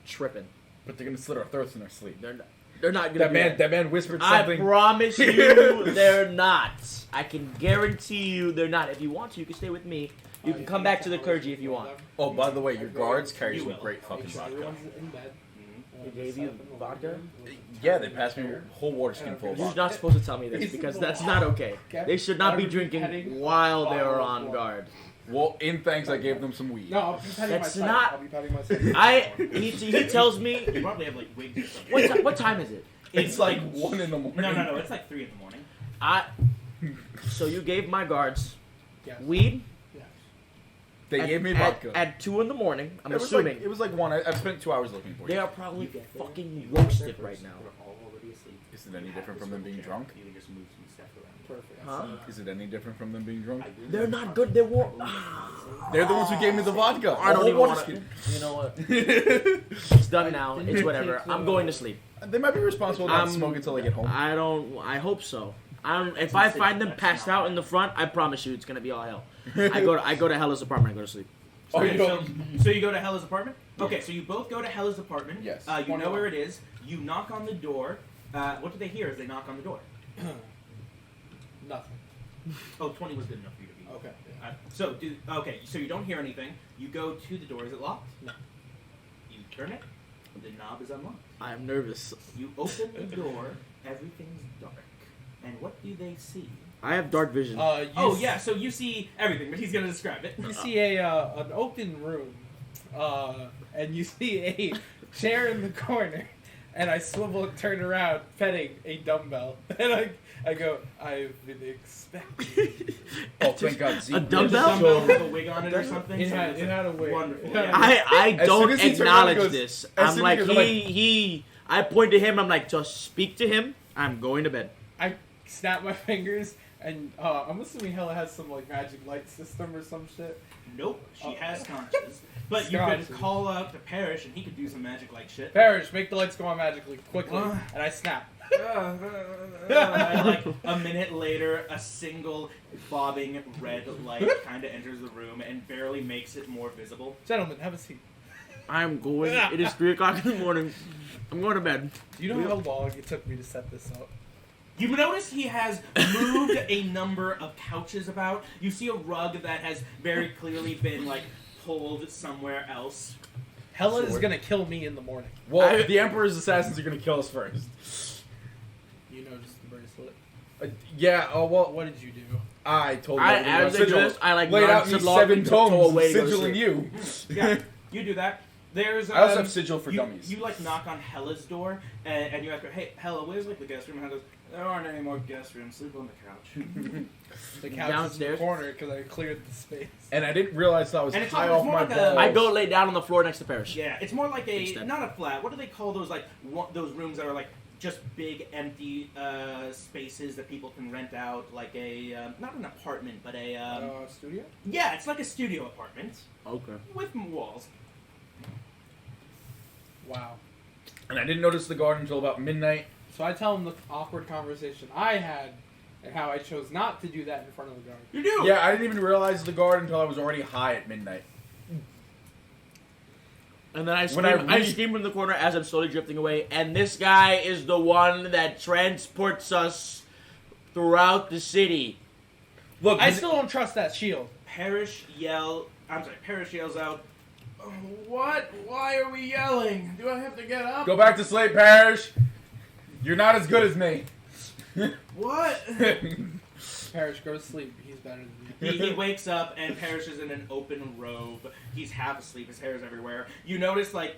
tripping. But they're gonna slit our throats in our sleep. They're not gonna. That man whispered I something. promise you, they're not. I can guarantee you, they're not. If you want to, you can stay with me. You can come back to the clergy if you want. Oh, by the way, your guards carry You some will. great fucking vodka. Everyone's in bed. They gave you vodka? Yeah, they passed me a whole water skin full of You're vodka. not supposed to tell me this because that's not okay. They should not be drinking while they are on guard. Well, in thanks, I gave them some weed. No, I'll be petting That's myself. not- I'll be petting myself. He tells me. You probably have like wigs or something. What time is it? It's like 1 in the morning. No. It's like 3 in the morning. So you gave my guards Yes. weed. Yes. They gave me vodka. At 2 in the morning. I'm It was assuming Like, it was like 1. I've spent 2 hours looking for they you. are probably fucking roasted right now. Is it any different from them being drunk? You can just move some stuff around. Perfect. Huh? Is it any different from them being drunk? They're not good. They're They're the ones who gave me the vodka. I don't A even whole want water to. skin. You know what? It's done now. It's whatever. I'm going to sleep. They might be responsible not I'm- to smoke until I get home. I don't. I hope so. If I find them passed out in the front, I promise you it's gonna be all hell. I go to Hella's apartment. I go to sleep. Oh, Okay, you so, don't- so you go to Hella's apartment? Okay, so you both go to Hella's apartment. Yes. You know where it is. You knock on the door. What do they hear as they knock on the door? Nothing. Oh, 20 was good enough for you to be. Okay. So you don't hear anything. You go to the door. Is it locked? No. You turn it. The knob is unlocked. I'm nervous. You open the door. Everything's dark. And what do they see? I have dark vision. Oh yeah, so you see everything, but he's gonna describe it. You see an open room, and you see a chair in the corner, and I swivel and turn around, petting a dumbbell, and I go, I've been expecting. Oh, thank God. Zeke A really dumbbell? Dumbbell showed- with a wig on it or something. It so had- it's it had a wig. Wonderful. It had a Yeah. I As don't soon as he turned around, he acknowledge goes- this. as I'm soon like as he goes, he. I point to him. I'm like, just speak to him. I'm going to bed. I snap my fingers, and I'm assuming Hella has some like magic light system or some shit. Nope, she Oh. has conscience. But you Conscience. could call out to Parrish and he could do some magic like shit. Parrish, make the lights go on magically, quickly, and I snap. And like a minute later, a single bobbing red light kind of enters the room and barely makes it more visible. Gentlemen, have a seat. I'm going. It is 3:00 in the morning. I'm going to bed. Do you know how long it took me to set this up? You notice he has moved a number of couches about. You see a rug that has very clearly been like pulled somewhere else. Hella is Sword. gonna kill me in the morning. Well, the Emperor's assassins are gonna kill us first. You noticed the bracelet. Yeah. Oh well. What did you do? I told you. As a journalist, I like laid out me nonchalantly 7 told tomes, away to go to sigilling sleep. you. Yeah, you do that. There's I also have sigil for you, dummies. You like knock on Hella's door and you ask her, "Hey, Hella, where's like the guest room?" And Hella goes, "There aren't any more guest rooms. Sleep on the couch." The couch is in the Downstairs? corner because I cleared the space. And I didn't realize that I was And it's high almost off more my like a- balls. I go lay down on the floor next to Parrish. Yeah, it's more like a Instead. not a flat. What do they call those like those rooms that are like just big empty spaces that people can rent out, like a not an apartment, but a Studio? yeah, it's like a studio apartment Okay. with walls. Wow. And I didn't notice the guard until about midnight. So I tell him the awkward conversation I had and how I chose not to do that in front of the guard. You do. Yeah, I didn't even realize the guard until I was already high at midnight. And then I When I scream, I read- scream from the corner as I'm slowly drifting away. And this guy is the one that transports us throughout the city. Look, I still don't trust that shield. Parrish yells out, "Oh, what? Why are we yelling? Do I have to get up? go back to sleep, Parrish. You're not as good as me. What?" Parrish, go to sleep. He's better than you. He wakes up and Parrish is in an open robe. He's half asleep. His hair is everywhere. You notice like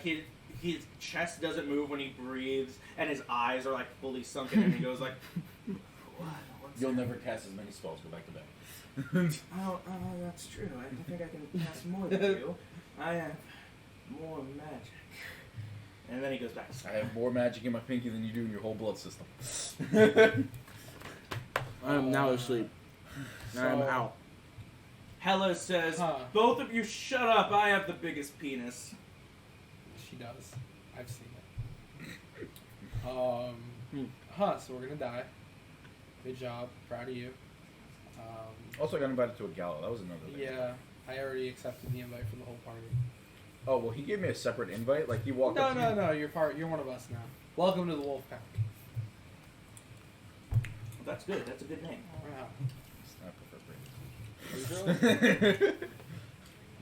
his chest doesn't move when he breathes, and his eyes are like fully sunken. And he goes like, "What? What's You'll never cast as many spells. Go back to bed. Oh, that's true. I think I can cast more than you. I have more magic." And then he goes back to sleep. I have more magic in my pinky than you do in your whole blood system. I am now asleep. I am So- out. Hella says, Huh. "Both of you shut up. I have the biggest penis." She does. I've seen it. Hmm. So we're gonna die. Good job. Proud of you. Also, I got invited to a gala. That was another thing. Yeah, I already accepted the invite for the whole party. Oh, well, he gave me a separate invite. Like, he walked up to me. No. You're one of us now. Welcome to the Wolf Pack. Well, that's good. That's a good name. Wow. I prefer Brady.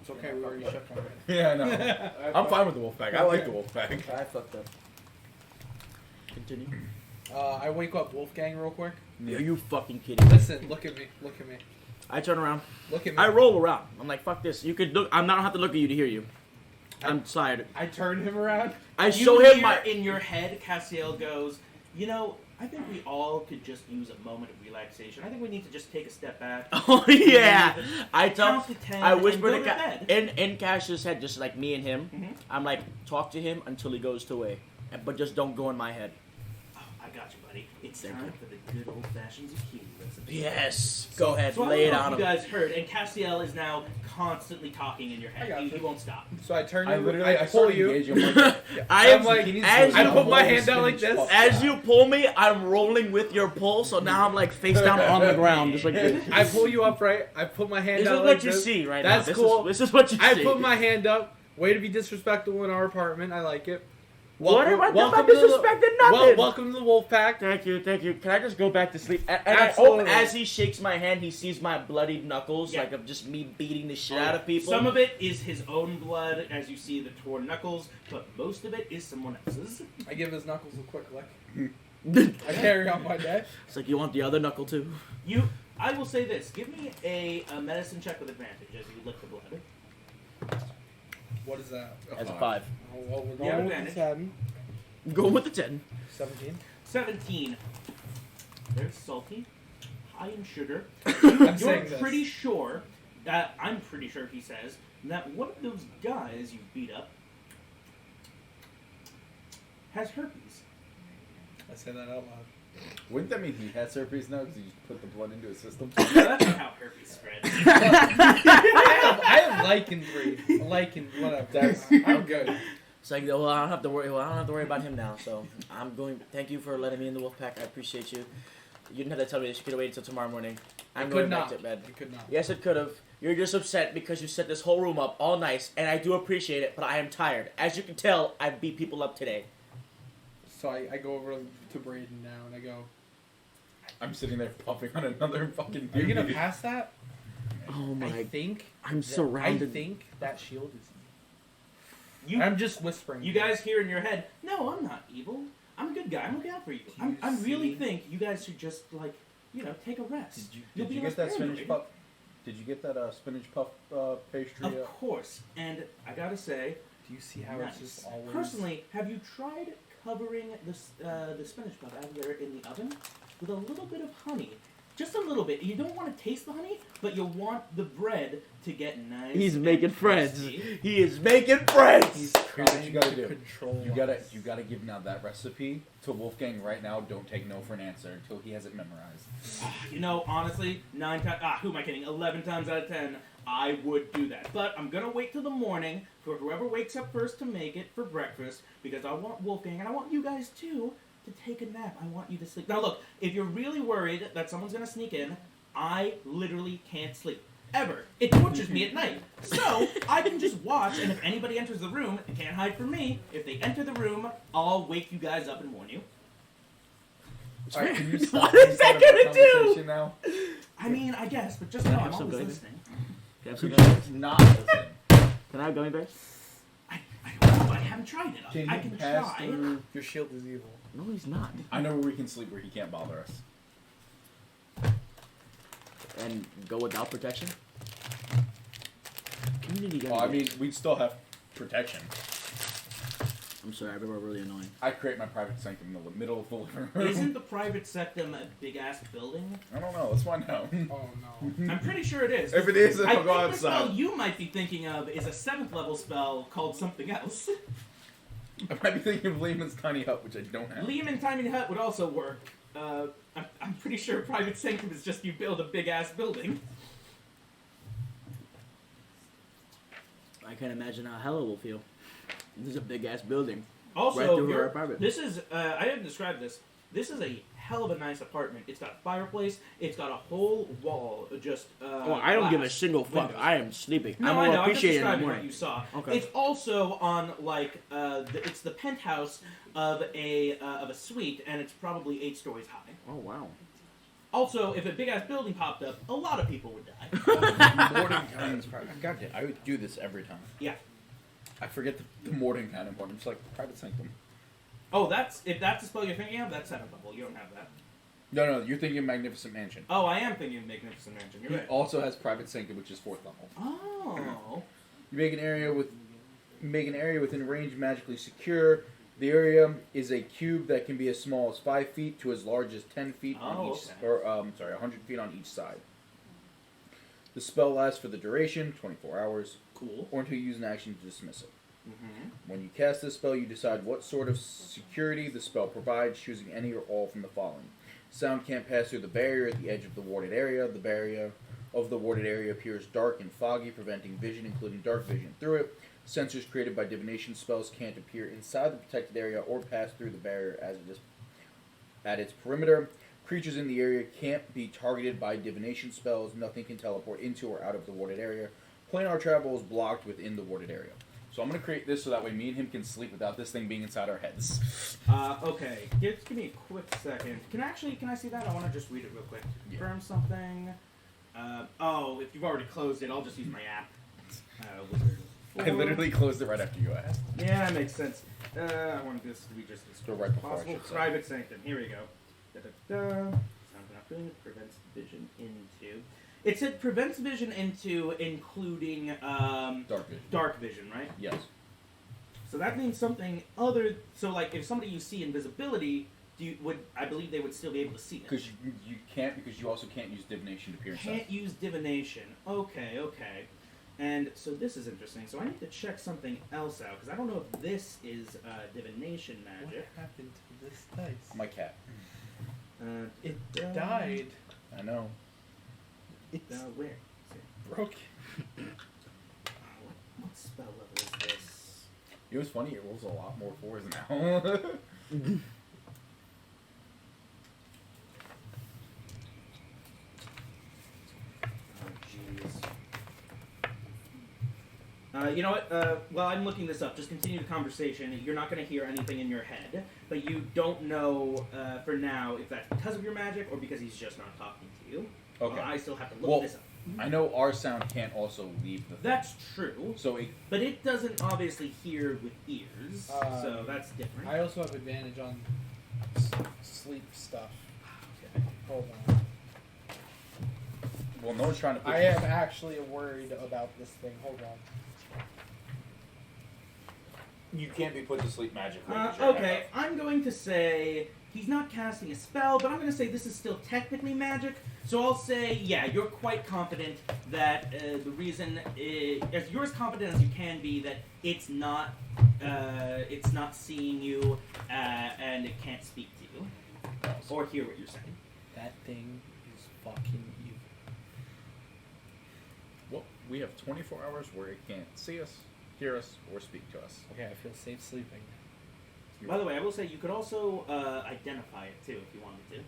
It's okay. We already shook on it. Yeah, I know. I'm fine with the Wolfpack. I like the Wolfpack. I fucked up. Continue. I wake up Wolfgang real quick. Are you fucking kidding me? Listen, look at me. Look at me. I turn around. Look at me. I roll around. I'm like, fuck this. You could look. I don't have to look at you to hear you. I'm tired. I turn him around. I You show him hear my. in your head, Cassiel goes, "You know, I think we all could just use a moment of relaxation. I think we need to just take a step back. Oh yeah. I tell. Count to 10 I and whisper go to to Cash bed." in Cash's head, just like me and him. Mhm. I'm like, talk to him until he goes away, but just don't go in my head. Oh, I got you, buddy. It's Thank time you. for the good old-fashioned zucchini recipe. Yes. Go ahead. So Lay I it don't know on if him. you guys heard, and Cassiel is now constantly talking in your I head. got He you. won't stop. So I turn you. I literally, I pull started you. engaging him like, I I'm am like, as I you, put my hand out like this. as you pull me, I'm rolling with your pull, so now I'm like face down on the ground, just like this. I pull you up, right? I put my hand This out is like what you this. see right That's now. cool. This is what you I see. put my hand up. Way to be disrespectful in our apartment. I like it. What have I done? welcome I to the- disrespected nothing. welcome to the Wolf Pack. Thank you. Can I just go back to sleep? And I Absolutely. hope as he shakes my hand, he sees my bloodied knuckles, Yeah. like of just me beating the shit out of people. Some of it is his own blood, as you see the torn knuckles, but most of it is someone else's. I give his knuckles a quick lick. I carry on my day. It's like, you want the other knuckle too? I will say this: give me a medicine check with advantage as you lick the blood. What is that? As a 5. Oh, well, we're Yeah, going with advantage. 7. Go with the 10. 17. 17. They're salty, high in sugar. I'm You're saying this. pretty sure that I'm pretty sure he says that one of those guys you beat up has herpes. I say that out loud. Wouldn't that mean he has herpes now because he put the blood into his system? Yeah, that's not how herpes spreads. I have lichen breed. Lichen, whatever. I'm good. It's like, well, I don't have to worry. Well, I don't have to worry about him now. So I'm going. Thank you for letting me in the wolf pack. I appreciate you. You didn't have to tell me this. You could have waited until tomorrow morning. I'm I going could back not. to bed. You could not. Yes, it could have. You're just upset because you set this whole room up all nice, and I do appreciate it. But I am tired. As you can tell, I beat people up today. So I go over to Braden now and I go, I'm sitting there puffing on another fucking. Are you gonna doobie. pass that? Oh I my! think. I'm that- surrounded. I think that shield is. You I'm just whispering. you guys hear in your head, no, I'm not evil. I'm a good guy. I'm looking out for you. Do you I really see- think you guys should just take a rest. You'll Did be you less get that paranoid. spinach puff? Did you get that spinach puff pastry? Of course, and I gotta say, Do you see how nice. it's just always? Personally, have you tried covering the spinach puff out there in the oven with a little bit of honey? Just a little bit. You don't want to taste the honey, but you want the bread to get nice. He's and making friends. crispy. He is making friends. He's Here's what trying you gotta to do. control. You gotta give now that recipe to Wolfgang right now. Don't take no for an answer until he has it memorized. You know, honestly, 9 times. Who am I kidding? 11 times out of 10, I would do that. But I'm gonna wait till the morning for whoever wakes up first to make it for breakfast because I want Wolfgang and I want you guys too to take a nap. I want you to sleep. Now, look, if you're really worried that someone's gonna sneak in, I literally can't sleep. Ever. It tortures me at night. So, I can just watch, and if anybody enters the room, they can't hide from me. If they enter the room, I'll wake you guys up and warn you. All right, can you stop What is this that kind of gonna do? conversation now? I mean, I guess, but just Can I know have I'm some always gravy? listening. Can I have some Could gummy bears? you not listen? Can I have gummy bears? I don't know. I haven't tried it. Can I you can pass try. through? Your shield is evil. No, he's not. I know where we can sleep where he can't bother us. And go without protection. Community gummy Well, I bears. mean, we'd still have protection. I'm sorry, people are really annoying. I create my private sanctum in the middle of the living room. Isn't the private septum a big ass building? I don't know. Let's find out. Oh no. I'm pretty sure it is. If it is, then I I'll go think the spell outside. you might be thinking of is a 7th level spell called something else. I might be thinking of Lehman's tiny hut, which I don't have. Liam and Tiny Hut would also work. I'm pretty sure private sanctum is just you build a big ass building. I can't imagine how Hella will feel. This is a big ass building. Also, Right through her your- apartment. this is I didn't describe this. This is a hell of a nice apartment. It's got a fireplace. It's got a whole wall just. Oh, I don't give a glass single fuck. windows. I am sleeping. No, I'm I more know. I'm just appreciating in the describing what morning. you saw. Okay. It's also on like it's the penthouse of a suite, and it's probably 8 stories high. Oh wow. Also, if a big ass building popped up, a lot of people would die. Mordenkainen is private. I got it. I would do this every time. Yeah. I forget the Mordenkainen part. I'm just like, private sanctum. Oh, if that's the spell you're thinking of, that's 7th level. You don't have that. No, you're thinking of Magnificent Mansion. Oh, I am thinking of Magnificent Mansion. You're He right. also has private sanctum, which is 4th level. Oh. You make an area within range magically secure. The area is a cube that can be as small as 5 feet to as large as 10 feet on Oh, each, okay. or 100 feet on each side. The spell lasts for the duration, 24 hours, Cool. or until you use an action to dismiss it. Mm-hmm. When you cast this spell, you decide what sort of security the spell provides, choosing any or all from the following. Sound can't pass through the barrier at the edge of the warded area. The barrier of the warded area appears dark and foggy, preventing vision, including dark vision through it. Sensors created by divination spells can't appear inside the protected area or pass through the barrier as it is at its perimeter. Creatures in the area can't be targeted by divination spells. Nothing can teleport into or out of the warded area. Planar travel is blocked within the warded area. So I'm going to create this so that way me and him can sleep without this thing being inside our heads. Okay. Give me a quick second. Can I see that? I want to just read it real quick. Yeah. Confirm something. If you've already closed it, I'll just use my app. Wizard. I literally closed it right after you asked. Yeah, that makes sense. I want this to be just as So right before I possible. should say. Private sanctum. Here we go. Da-da-da. Sounds not good. Prevents vision into. It said prevents vision into, including Dark vision. dark vision, right? Yes. So that means something other. So, like, if somebody you see invisibility, I believe they would still be able to see it. Because you can't, because you also can't use divination to peer inside. Can't use divination. Okay. And so this is interesting. So I need to check something else out because I don't know if this is divination What magic. happened to this dice? My cat. It died. I know. It's Where? broken. What spell level is this? It was funny. It rolls a lot more 4s now. Oh jeez. You know what? While I'm looking this up, just continue the conversation. You're not going to hear anything in your head, but you don't know for now if that's because of your magic or because he's just not talking to you. Okay. I still have to look Well, this up. I know our sound can't also leave the thing. That's true, So it, but it doesn't obviously hear with ears, so that's different. I also have advantage on sleep stuff. Hold on. well, no one's trying to put I am actually worried about this thing. Hold on. You can't be put to sleep magically. Okay, I'm going to say he's not casting a spell, but I'm going to say this is still technically magic. So I'll say, yeah, you're quite confident that the reason you're as confident as you can be that it's not seeing you and it can't speak to you or hear what you're saying. That thing is fucking evil. Well, we have 24 hours where it can't see us, hear us, or speak to us. Okay, I feel safe sleeping. By the way, I will say you could also identify it too if you wanted to.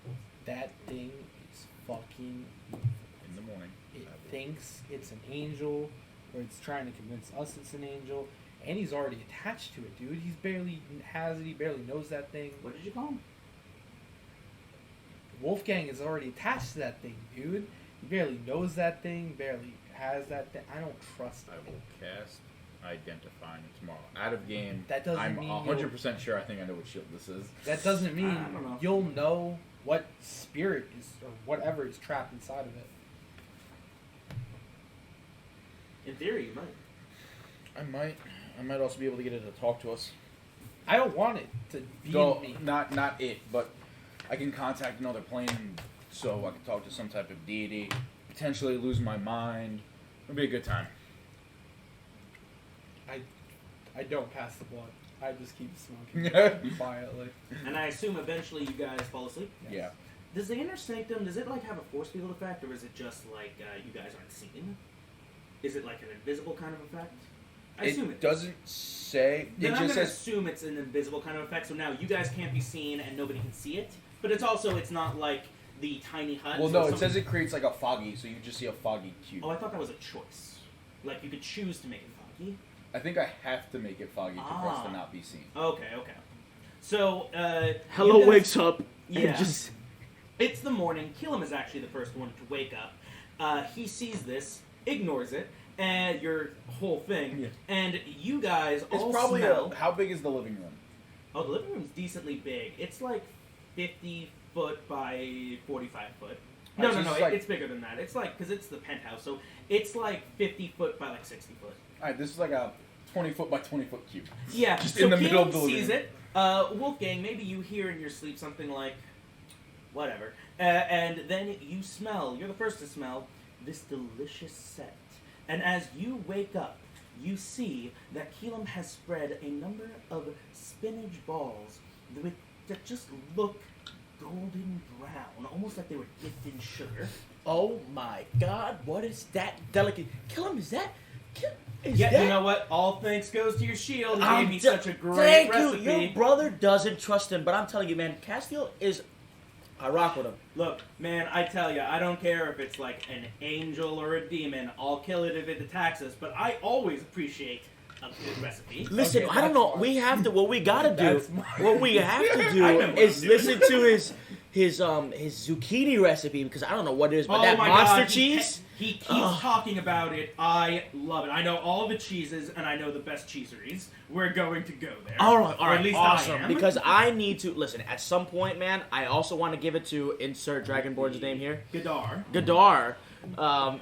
That thing is fucking evil. In the morning. It thinks it's an angel, or it's trying to convince us it's an angel, and he's already attached to it, dude. He's barely has it. He barely knows that thing. What did you call him? Wolfgang is already attached to that thing, dude. He barely knows that thing. Barely has that thing. I don't trust I him. will cast Identifying tomorrow. Out of game. That doesn't I'm mean 100% sure I think I know what shield this is. That doesn't mean I don't know. you'll know what spirit is or whatever is trapped inside of it. In theory, you might. I might also be able to get it to talk to us. I don't want it to be No, me. not it, but I can contact another plane so I can talk to some type of deity, potentially lose my mind. It'll be a good time. I don't pass the blunt. I just keep smoking quietly. And I assume eventually you guys fall asleep. Yeah. Does the inner sanctum, does it like have a force field effect, or is it just like you guys aren't seen? Is it like an invisible kind of effect? I assume it doesn't say. Then It I'm just gonna says. assume it's an invisible kind of effect. So now you guys can't be seen and nobody can see it. But it's also it's not like the tiny hut. Well, so no, it somebody- says it creates like a foggy, so you just see a foggy cube. Oh, I thought that was a choice. Like you could choose to make it foggy. I think I have to make it foggy for us Ah. to not be seen. Okay. So Hello you guys- wakes up. Yeah. And just It's the morning. Killam is actually the first one to wake up. He sees this, ignores it, and your whole thing, Yeah. and you guys It's all probably smell. how big is the living room? Oh, the living room's decently big. It's like 50 foot by 45 foot. No, Alright, so no, it's no. like- It's bigger than that. It's like because it's the penthouse, so it's like 50 foot by like 60 foot. All right, this is like a 20-foot by 20-foot cube. Yeah, Just so in the middle Caleb of the living sees room. it. Wolfgang, maybe you hear in your sleep something like, whatever, and then you smell. You're the first to smell this delicious scent. And as you wake up, you see that Keelam has spread a number of spinach balls that just look golden brown, almost like they were dipped in sugar. oh my god, what is that delicate? Kill him, is that? Is Yeah, that? you know what? All thanks goes to your shield. He I'm gave me t- such a great Thank recipe. you. Your brother doesn't trust him, but I'm telling you, man, Castiel is. I rock with him. Look, man, I tell you, I don't care if it's like an angel or a demon. I'll kill it if it attacks us, but I always appreciate a good recipe. Listen, Okay, I don't that's know. smart. We have to. What we gotta do. That's smart. What we have to do I know what is I'm doing. listen to his zucchini recipe because I don't know what it is, but Oh that my monster God, cheese. He keeps Ugh. talking about it. I love it. I know all the cheeses, and I know the best cheeseries. We're going to go there. All right, Or at least awesome. I am. Because I need to listen. At some point, man, I also want to give it to insert Dragonborn's name here. Gadar. Gadar.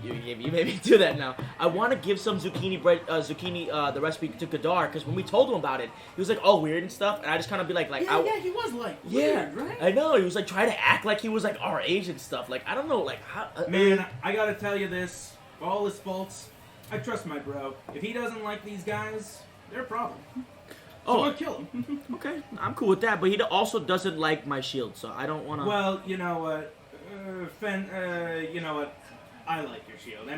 You made me do that now. I want to give some zucchini bread, the recipe to Gadar because when we told him about it, he was like all weird and stuff, and I just kind of be like, Yeah, he was like yeah, weird, right? I know. He was like trying to act like he was like our age and stuff. Like I don't know, like how. Man, I gotta tell you this. For all his faults, I trust my bro. If he doesn't like these guys, they're a problem. So Oh. I'll kill him. Okay, I'm cool with that. But he also doesn't like my shield, so I don't want to. Well, you know what, you know what, I like your shield.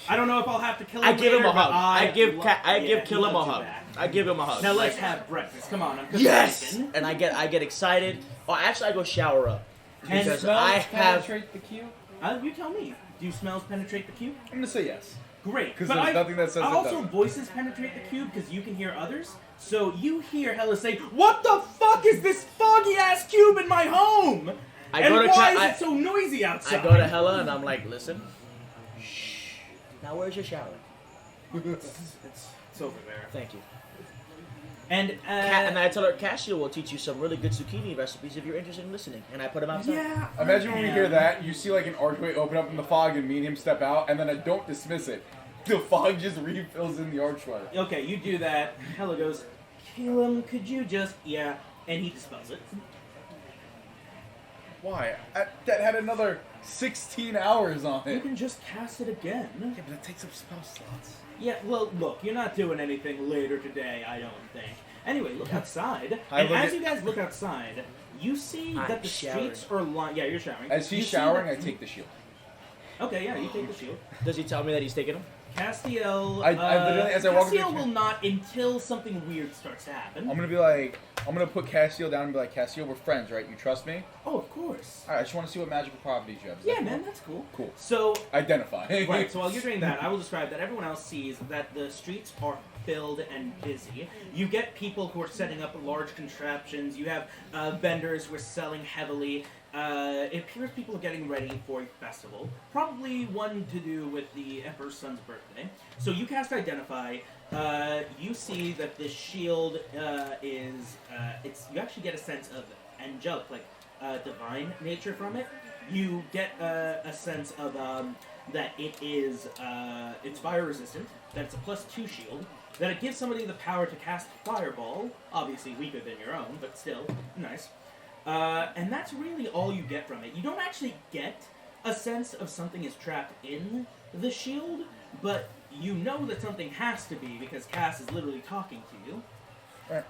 I don't know if I'll have to kill him I give him later, a but hug. I give yeah, Kill him a love you hug. back. I give him a hug. Now let's Like, have breakfast. Come on, I'm cooking yes, bacon. and I get excited. Oh, actually, I go shower up And because Smells I have. penetrate the cube. You tell me. Do smells penetrate the cube? I'm gonna say yes. Great. Because But there's I nothing that says it also doesn't. voices penetrate the cube because you can hear others. So you hear Hella say, "What the fuck is this foggy ass cube in my home? I and go to why Ca- is it so noisy outside?" I go to Hella and I'm like, listen. Shh. Now where's your shower? It's over there. Thank you. And And I tell her Cassio will teach you some really good zucchini recipes if you're interested in listening. And I put them outside. yeah. Imagine when we hear am. that, you see like an archway open up in the fog and me and him step out, and then I don't dismiss it. The fog just refills in the archway. Okay, you do that. Hella goes, "Calum, could you just yeah?" And he dispels it. Why? That had another 16 hours on You it. can just cast it again. Yeah, but that takes up spell slots. Yeah, well, look, you're not doing anything later today, I don't think. Anyway, look outside. I And look as at- you guys look outside, you see I'm that the showering. streets are lined. Yeah, you're showering. As You he's see showering, I that- take the shield. Okay, yeah, you take the shield. Does he tell me that he's taking them? Castiel. I literally, as I walk into Castiel the- will not until something weird starts to happen. I'm gonna be like, I'm gonna put Cassio down and be like, Cassio, we're friends, right? You trust me? Oh, of course. Alright, I just want to see what magical properties you have. Is Yeah, that man, cool? that's cool. Cool. So, Identify. right, so while you're doing that, I will describe that everyone else sees that the streets are filled and busy. You get people who are setting up large contraptions. You have vendors who are selling heavily. It appears people are getting ready for a festival, probably one to do with the Emperor's son's birthday. So you cast Identify. You see that this shield is you actually get a sense of angelic, like divine nature from it. You get a sense of that it is it's fire resistant, that it's a +2 shield, that it gives somebody the power to cast Fireball, obviously weaker than your own, but still nice. And that's really all you get from it. You don't actually get a sense of something is trapped in the shield, but you know that something has to be because Cass is literally talking to you. Alright.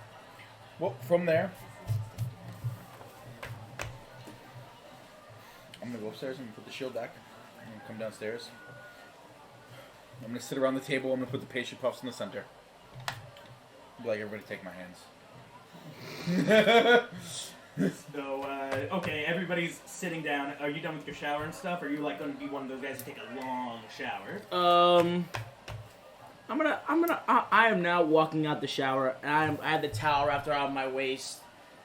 Well, from there, I'm gonna go upstairs and put the shield back. I'm gonna come downstairs. I'm gonna sit around the table. I'm gonna put the pastry puffs in the center. Be like, everybody take my hands. So, okay, everybody's sitting down. Are you done with your shower and stuff? Or are you like going to be one of those guys who take a long shower? I am now walking out the shower, and I have the towel wrapped around my waist,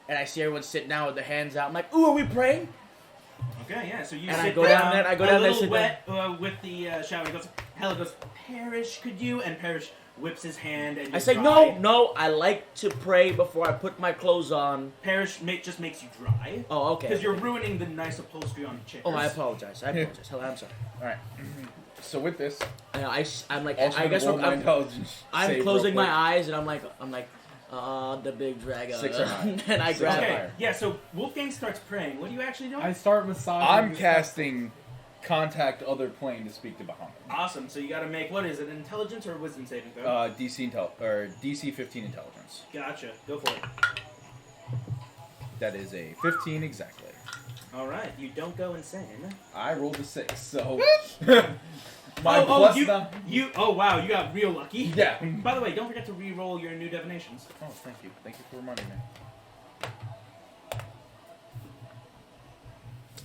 and I see everyone sitting down with their hands out. I'm like, ooh, are we praying? Okay, yeah. So you And sit I go down there- a sit little down. wet with the shower. He goes, Hella goes, Parrish, could you? And Parrish whips his hand and I you're say, dry. no, I like to pray before I put my clothes on. Parrish just makes you dry. Oh, okay. Because you're ruining the nice upholstery on the chairs. Oh, I apologize. Hell, I'm sorry. Alright. So with this, I'm like, also I guess roll my I'm intelligence I'm save closing real my quick. eyes, and I'm like, the big dragon. 6 or higher. And I 6 grab or it. Okay, higher. yeah, so Wolfgang starts praying. What are you actually doing? I start massaging. I'm this casting contact other plane to speak to Bahamut. Awesome, so you gotta make, what is it, an intelligence or a wisdom saving throw? DC 15 intelligence. Gotcha, go for it. That is a 15 exactly. Alright, you don't go insane. I rolled a 6, so my plus oh wow, you got real lucky. Yeah. By the way, don't forget to re-roll your new divinations. Oh, thank you. Thank you for reminding me.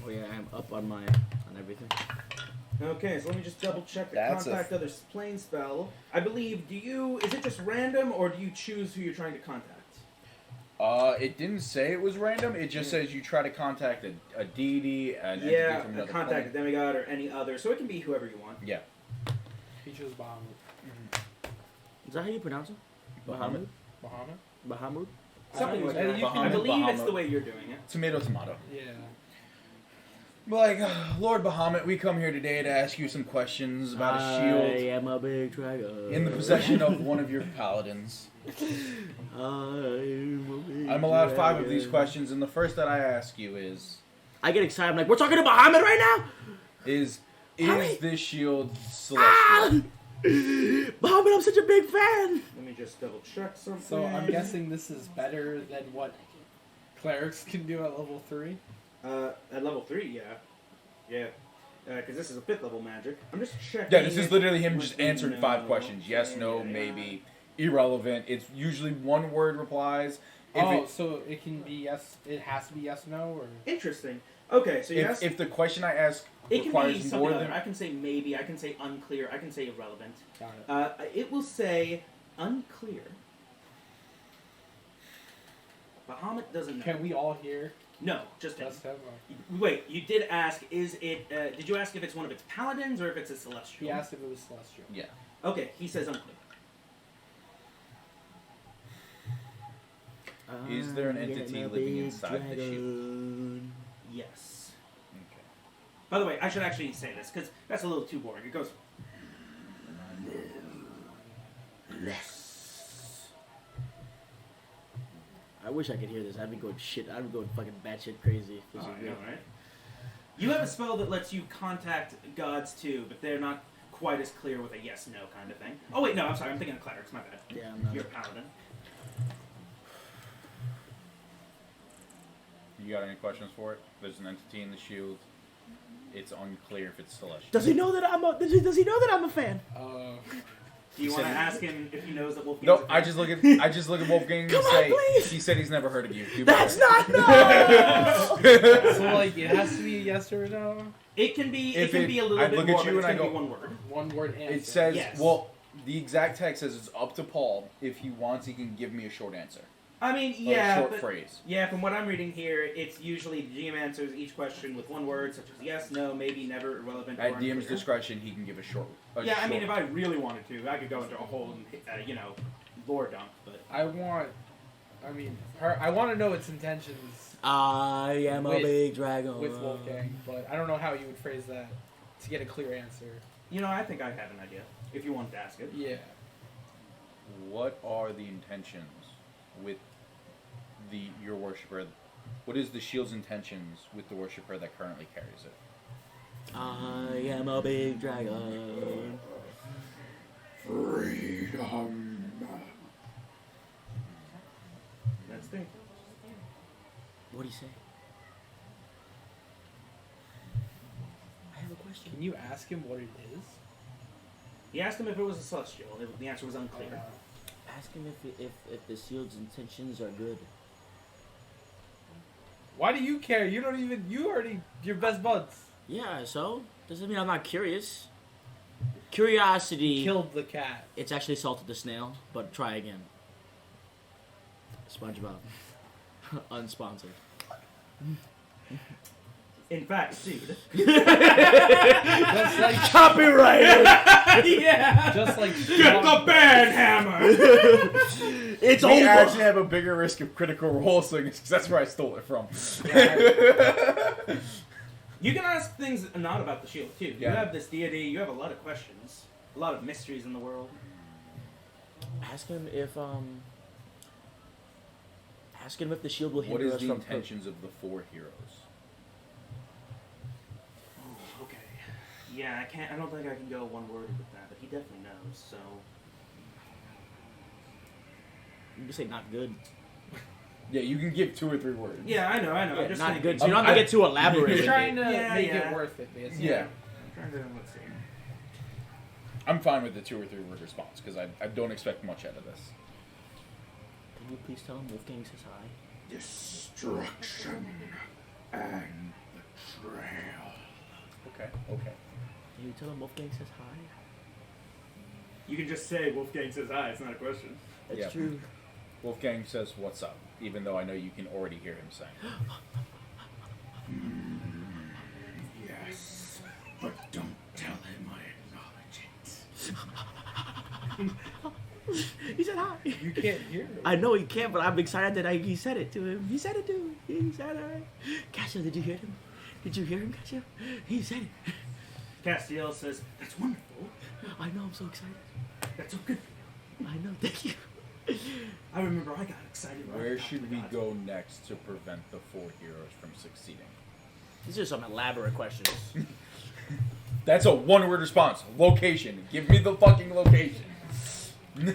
Oh yeah, I'm up on everything. Okay, so let me just double check the That's a- contact other plane spell. I believe, is it just random or do you choose who you're trying to contact? It didn't say it was random. It just says you try to contact a deity, an entity Yeah, from a another contact a plane. demigod or any other, so it can be whoever you want. Yeah. He chose Bahamut. Is that how you pronounce it? Bahamut. Bahamut? Bahamut? Something like you that. can- I believe it's Bahamut. the way you're doing it. Tomato, tomato. Yeah. Like, Lord Bahamut, we come here today to ask you some questions about a I shield am a big dragon. in the possession of one of your paladins. I'm allowed 5 of these questions, and the first that I ask you is, I get excited. I'm like, we're talking to Bahamut right now? is Hurry. this shield Ah! celestial? Bahamut, I'm such a big fan. Let me just double check something. So I'm guessing this is better than what clerics can do at level 3. At level 3, yeah. Yeah. Because this is a 5th level magic. I'm just checking. Yeah, this is literally him what just we answering 5 know. questions. Yes, no, Yeah. maybe, irrelevant. It's usually one-word replies. If Oh, it, so it can be yes. It has to be yes, no, or Interesting. Okay, so yes, If the question I ask it can be requires something more other. than I can say maybe. I can say unclear. I can say irrelevant. Got it. It will say unclear. Bahamut doesn't know. Can we all hear? No, just him. Just him. Wait, you did ask, is it, did you ask if it's one of its paladins or if it's a celestial? He asked if it was celestial. yeah. Okay, he says unclear. Is there an entity living inside the shield? Yes. Okay. By the way, I should actually say this, because that's a little too boring. It goes... I wish I could hear this. I'd be going shit. I'd be going fucking batshit crazy. If this Oh, was I know, real. right? You have a spell that lets you contact gods too, but they're not quite as clear with a yes-no kind of thing. Oh wait, no, I'm sorry, I'm thinking of clerics, my bad. Yeah, I'm not. You're a paladin. You got any questions for it? There's an entity in the shield. It's unclear if it's celestial. Does he know that I'm a? Does he know that I'm a fan? Do you He want to said- ask him if he knows that Wolfgang? No, I just look at Wolfgang and Come on, say please! he said he's never heard of you. Do That's better. not no. So like it has to be a yes or a no. It can be. It If can it- be a little I bit look more, at but you it's and I gonna be go- one word. One word answer. It says, Yes. well, the exact text says it's up to Paul. If he wants, he can give me a short answer. I mean, Or yeah, a short but phrase. yeah. From what I'm reading here, it's usually the GM answers each question with one word, such as yes, no, maybe, never, irrelevant, At or DM's unclear. discretion, he can give a short. Yeah, I mean, if I really wanted to, I could go into a whole, lore dump. But I want to know its intentions I am a With- big dragon. with Wolfgang, but I don't know how you would phrase that to get a clear answer. I think I have an idea. If you wanted to ask it. Yeah. What are the intentions with your worshiper? What is the shield's intentions with the worshiper that currently carries it? I am a big dragon. That's the thing. What'd he say? I have a question. Can you ask him what it is? He asked him if it was a celestial. The answer was unclear. Ask him if the shield's intentions are good. Why do you care? You already, you're best buds. Yeah, so doesn't mean I'm not curious. Curiosity. Killed the cat. It's actually salted the snail, but try again. SpongeBob. Unsponsored. In fact, dude. Just like Copyrighted! Yeah. just like Get the band hammer. It's We over! actually have a bigger risk of critical role because that's where I stole it from. You can ask things not about the shield too. Yeah. You have this deity. You have a lot of questions, a lot of mysteries in the world. Ask him if the shield will What hinder is us the from intentions of the 4 heroes? Oh, okay. Yeah, I don't think I can go one word with that, but he definitely knows. So You can say not good. Yeah, you can give 2 or 3 words. yeah, I know. Yeah, I'm just not thinking. good. So you don't have to get too elaborate. You're with trying it. to Yeah, make yeah. it worth it, basically. Yeah. I'm trying to let's see. I'm fine with the 2 or 3 word response because I don't expect much out of this. Can you please tell him Wolfgang says hi? Destruction and betrayal. Okay. Can you tell him Wolfgang says hi? You can just say Wolfgang says hi. It's not a question. That's Yeah. true. Wolfgang says, "What's up?" Even though I know you can already hear him saying. Yes, but don't tell him I acknowledge it. He said hi. You can't hear it. I know he can't, but I'm excited that he said it to him. He said it to him. He said it. Cassia, did you hear him? Did you hear him, Cassia? He said it. Castiel says, "That's wonderful. I know, I'm so excited. That's so good." I know, thank you. I remember I got excited. when I Where talked should to we God. go next to prevent the 4 heroes from succeeding? These are some elaborate questions. That's a 1 word response. Location. Give me the fucking location. He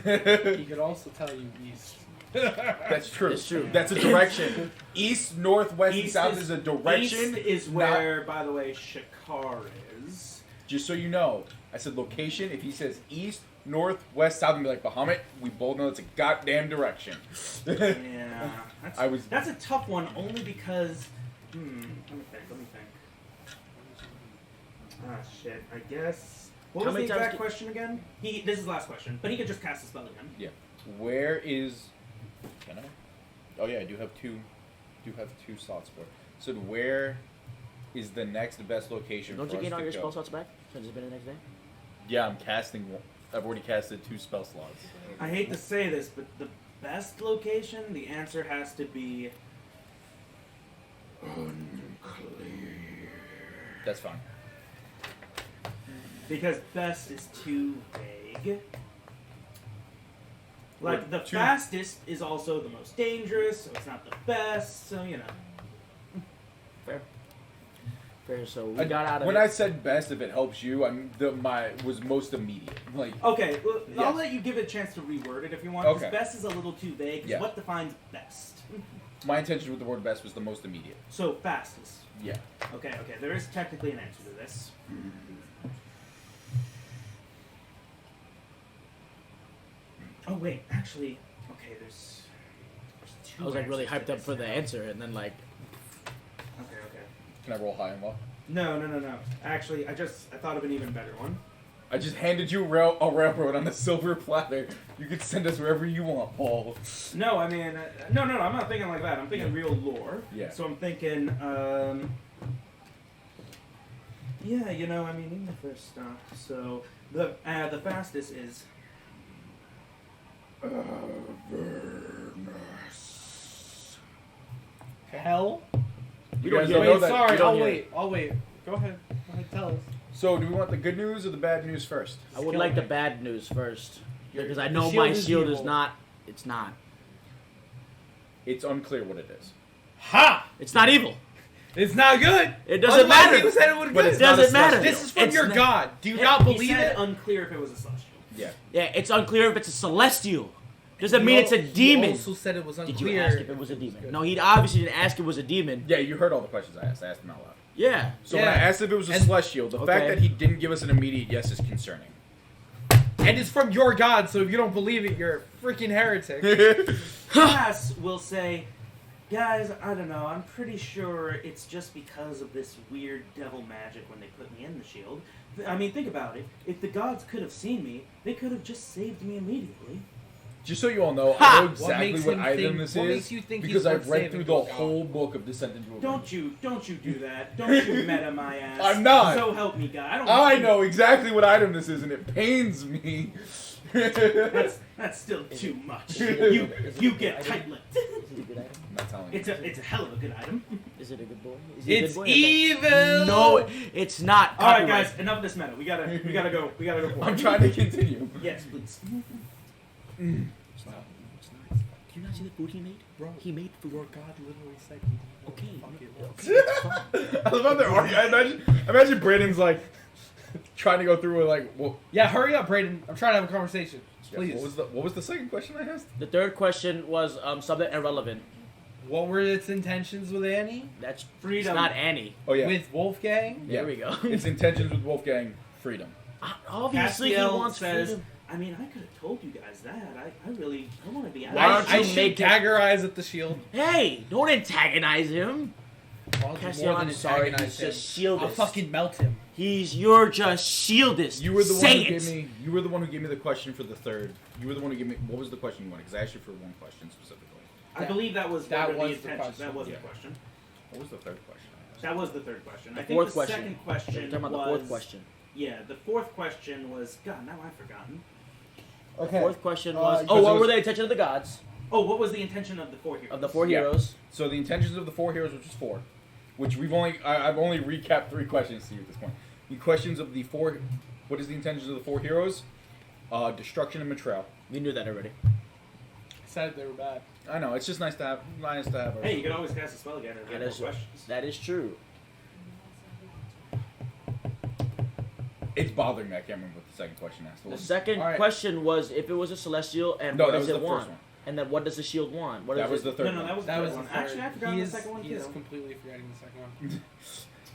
could also tell you east. That's true. It's true. That's a direction. East, north, west, and East south is a direction. East is not- where, by the way, Shakar is. Just so you know, I said location. If he says east, north, west, south, and be like Bahamut, we both know it's a goddamn direction. Yeah, I was- That's a tough one, only because Let me think. Ah, shit. I guess. What How was the many times exact did- question again? This is the last question, but he could just cast the spell again. Where is? Can I? Oh yeah, I do have two. Slots for it. So where is the next best location Don't for you us gain all to your go? spell slots back since it's been the next day? Yeah, I'm casting one. I've already casted 2 spell slots. I hate to say this, but the best location, the answer has to be. That's fine. Because best is too vague. Like, Or the too- fastest is also the most dangerous, so it's not the best, so, you know. Fair, so we got out of when it. I said best, if it helps you, was most immediate. Like Okay, well, Yeah. I'll let you give it a chance to reword it if you want, because Okay. best is a little too vague, 'cause Yeah. what defines best? my intention with the word best was the most immediate. So, fastest. Yeah. Okay, there is technically an answer to this. Oh, wait, actually, okay, there's two I was like really answers hyped to up this for the now. answer, and then like Okay. Can I roll high and low? No. Actually, I thought of an even better one. I just handed you a railroad on a silver platter. You can send us wherever you want, Paul. No, I mean, no, I'm not thinking like that. I'm thinking real lore. Yeah. So I'm thinking, yeah, you know, I mean, even the first stuff. So the fastest is. Hell? we You don't guys hear don't know Wait, that. sorry. you don't I'll hear wait. I'll wait. Go ahead. Tell us. So, do we want the good news or the bad news first? I would like the bad news first because I know shield my is shield is evil. not. It's not. It's unclear what it is. Ha! It's not evil. It's not good. It doesn't Otherwise, matter. He said it would But good. it's not doesn't a matter. celestial. This is from It's your not- god. Do you He- not he believe said it? unclear if it was a celestial. Yeah. Yeah, it's unclear if it's a celestial. Doesn't mean You it's a al- demon. You also said it was unclear. Did you ask if it was a demon? No, he obviously didn't ask if it was a demon. Yeah, you heard all the questions I asked. I asked them out loud. Yeah. So when I Yeah. asked if it was a And- celestial, the fact Okay. that he didn't give us an immediate yes is concerning. And it's from your god, so if you don't believe it, you're a freaking heretic. Cass will say, guys, I don't know, I'm pretty sure it's just because of this weird devil magic when they put me in the shield. I mean, think about it. If the gods could have seen me, they could have just saved me immediately. Just so you all know, Ha! I know What exactly makes what him item think- this what is makes you think because he's I've worth read saving through to the a god? whole book of Descent into Oblivion. Don't you do that. Don't you meta my ass. I'm not. So help me, God. I don't I know exactly what item this is, and it pains me. That's still too much. You get tight-lipped. Is it a good item? I'm not telling you. It's a hell of a good item. Is it a good boy? Is he a It's good boy? evil. No, it's not. All right, Copyright. guys, enough of this meta. We gotta go. We gotta go. Forward. I'm trying to continue. Yes, please. It's not. It's not. Do you not see the food he made? Bro, He made food. your god literally said Okay. Fuck it. Okay, it's fine. I love how they're arguing. I imagine Brandon's like trying to go through it like, well, Yeah, hurry up, Brayden. I'm trying to have a conversation. Please. What was the second question I asked? The third question was something irrelevant. What were its intentions with Annie? That's Freedom. It's not Annie. Oh yeah, With Wolfgang? There we go. its intentions with Wolfgang, freedom. Obviously, he Castiel wants says, freedom. I mean, I could have told you guys that. I want to be out. Why don't I you shoot make it- dagger eyes at the shield. Hey, don't antagonize him. I'll do Castiel, more than I'm sorry. antagonize He's him. just shieldist. I'll fucking melt him. You're just shieldist. You were the Say one who it. gave me. You were the one who gave me the question for the third. You were the one who gave me. What was the question you wanted? Because I asked you for one question specifically. I believe that was That one of was the intentions. question. That was Yeah. the question. What was the third question? I asked? That was the third question. The I think fourth the question. second We're question talking about was the fourth question. Yeah, the fourth question was God. Now I've forgotten. Okay. Fourth question Uh, was, because what it were was- the intention of the gods Oh, what was the intention of the four heroes? of the four Yeah. heroes? So the intentions of the four heroes, which is four, which I've only recapped 3 questions to you at this point. The questions of the four. What is the intentions of the four heroes? Destruction and betrayal. We knew that already. Said they were bad. I know. It's just nice to have. A, Hey, you can always cast a spell again and That get is, more questions. that is true. It's bothering me. I can't remember what the second question asked. The second All right. question was if it was a celestial and No, what that does was it the want? first one. And then what does the shield want? What That is was it? the third No, one. that was That the was third the one. third. Actually, I forgot he the is, second one he too. is completely forgetting the second one.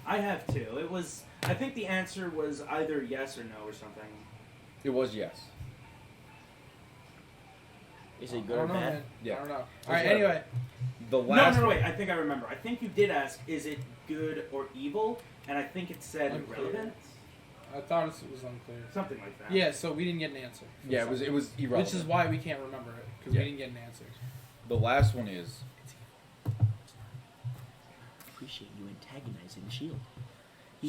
I have two. It was. I think the answer was either yes or no or something. It was yes. Is it I good or don't know, bad? man. Yeah. I don't know. It's Alright, whatever. anyway. The No, last. wait. I think I remember. I think you did ask, is it good or evil? And I think it said Unclear. irrelevant. I thought it was unclear. Something like that. Yeah, so we didn't get an answer. for Yeah, some- it was irrelevant. Which is why we can't remember it, because Yeah. we didn't get an answer. The last one is. Appreciate you antagonizing the shield.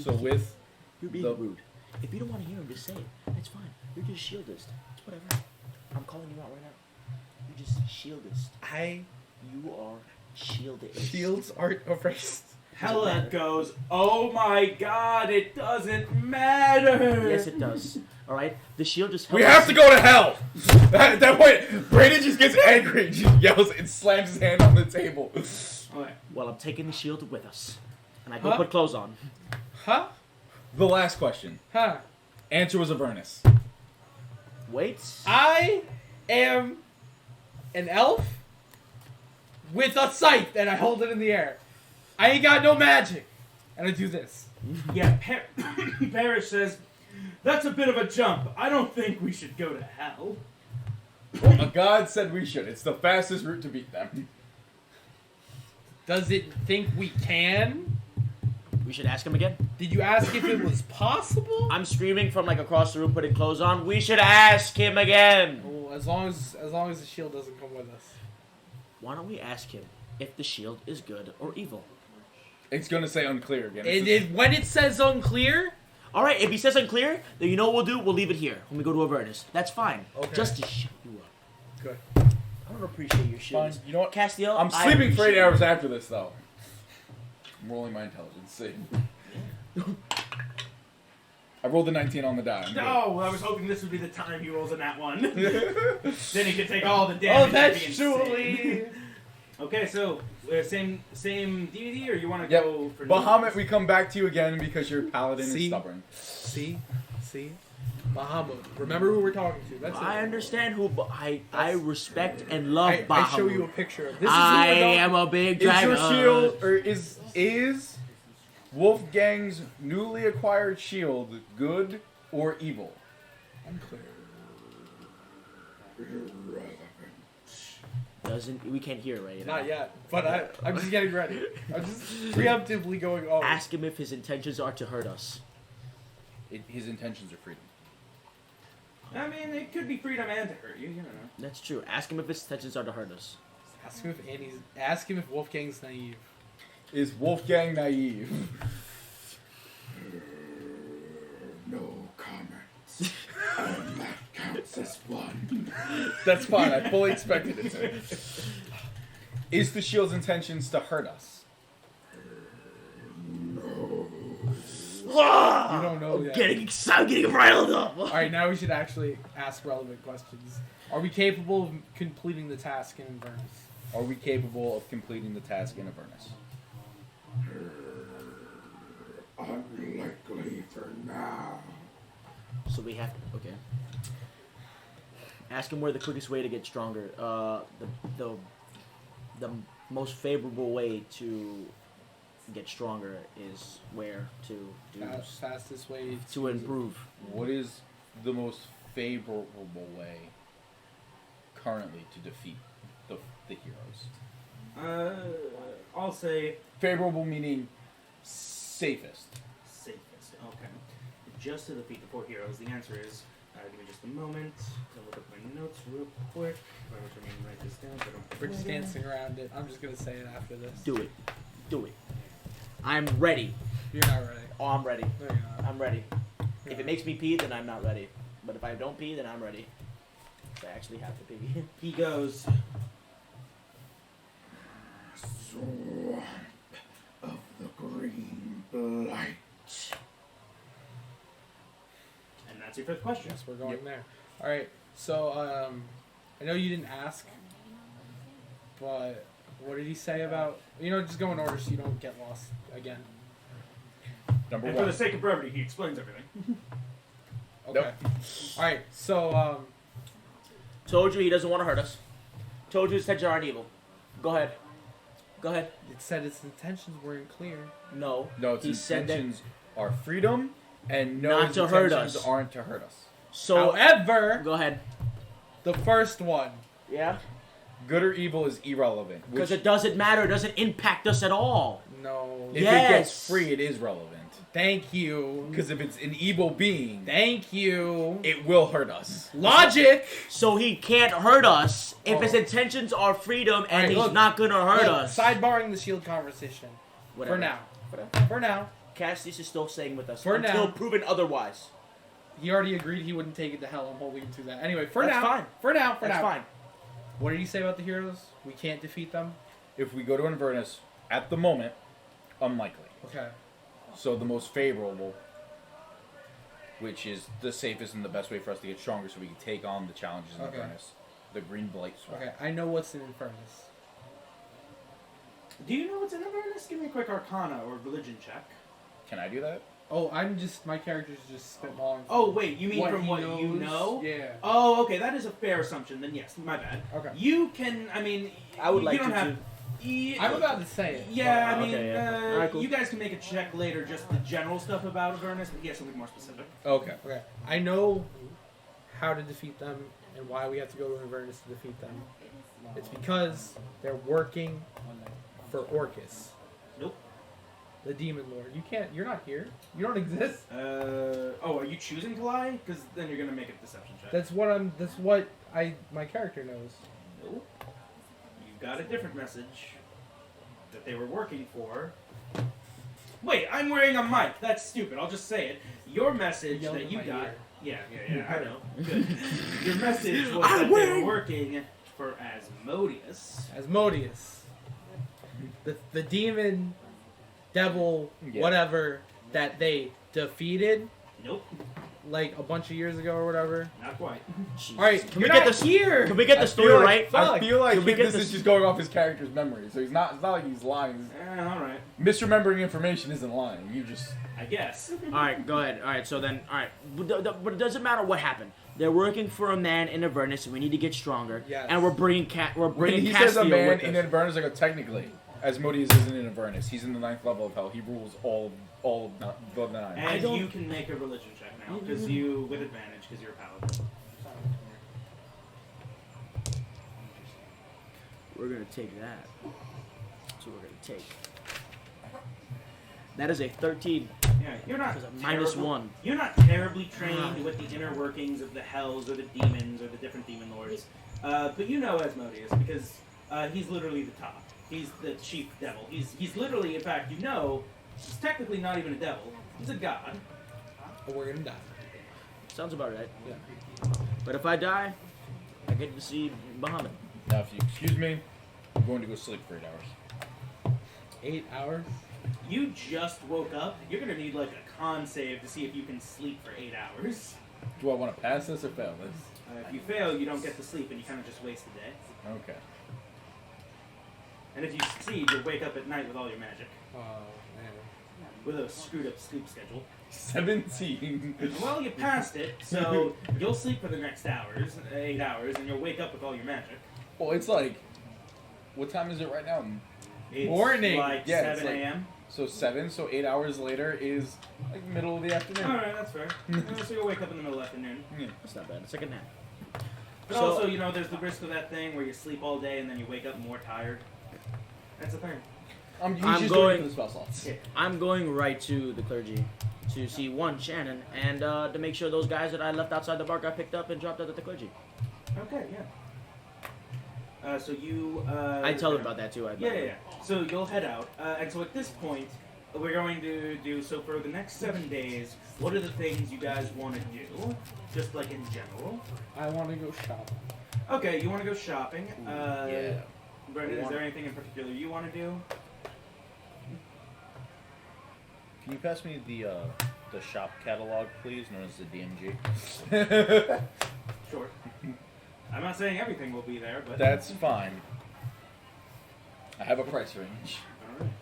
So with You're being the- rude. If you don't want to hear him, just say it. That's fine. You're just shieldist. It's whatever. I'm calling you out right now. You're just shieldist. You are shieldist. Shields aren't erased. Hella goes, oh my god, it doesn't matter. Yes, it does. All right. The shield just. We helps have to go to hell! At that point, Brandon just gets angry, just yells and slams his hand on the table. Okay. Well, I'm taking the shield with us, and I go Huh? put clothes on. Huh? The last question. Huh? Answer was Avernus. Wait. I am an elf with a scythe, and I hold it in the air. I ain't got no magic, and I do this. Yeah, Parrish says, that's a bit of a jump. I don't think we should go to hell. A god said we should. It's the fastest route to beat them. Does it think we can? We should ask him again. Did you ask if it was possible? I'm screaming from like across the room, putting clothes on. We should ask him again. Oh, as long as the shield doesn't come with us. Why don't we ask him if the shield is good or evil? It's gonna say unclear again. When it says unclear, All right. If he says unclear, then you know what we'll do. We'll leave it here when we go to Avernus. That's fine. Okay. Just to shut you up. good. I don't appreciate your Fine. shield. You know what? Castiel, I'm I sleeping for 8 appreciate hours after this, though. I'm rolling my intelligence. See. I rolled a 19 on the die. I'm good. No, I was hoping this would be the time he rolls in that one. Then he could take all the damage. Oh, that's That'd be insane. truly. Okay, so same DVD, or you want to Yep. go for Bahamut, we come back to you again because your paladin is See? stubborn. See, Bahamut. Remember who we're talking to. That's I it. understand who I respect and love I Bahamut. show you a picture of this. I is who we're am talking- a big Is dragon. your shield, or is Wolfgang's newly acquired shield good or evil? Unclear. We can't hear right now. Not yet, but I'm just getting ready. I'm just preemptively going. Oh, Ask him if his intentions are to hurt us. His intentions are freedom. I mean, it could be freedom and to hurt you. You know. That's true. Ask him if his intentions are to hurt us. ask him if Wolfgang's naive. Is Wolfgang naive? No comments. And that counts as one. That's fine. I fully expected it to. Is the shield's intentions to hurt us? You don't know yet. I'm getting riled up. All right, now we should actually ask relevant questions. Are we capable of completing the task in Inverness? Are we capable of completing the task in Avernus? Unlikely for now. So we have to. Okay. Ask him where the quickest way to get stronger. The most favorable way to get stronger is where to do Fastest way to improve. What is the most favorable way currently to defeat the heroes? I'll say Favorable meaning safest. safest. Okay. Just to defeat the 4 heroes, the answer is. Give me just a moment. I'll look up my notes real quick. I wish I can write this down, but I don't. We're just dancing around it. I'm just gonna say it after this. Do it. Do it. I'm ready. You're not ready. Oh, I'm ready. No, you're not. I'm ready. If it makes me pee, then I'm not ready. But if I don't pee, then I'm ready. I actually have to pee. He goes. Swamp of the green blight. And that's your 5th question. Yes, we're going there. All right. So, I know you didn't ask, but what did he say about? Just go in order so you don't get lost again. Number And one. for the sake of brevity, he explains everything. Okay. All right. So, Told you he doesn't want to hurt us. Told you his intentions aren't evil. Go ahead. Go ahead. it said its intentions weren't clear. No. No, its he said that. intentions are freedom, and no, Not its to hurt intentions us. aren't to hurt us. So However, go ahead. the first one, Yeah. Good or evil is irrelevant. Because Which, it doesn't matter. It doesn't impact us at all. No. if it Yes. gets free, it is relevant. Thank you. Because if it's an evil being, Thank you. it will hurt us. Logic. So he can't hurt us if Oh. his intentions are freedom, and Alright, he's look. not gonna hurt Look, us. Sidebarring the shield conversation. Whatever. For now. For now. Cassius is still staying with us For until now. proven otherwise. He already agreed he wouldn't take it to hell. I'm holding him to that. Anyway, for That's now. fine. For now. For That's now. fine. What did you say about the heroes? We can't defeat them? If we go to Inverness, at the moment, unlikely. Okay. So the most favorable, which is the safest and the best way for us to get stronger so we can take on the challenges in Okay. Inverness, the Green Blight Swamp. Okay. I know what's in Infernus. Do you know what's in Inverness? Give me a quick Arcana or Religion check. Can I do that? Oh, my character's just spitballing. Oh, wait, you mean What from he what you knows? know? Yeah. Oh, okay, that is a fair assumption. Then yes, my bad. Okay. You can, I mean, I would you like don't to have. too. I'm about to say it. Yeah, I Oh, mean, okay, yeah. Alright, cool. you guys can make a check later, just the general stuff about Avernus, but yeah, something more specific. Okay. Okay. I know how to defeat them and why we have to go to Inverness to defeat them. It's because they're working for Orcus, Nope. the demon lord. You're not here. You don't exist. Oh, are you choosing to lie? Because then you're gonna make a deception check. That's what my character knows. Nope. You've got a different message that they were working for. Wait, I'm wearing a mic. That's stupid. I'll just say it. Your message Yelled that in you my got. ear. Yeah, You I heard know. Good. Your message was that they were working for Asmodeus. Asmodeus. The demon, devil, Yeah. whatever that they defeated Nope, like a bunch of years ago or whatever. not quite. Jesus. All right, Can we you're get not this? here. Can we get the I story feel like- right? Fuck. I feel like Can we get this this- is just going off his character's memory, so it's not like he's lying. All right, Misremembering information isn't lying. You just I guess. All right, go ahead. All right, so then, all right, but it doesn't matter what happened. They're working for a man in Avernus, and we need to get stronger. Yes. And we're bringing when bringing he says a Castiel man with in us. Inverness, I go technically. Asmodeus isn't in Inverness. He's in the 9th level of hell. He rules all of the 9. And don't- you can make a religion check now, because you with advantage, because you're a paladin. We're gonna take that. That's what we're gonna take. That is a 13. Yeah, you're not Because a minus terrible- 1. You're not terribly trained with the inner workings of the hells or the demons or the different demon lords, but you know Asmodeus because he's literally the top. He's the chief devil. He's literally, in fact, you know, he's technically not even a devil. He's a god. But we're gonna die. Sounds about right. Yeah. But if I die, I get to see Bahamut. Now, if you excuse me, I'm going to go sleep for 8 hours. 8 hours. You just woke up. You're gonna need like a con save to see if you can sleep for 8 hours. Do I want to pass this or fail this? If you fail, you don't get to sleep, and you kind of just waste the day. Okay. And if you succeed, you'll wake up at night with all your magic, Oh man. with a screwed up sleep schedule. 17. Well, you passed it, so you'll sleep for the next 8 hours, and you'll wake up with all your magic. Well, it's like, what time is it right now? It's Morning. like Yeah, it's 7 like- a.m. So 7, so 8 hours later is like middle of the afternoon. Alright, that's fair. So you'll wake up in the middle of the afternoon. That's not bad. It's like a nap. But So- also, you know, there's the risk of that thing where you sleep all day and then you wake up more tired. That's a thing. He's I'm just going- doing it for the spell slots. Yeah. I'm going right to the clergy to see Shannon, and to make sure those guys that I left outside the bar got picked up and dropped out at the clergy. Okay, yeah. So you. I tell them about that too. Yeah. So you'll head out, and so at this point, we're going to do so for the next 7 days. What are the things you guys want to do, just like in general? I want to go shopping. Okay, you want to go shopping. Yeah. Brendan, is there anything in particular you want to do? Can you pass me the shop catalog, please, known as the DMG? Sure. I'm not saying everything will be there, but That's fine. I have a price range. all right.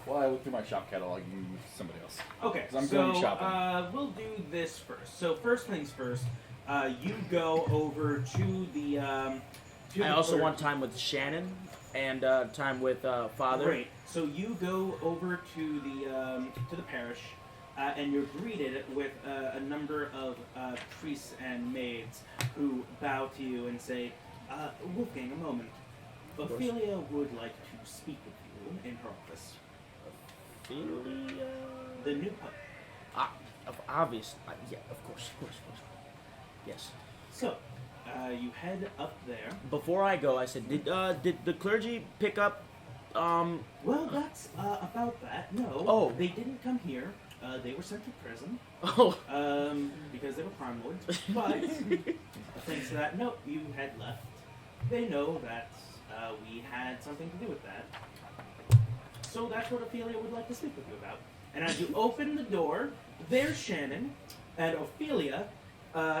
While I look through my shop catalog, you use somebody else. Okay, 'Cause I'm so going shopping. we'll do this first. So first things first, you go over to the. I also want time with Shannon and time with Father. Great. So you go over to the parish, and you're greeted with a number of priests and maids who bow to you and say, Wolfgang, a moment. Ophelia would like to speak with you in her office. Ophelia? The new pope. Obvious. Yeah, of course. Yes. So, you head up there. Before I go, I said, did the clergy pick up, Well, that's about that. No. Oh. They didn't come here. They were sent to prison. oh, Because they were crime lords. But thanks to that note you had left, they know that we had something to do with that. So that's what Ophelia would like to speak with you about. And as you open the door, there's Shannon, and Ophelia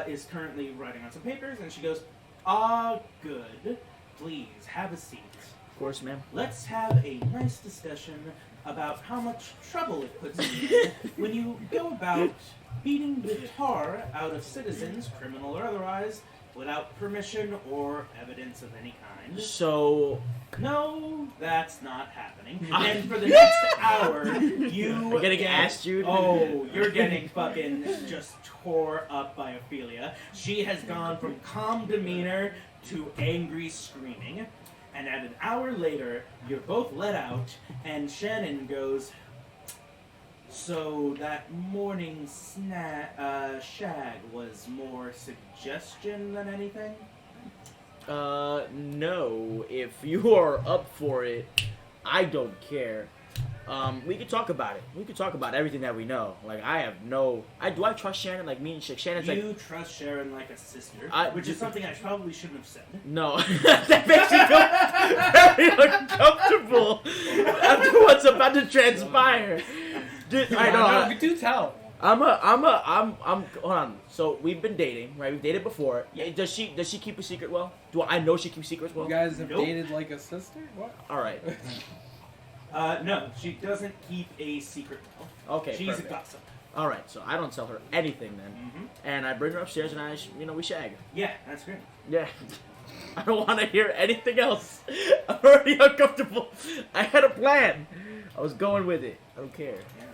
is currently writing on some papers, and she goes, good. Please, have a seat. of course, ma'am. Let's have a nice discussion about how much trouble it puts you in when you go about beating the tar out of citizens, criminal or otherwise, without permission or evidence of any kind. So, No, that's not happening. And for the next hour, you're getting ass, dude. Oh, you're getting fucking just tore up by Ophelia. She has gone from calm demeanor to angry screaming. And at an hour later, you're both let out, and Shannon goes, so that morning shag was more suggestion than anything? No. If you are up for it, I don't care. We could talk about it. We could talk about everything that we know. Like, I have no... do I trust Shannon? Like, me and Shannon's like... You trust Sharon like a sister, which is just- something I probably shouldn't have said. No. That makes me feel very uncomfortable after what's about to transpire. Dude, I know. We do tell. I'm hold on. So we've been dating, right? We've dated before. Yeah. Does she keep a secret well? Do I know she keeps secrets well? You guys have Nope. dated like a sister? What? All right. No, she doesn't keep a secret well. Okay. She's perfect. a gossip. All right. So I don't tell her anything then, Mm-hmm. and I bring her upstairs and we shag. Yeah, that's great. Yeah. I don't want to hear anything else. I'm already uncomfortable. I had a plan. I was going with it. I don't care. Yeah.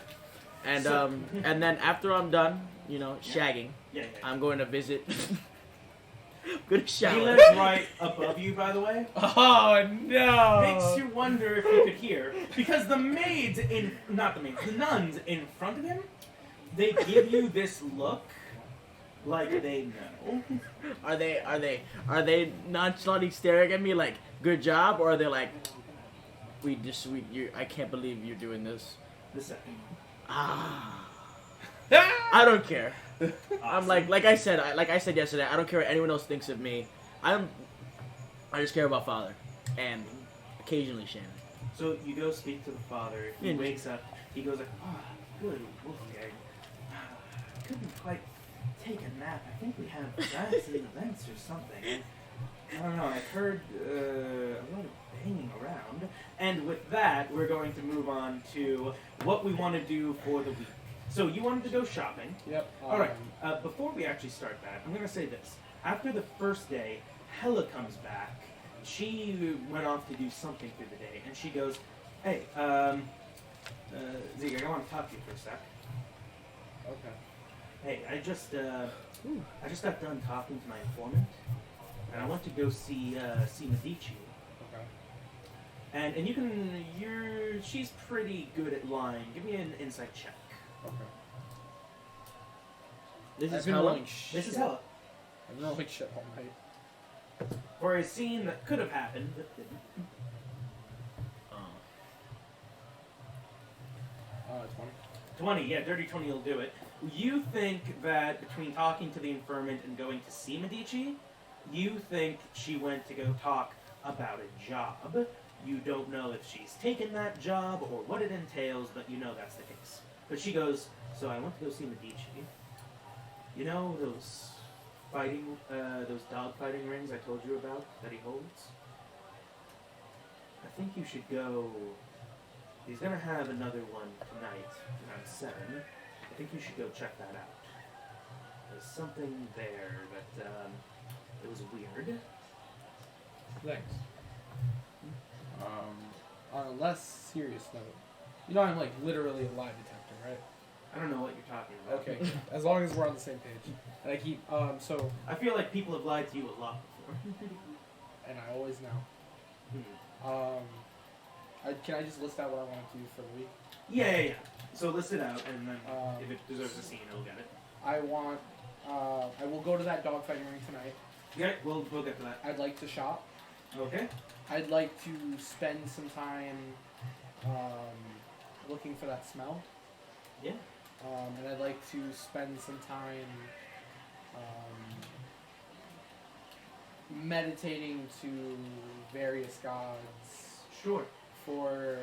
And So- and then after I'm done, shagging, Yeah. I'm going to visit. I'm gonna He shower. lives right above you, by the way. Oh no! Makes you wonder if you could hear. Because the nuns in front of him, they give you this look like they know. Are they nonchalantly staring at me like good job, or are they like I can't believe you're doing this? The second one. I don't care. I'm Awesome. like I said yesterday. I don't care what anyone else thinks of me. I just care about Father and occasionally Shannon. So you go speak to the father. He Yeah. wakes up. He goes like, good Wolfgang. Couldn't quite take a nap. I think we have accident events or something. I don't know. I've heard a lot of banging around. And with that, we're going to move on to what we want to do for the week. So you wanted to go shopping. Yep. All right. Before we actually start that, I'm going to say this. After the first day, Hella comes back. She went off to do something through the day, and she goes, hey, Zeke, I want to talk to you for a sec. Okay. Hey, I just got done talking to my informant, and I want to go see Medici. Okay. And she's pretty good at lying. Give me an insight check. Okay. This I've is been how rolling This is shit. Hella. I've been rolling shit all night. For a scene that could have happened but didn't. Oh, it's 20. 20, yeah, dirty 20 will do it. You think that between talking to the informant and going to see Medici, you think she went to go talk about a job. You don't know if she's taken that job or what it entails, but you know that's the case. But she goes, so I went to go see Medici. You know those dog fighting rings I told you about that he holds? I think you should go. He's gonna have another one tonight around 7. I think you should go check that out. There's something there that it was weird. Thanks. On a less serious note, you know I'm like literally a lie detector, right? I don't know what you're talking about. Okay, as long as we're on the same page. And I keep so, I feel like people have lied to you a lot before. and I always know. Hmm. Can I just list out what I want to do for the week? Yeah. So list it out, and then Um, if it deserves a scene, it'll get it. I want. I will go to that dogfighting ring tonight. Yeah, we'll get to that. I'd like to shop. Okay. I'd like to spend some time looking for that smell. Yeah. And I'd like to spend some time meditating to various gods Sure. for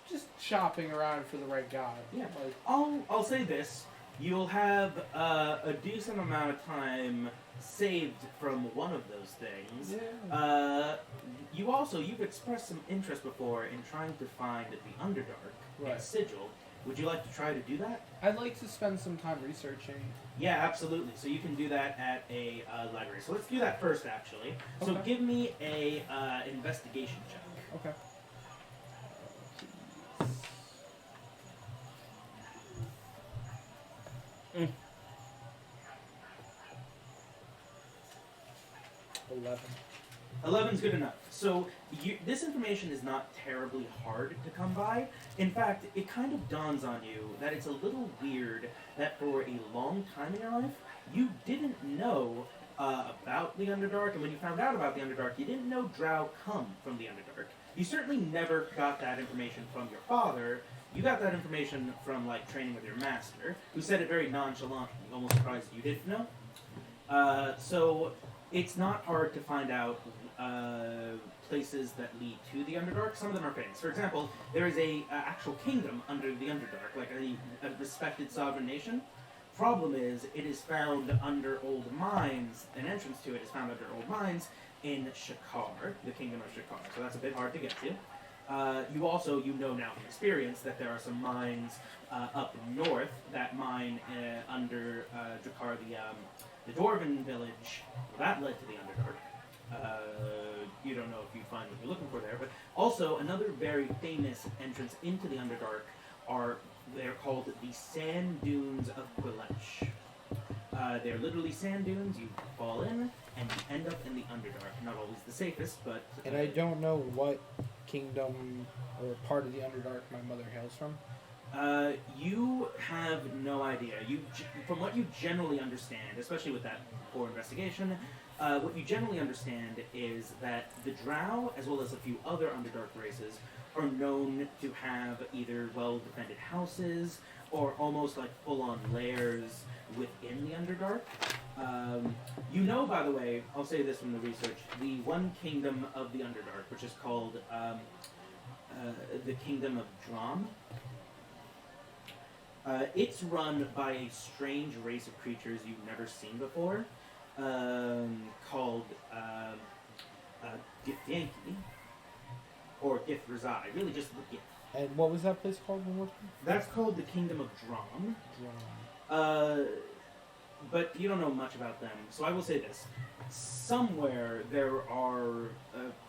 just shopping around for the right god. Yeah. Like, I'll say this: you'll have a decent amount of time saved from one of those things. yeah. You've expressed some interest before in trying to find the Underdark Right. and Sigil. Would you like to try to do that? I'd like to spend some time researching. Yeah, absolutely. So you can do that at a library. So let's do that first, actually. So Okay. give me a investigation check. Okay. 11. 11's good enough. So this information is not terribly hard to come by. In fact, it kind of dawns on you that it's a little weird that for a long time in your life, you didn't know about the Underdark, and when you found out about the Underdark, you didn't know Drow come from the Underdark. You certainly never got that information from your father. You got that information from, like, training with your master, who said it very nonchalantly, almost surprised you didn't know. So it's not hard to find out places that lead to the Underdark. Some of them are famous. For example, there is a actual kingdom under the Underdark, like a respected sovereign nation. Problem is, it is found under old mines. An entrance to it is found under old mines in Shakar, the kingdom of Shakar. So that's a bit hard to get to. You know now from experience that there are some mines up north. That mine under Drakar, the Dwarven village, that led to the Underdark. You don't know if you find what you're looking for there, but also another very famous entrance into the Underdark they're called the Sand Dunes of Quillesh. They're literally sand dunes. You fall in and you end up in the Underdark. Not always the safest, but And I don't know what kingdom or part of the Underdark my mother hails from. You have no idea. From what you generally understand, especially with that poor investigation, what you generally understand is that the Drow, as well as a few other Underdark races, are known to have either well-defended houses or almost like full-on lairs within the Underdark. By the way, I'll say this from the research, the one kingdom of the Underdark, which is called the Kingdom of Drom. It's run by a strange race of creatures you've never seen before, called Githyanki, or Githrazai, really just the Gith. And what was that place called one more time? That's called the Kingdom of Drom. But you don't know much about them, so I will say this. Somewhere there are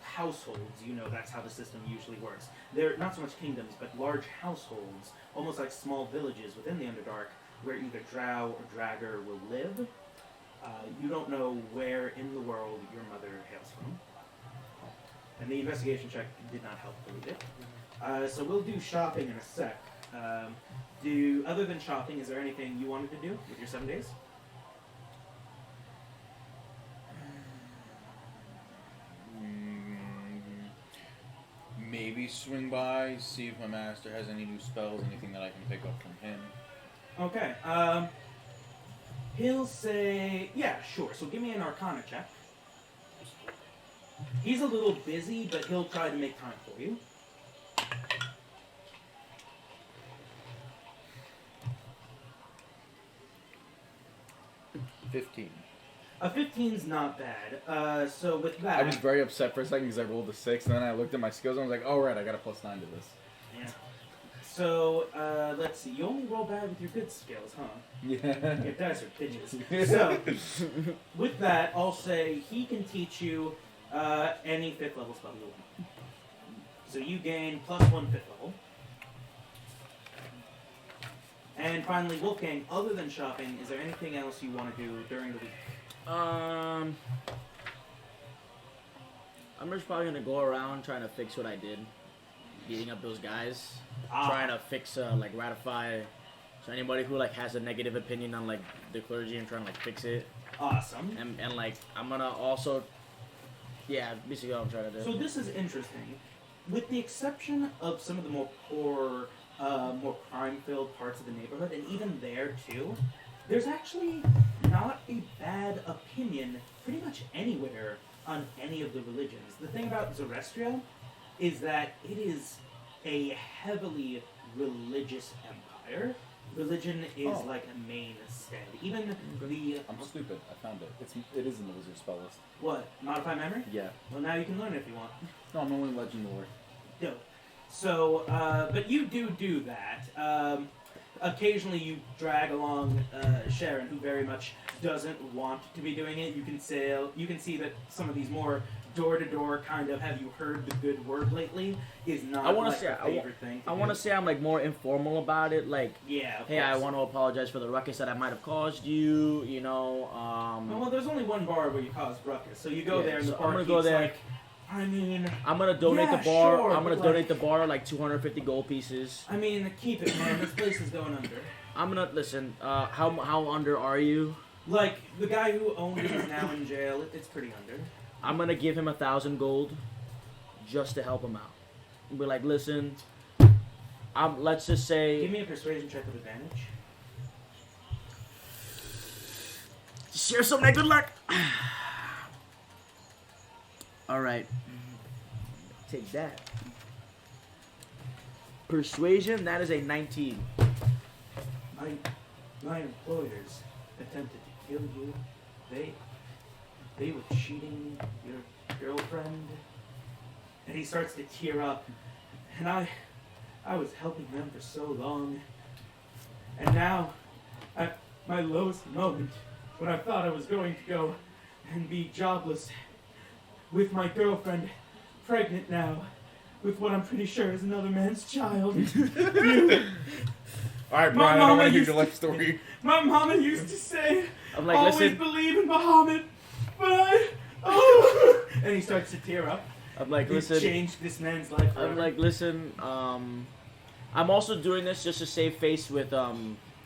households, that's how the system usually works. They're not so much kingdoms, but large households, almost like small villages within the Underdark, where either Drow or Draugr will live. You don't know where in the world your mother hails from. And the investigation check did not help to read it. So we'll do shopping in a sec. Other than shopping, is there anything you wanted to do with your 7 days? Maybe swing by, see if my master has any new spells, anything that I can pick up from him. Okay. He'll say, yeah, sure. So give me an Arcana check. He's a little busy, but he'll try to make time for you. A 15's not bad. So with that, I was very upset for a second because I rolled a 6, and then I looked at my skills and I was like, oh, right, I got a +9 to this. yeah. So let's see. You only roll bad with your good skills, huh? Yeah. Your dice are bitches. So with that, I'll say he can teach you any 5th level spell you want. So you gain +1 5th level. And finally, Wolfgang, other than shopping, is there anything else you want to do during the week? I'm just probably gonna go around trying to fix what I did, beating up those guys, trying to fix, like, ratify. So anybody who like has a negative opinion on like the clergy and trying to like fix it, Awesome. and like I'm gonna also, yeah, basically what I'm trying to do. So this is interesting. With the exception of some of the more poor, more crime-filled parts of the neighborhood, and even there too, there's actually not a bad opinion pretty much anywhere on any of the religions. The thing about Zoroastria is that it is a heavily religious empire. Religion is like a mainstay. Even the I'm stupid. I found it. It is in the wizard spell list. what? Modify memory? Yeah. Well, now you can learn it if you want. No, I'm only legend lore. Dope. So, but you do that. Occasionally you drag along Sharon, who very much doesn't want to be doing it. You can see that some of these more door-to-door kind of have you heard the good word lately is not her favorite thing. I want to say I'm like more informal about it. Like, yeah, of hey, I course. want to apologize for the ruckus that I might have caused you. You know. Well, there's only one bar where you cause ruckus, so you go Yeah, there and so the I'm bar gonna keeps go there. like, I mean, I'm gonna donate yeah, the bar. sure, I'm gonna but, donate the bar like 250 gold pieces. I mean, keep it, man. This place is going under. I'm gonna listen. How under are you? Like the guy who owned it is now in jail. It's pretty under. I'm gonna give him 1,000 gold, just to help him out. Be like, listen. Let's just say. Give me a persuasion check with advantage. Share some of that good luck. All right. Take that. Persuasion. That is a 19. My employers attempted to kill you. They were cheating your girlfriend. And he starts to tear up. And I was helping them for so long. And now, at my lowest moment, when I thought I was going to go and be jobless, with my girlfriend pregnant now, with what I'm pretty sure is another man's child. Alright, My Brian, I don't mama want to hear used your life story. My mama used to say, I'm like, always listen. believe in Bahamut, but and he starts to tear up. I'm like, He listen. changed this man's life forever. I'm like, listen. I'm also doing this just to save face with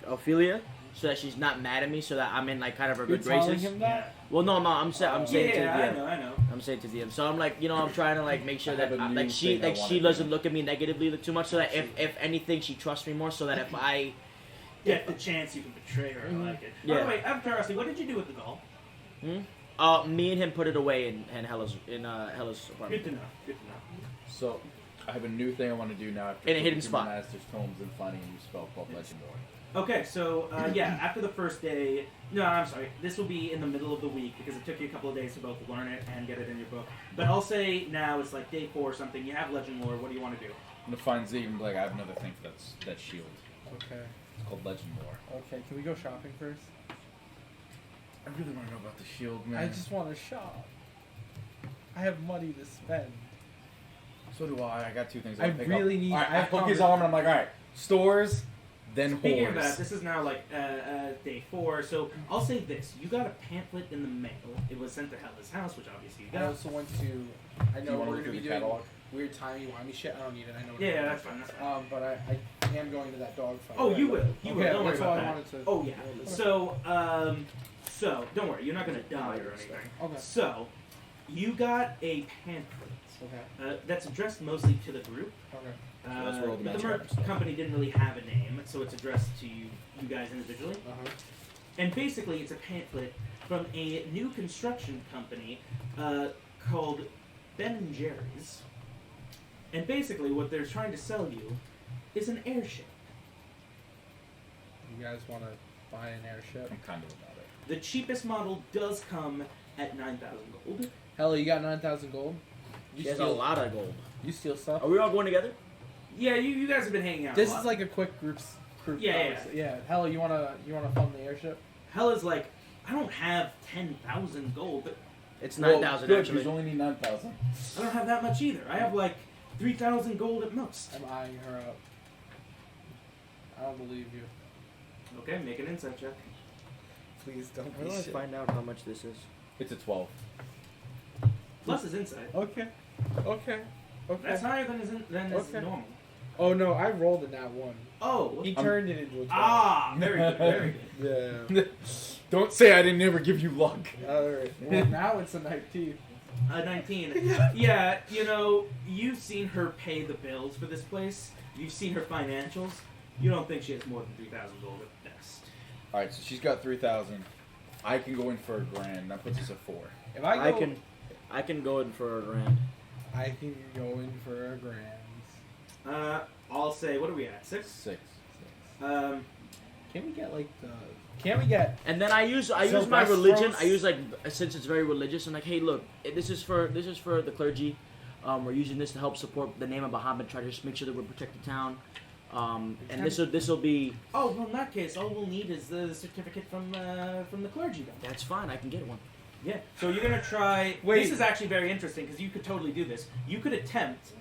Ophelia, so that she's not mad at me, so that I'm in like kind of her You're good telling graces. him that? Well, no, I'm saying to the yeah, DM. I know. I'm saying to DM. So I'm like, you know, I'm trying to like make sure I that have a new like she thing I like wanna she do. doesn't look at me negatively too much, so that if anything she trusts me more, so that if I Get the chance you can betray her. I like it. By Yeah. the way, out of curiosity, what did you do with the doll? me and him put it away in Hella's Good apartment. to know. Good to know. So, I have a new thing I want to do now after In a hidden going through spot. my Master's Tomes and finding a new spell called Legend Lore. Okay, so yeah, after the first day, no, I'm sorry, this will be in the middle of the week because it took you a couple of days to both learn it and get it in your book. But I'll say now it's like day 4 or something. You have Legend Lore. What do you want to do? I'm gonna find Zeke and be like, I have another thing for that shield. Okay. It's called Legend Lore. Okay, can we go shopping first? I really want to know about the shield, man. I just want to shop. I have money to spend. So do I. I got 2 things. I pick really up. need- All right, I I have hook his conver- arm and I'm like, all right, stores, then Speaking whores. of that, this is now like day 4, so I'll say this. You got a pamphlet in the mail. It was sent to Hella's house, which obviously you I got. also went to. I Do you know wanna we're look gonna be through the doing catalog? weird timey-wimey shit. I don't need it. I know. Yeah, that's fine. That's fine. But I am going to that dog fight. Oh, right? you will. You will. Okay, Don't worry that's about all I that. wanted to. Oh, yeah. So don't worry. You're not going to die or anything. Okay. So, you got a pamphlet Okay. that's addressed mostly to the group. Okay. That's where all the But the magic Merc happens. company didn't really have a name, so it's addressed to you guys individually. And basically, it's a pamphlet from a new construction company called Ben & Jerry's. And basically, what they're trying to sell you is an airship. You guys want to buy an airship? I'm kind of about it. The cheapest model does come at 9,000 gold. Hella, you got 9,000 gold. You She has a steal. lot of gold. You steal stuff. Are we all going together? Yeah, you guys have been hanging out. This a lot. is like a quick group. Yeah. Yeah. Hella, you wanna fund the airship? Hella's like, I don't have 10,000 gold, but It's Well, 9,000 good, actually. You only need 9,000. I don't have that much either. I have like 3,000 gold at most. I'm eyeing her up. I don't believe you. Okay, make an insight check. Please don't How be do I shit. find out how much this is? It's a 12. Plus his insight. Okay. Okay. Okay. That's higher than his Okay. normal. Oh no, I rolled in that one. Oh. He turned it into a 12. Ah, very good, very good. Yeah. Don't say I didn't ever give you luck. Alright. Well, now it's a 19. 19. Yeah, you know, you've seen her pay the bills for this place. You've seen her financials. You don't think she has more than 3,000 gold at best. Alright, so she's got 3,000. I can go in for $1,000. That puts us at 4. If I go, I can go in for $1,000. I can go in for a grand. I'll say, what are we at? 6? 6. Um, Can we get like the? Can we get? And then I use my Sylvestros? religion. I use like, since it's very religious, I'm like, hey, look, this is for the clergy. We're using this to help support the name of Bahamut. Try to just make sure that we protect the town. And this will be. oh, well, in that case, all we'll need is the certificate from the clergy then. That's fine. I can get one. Yeah. So you're gonna try. Wait. This is actually very interesting because you could totally do this. You could attempt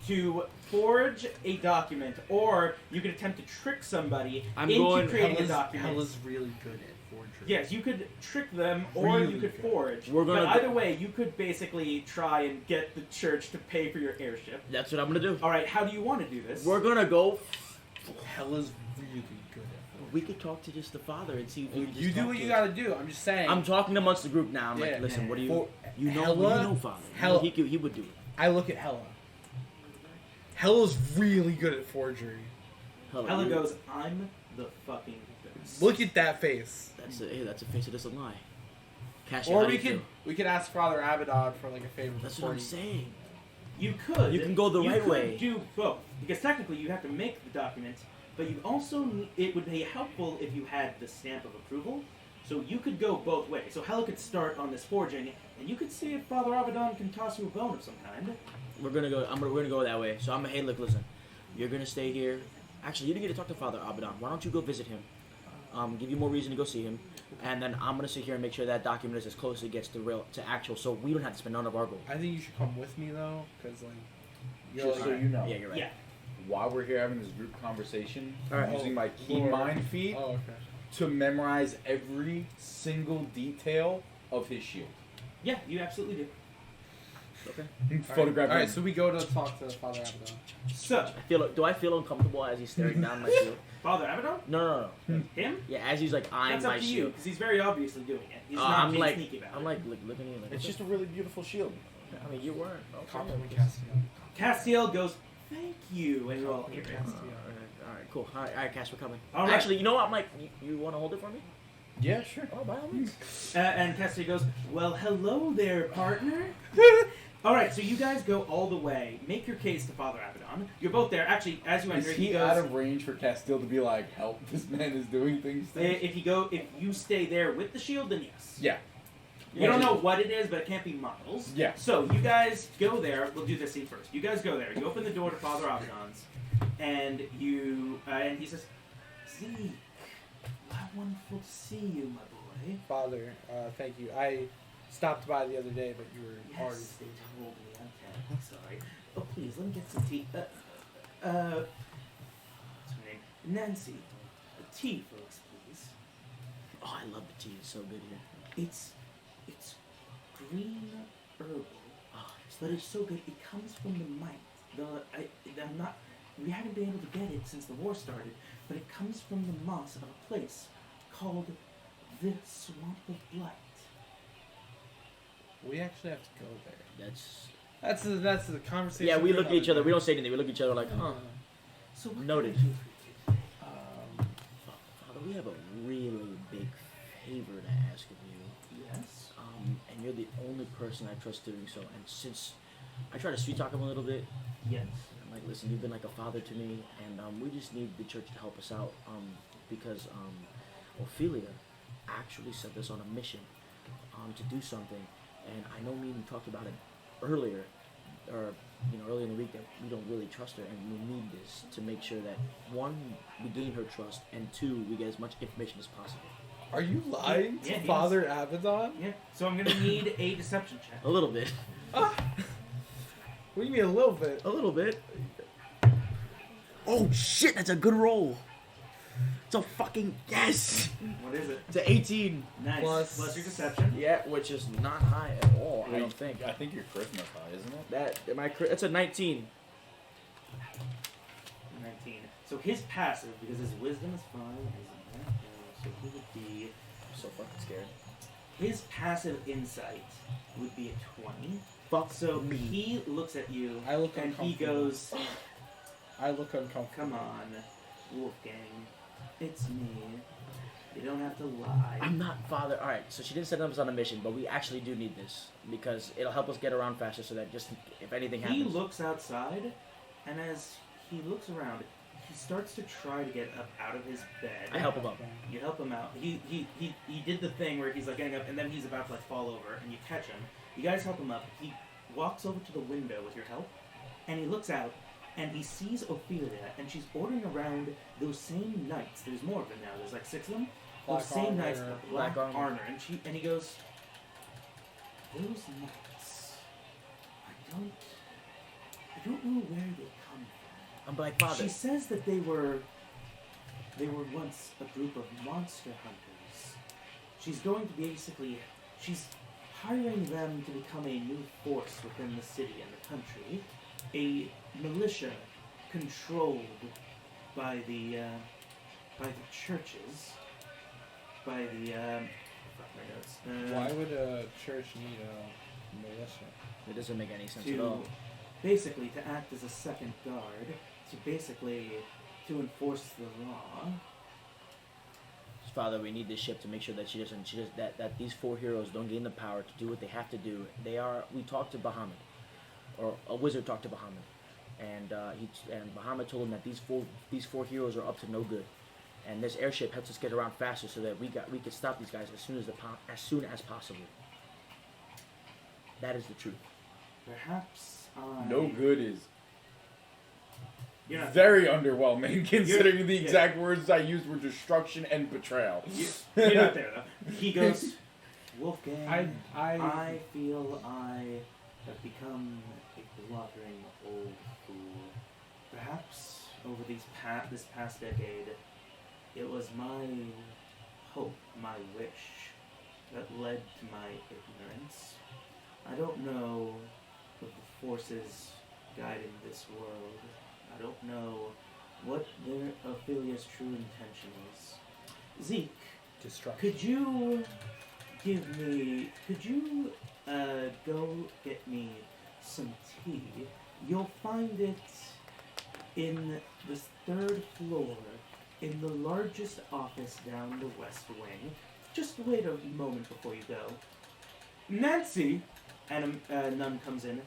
to forge a document, or you could attempt to trick somebody into creating a document. Hella's really good at forgery. Yes, you could trick them, or Really you could good. forge. We're gonna but go- either way, you could basically try and get the church to pay for your airship. That's what I'm gonna do. All right, how do you want to do this? We're gonna go. Hella's really good at We could talk to just the father and see if we forgery. can just You do talk what to you him. gotta do. I'm just saying. I'm talking amongst the group now. I'm Yeah. like, listen, what do you? For- You know, Hella- father. Hella- He would do it. I look at Hella. Hella's really good at forgery. Helen goes, I'm the fucking best. Look at that face. That's a face that doesn't lie. Cash Or how do we you feel? we could ask Father Abaddon for like a favor. That's for what I'm 40. saying. You could. You can go the you right could way. do both. Because technically you have to make the document, but you also, it would be helpful if you had the stamp of approval. So you could go both ways. So Hella could start on this forging, and you could see if Father Abaddon can toss you a bone of some kind. We're gonna go that way. So I'm hey, look, listen. You're gonna stay here. Actually, you didn't get to talk to Father Abaddon. Why don't you go visit him? Give you more reason to go see him, and then I'm gonna sit here and make sure that document is as close as it gets to actual, so we don't have to spend none of our gold. I think you should come with me though, because like. Just so you know, Yeah, you're right. Yeah. while we're here having this group conversation, All right. I'm using my key Lord. mind feat Oh, okay. to memorize every single detail of his shield. Yeah, you absolutely do. Okay. Photograph All right, him. so we go to talk to Father Abaddon. So, Do I feel uncomfortable as he's staring down my shield? Father Abaddon? No. Him? Yeah, as he's like eyeing That's up my to you, shield. because he's very obviously doing it. He's not I'm being like, sneaky about I'm it. like looking at you like. It's just a really beautiful shield. I mean, you weren't. Compliment Castiel. Castiel goes, thank you, and you all hear it. All right, cool. All right, Cash, we're coming. All right. Actually, you know what? I'm like, you want to hold it for me? Yeah, sure. Oh, by all means. And Castiel goes, well, hello there, partner. All right, so you guys go all the way. Make your case to Father Abaddon. You're both there. Actually, as you Is enter, he he goes. out of range for Castile to be like, help, this man is doing things? If you stay there with the shield, then yes. Yeah. You don't know what it is, but it can't be miles. Yeah. So you guys go there. We'll do this scene first. You guys go there. You open the door to Father Abaddon's, and and he says, "Zeke, how wonderful to see you, my boy." Father, thank you. I stopped by the other day, but you were already. Yes, they told me. Okay, I'm sorry. Oh, please, let me get some tea. What's her name? Nancy. Tea, folks, please. Oh, I love the tea. It's so good here. It's green herbal, Oh, but it's so good. It comes from the mite. I'm not. We haven't been able to get it since the war started, but it comes from the moss of a place called the Swamp of Blight. We actually have to go there. that's the conversation. yeah. We for look at each another other. We day. don't say anything. We look at each other like, huh. So what Noted. can I do for you today? Father, we have a really big favor to ask of you. Yes. And you're the only person I trust doing so. And since I try to sweet talk him a little bit, Yes. I'm like, listen, you've been like a father to me, and we just need the church to help us out because Ophelia actually sent us on a mission to do something. And I know me and you talked about it earlier, or earlier in the week, that we don't really trust her, and we need this to make sure that one, we gain her trust, and two, we get as much information as possible. Are you lying Yeah, to he Father Abaddon? Yeah. So I'm gonna need a deception check. A little bit. What do you mean a little bit? A little bit. Oh shit, that's a good roll. It's a fucking yes. What is it? It's an 18. Nice. Plus- Your deception. Yeah, which is not high at all. I don't think. I think your charisma's high, isn't it? That's a 19. 19. So his passive, because his wisdom is 5, isn't it? So he would be. I'm so fucking scared. His passive insight would be a 20. Fuck. So me. he looks at you I look and he uncomfortable. goes, I look uncomfortable. "Come on, Wolfgang, it's me. You don't have to lie." I'm not father. All right, so she didn't send us on a mission, but we actually do need this because it'll help us get around faster. So that just if anything He happens, looks outside, and as he looks around, he starts to try to get up out of his bed. I help him up. You help him out. He did the thing where he's like getting up, and then he's about to like fall over, and you catch him. You guys help him up. He walks over to the window with your help, and he looks out, and he sees Ophelia, and she's ordering around those same knights. There's more of them now. There's like 6 of them. Black Those same armor. knights, black Black armor. armor, and he goes, "Those knights, I don't know where they come from." I'm like father. She says that they were once a group of monster hunters. She's going to she's hiring them to become a new force within the city and the country, a militia controlled by the churches, by the fuck my notes. Why would a church need a militia? It doesn't make any sense at to all. basically to act as a second guard, to enforce the law. Father, we need this ship to make sure that that these 4 heroes don't gain the power to do what they have to do. We talked to Bahamut, or a wizard talked to Bahamut, and Bahamut told him that these four heroes are up to no good, and this airship helps us get around faster so that we could stop these guys as soon as possible. That is the truth. Perhaps I... No good is You're not very underwhelming considering the yeah. exact words I used were destruction and betrayal. You're not there though. He goes, Wolfgang, I I feel I have become a blundering old fool. Perhaps over this past decade, it was my hope, my wish, that led to my ignorance. I don't know of the forces guiding this world. I don't know what their Ophelia's true intention is. Zeke, destruction. could you go get me some tea? You'll find it in the 3rd floor in the largest office down the west wing. Just wait a moment before you go. Nancy, and a nun comes in.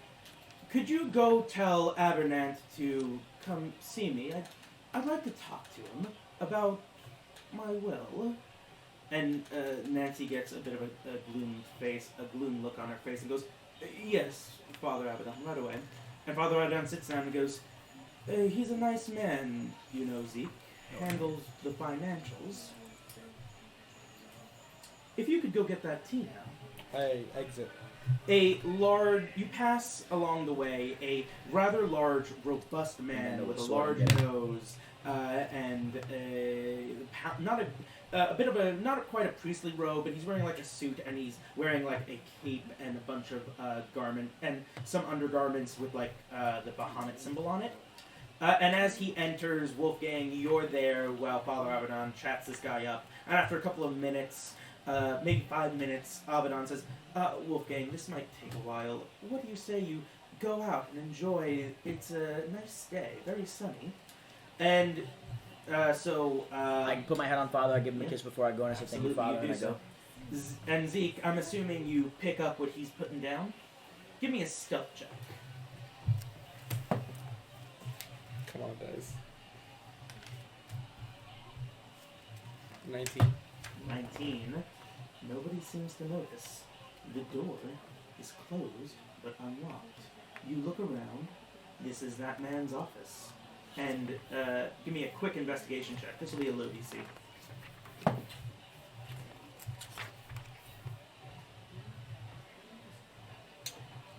Could you go tell Abernant to come see me? I'd like to talk to him about my will. And Nancy gets a bit of a gloom look on her face and goes, "Yes, Father Abaddon, right away." And Father Abaddon sits down and goes, "He's a nice man, you know, Zeke. Handles the financials. If you could go get that tea now." Hey, exit. You pass along the way a rather large, robust man with a large nose and not quite a priestly robe, but he's wearing like a suit and he's wearing like a cape and a bunch of garment and some undergarments with like the Bahamut symbol on it. And as he enters, Wolfgang, you're there while Father Abaddon chats this guy up. And after a couple of minutes, maybe 5 minutes, Abaddon says, "Wolfgang, this might take a while. What do you say you go out and enjoy? It's a nice day, very sunny." And so... I can put my head on Father, I give him a yeah. kiss before I go, and I say thank you, Absolutely, Father, you and do I go. so. And Zeke, I'm assuming you pick up what he's putting down. Give me a stealth check. Come on, guys. 19. 19. Nobody seems to notice. The door is closed but unlocked. You look around. This is that man's office. And give me a quick investigation check. This will be a low DC.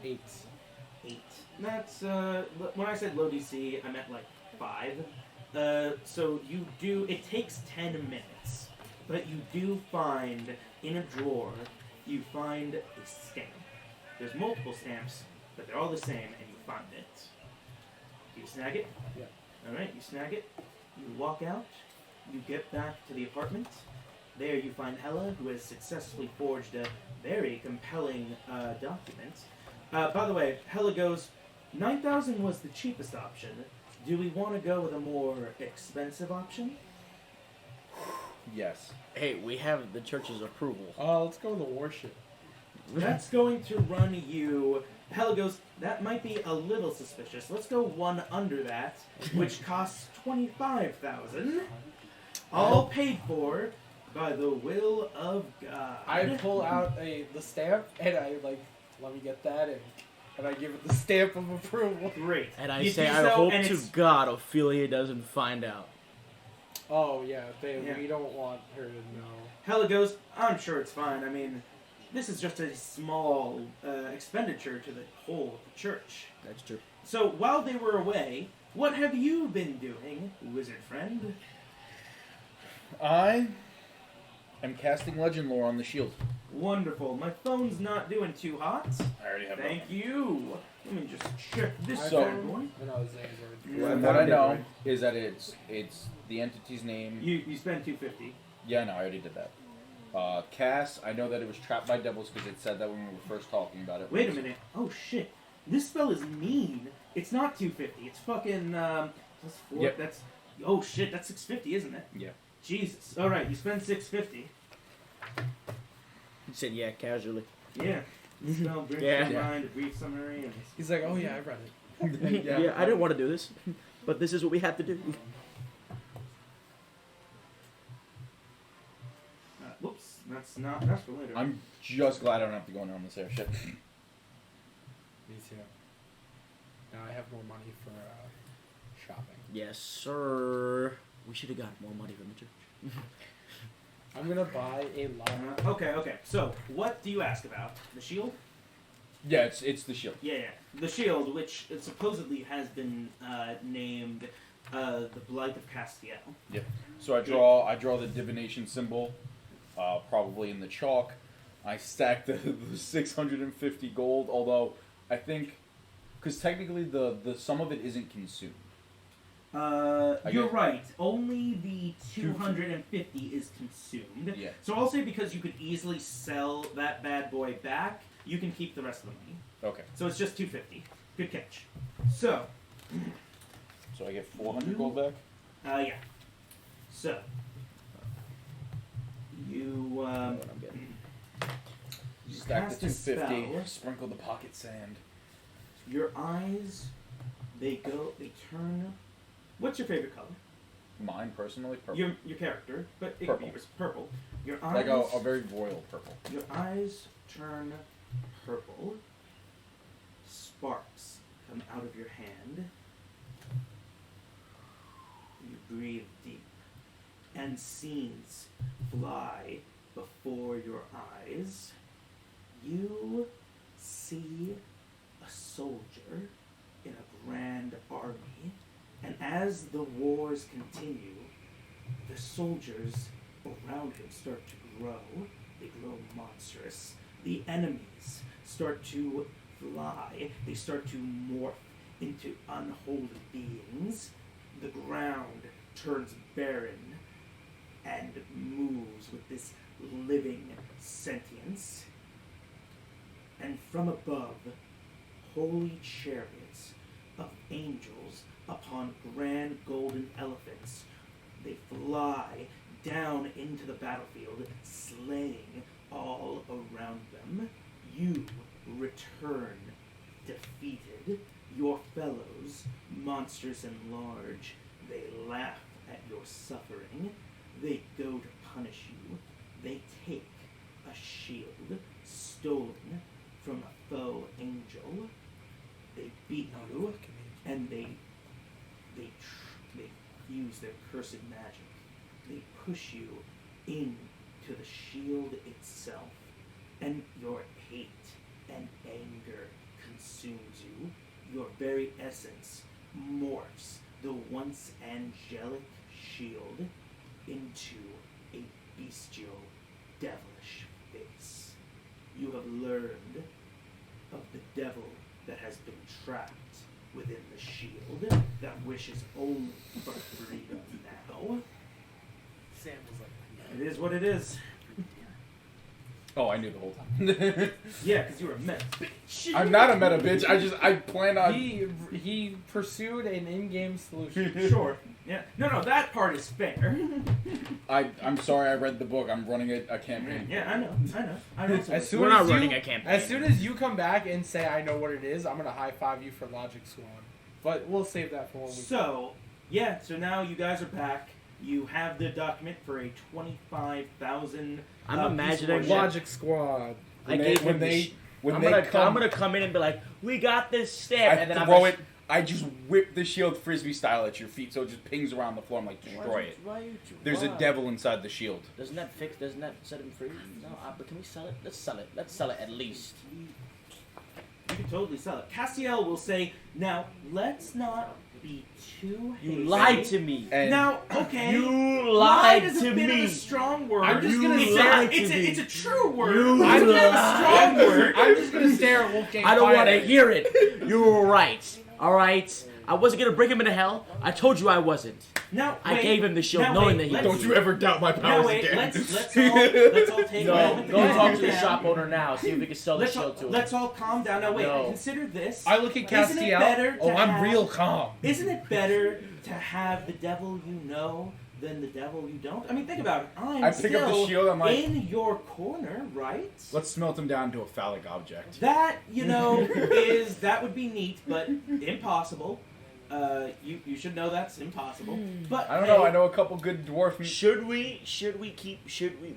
8. 8. That's when I said low DC, I meant like 5. So you do. It takes 10 minutes, but you do find in a drawer. You find a stamp. There's multiple stamps, but they're all the same, and you find it. Do you snag it? Yeah. All right. You snag it. You walk out. You get back to the apartment. There you find Hella, who has successfully forged a very compelling document. By the way, Hella goes, 9,000 was the cheapest option. Do we want to go with a more expensive option? Yes. Hey, we have the church's approval. Let's go with the warship. That's going to run you... Hella goes, that might be a little suspicious. Let's go one under that, which costs 25,000. All paid for by the will of God. I pull out the stamp and I let me get that and I give it the stamp of approval. Great. And I You say, do I so, hope and to it's- God Ophelia doesn't find out. Oh yeah, Yeah. we don't want her to know. Hella goes, I'm sure it's fine. I mean, this is just a small expenditure to the whole of the church. That's true. So while they were away, what have you been doing, wizard friend? I am casting legend lore on the shield. Wonderful. My phone's not doing too hot. I already have Thank you. Let me just check this I So- bad boy. I know his name's already. Yeah. And what I know is that it's the entity's name. You spend 250. Yeah, no, I already did that. Cass, I know that it was trapped by devils because it said that when we were first talking about it. Wait a minute. Oh shit. This spell is mean. It's not 250. It's fucking plus 4. Yep. That's oh shit. That's 650, isn't it? Yeah. Jesus. All right. You spend 650. He said, yeah, casually. Yeah. This spell brings Yeah. to mind a brief summary and He's like, oh yeah, I read it. Yeah, I didn't want to do this, but this is what we have to do. whoops. That's for later. I'm just glad I don't have to go in on this airship. Me too. Now I have more money for shopping. Yes, sir. We should have gotten more money from the church. I'm gonna buy a llama. Okay. So, what do you ask about? The shield? Yeah, it's the shield. Yeah. The shield, which supposedly has been named the Blight of Castiel. So I draw the divination symbol, probably in the chalk. I stack the 650 gold, although I think, because technically the some of it isn't consumed. You're get- right. Only the 250 is consumed. Yeah. So I'll say because you could easily sell that bad boy back, you can keep the rest of the money. Okay. So it's just 250. Good catch. So, So I get 400 gold back. yeah. So, you What I'm getting. you Stack the cast a 250. spell. Sprinkle the pocket sand. Your eyes, they turn. What's your favorite color? Mine personally, purple. Your character, but it could be Purple. yours. Purple. Your eyes. Like a very royal purple. Your eyes turn purple. Sparks come out of your hand. You breathe deep. And scenes fly before your eyes. You see a soldier in a grand army. And as the wars continue, the soldiers around him start to grow. They grow monstrous. The enemies start to fly. They start to morph into unholy beings. The ground turns barren and moves with this living sentience. And from above, holy chariots of angels upon grand golden elephants, they fly down into the battlefield, slaying all around them. You return defeated. Your fellows, monstrous and large, they laugh at your suffering. They go to punish you. They take a shield stolen from a foe angel. They beat you, and they use their cursed magic. They push you into the shield itself, and your hate and anger consumes you. Your very essence morphs. the once angelic shield into a bestial, devilish face. You have learned of the devil that has been trapped within the shield that wishes only for freedom now. Sam was like, It is what it is. Oh, I knew the whole time. Yeah, because you were a meta bitch. I'm not a meta bitch. I plan on. he pursued an in-game solution. Sure. Yeah. No, that part is fair. I'm sorry. I read the book. I'm running a campaign. Yeah, I know. I know. As soon We're as not you, running a campaign. As soon as you come back and say I know what it is, I'm gonna high five you for Logic Squad. But we'll save that for when we. So now you guys are back. You have the document for a 25,000. I'm piece of imagining worship. Logic Squad. I gave him the when I'm they gonna come in and be like, "We got this stamp," and then I'm throw gonna it. I just whip the shield frisbee style at your feet, so it just pings around the floor. I'm like, destroy it. There's a devil inside the shield. Doesn't that set him free? No, but can we sell it? Let's sell it. Let's sell it at least. You can totally sell it. Castiel will say, now let's not be too hasty. You lied to me. And Now, okay. You lied lied is to a bit me. of a strong word. I'm just gonna it's say- it's a true word. You It's a bit of a lied. strong word. I'm just gonna stare at Wolfgang. I don't want to quietly. hear it. You were right. All right. I wasn't gonna bring him into hell. I told you I wasn't. Now, I wait, gave him the shield now knowing wait, that he let's- was. don't you ever doubt my Now powers wait, again. let's all take a No, moment. go calm talk to the down. shop owner now. See if we can sell the shield to him. Let's all calm down. Now wait, No. consider this. I look at Isn't it better Castiel. to Oh, I'm have- real calm. Isn't it better to have the devil you know than the devil you don't? I mean, think about it. I pick up the still shield, I'm like- in your corner, right? Let's smelt him down to a phallic object. That that would be neat, but impossible. You should know that's impossible. But I don't know. hey, I know a couple good dwarf. Should we?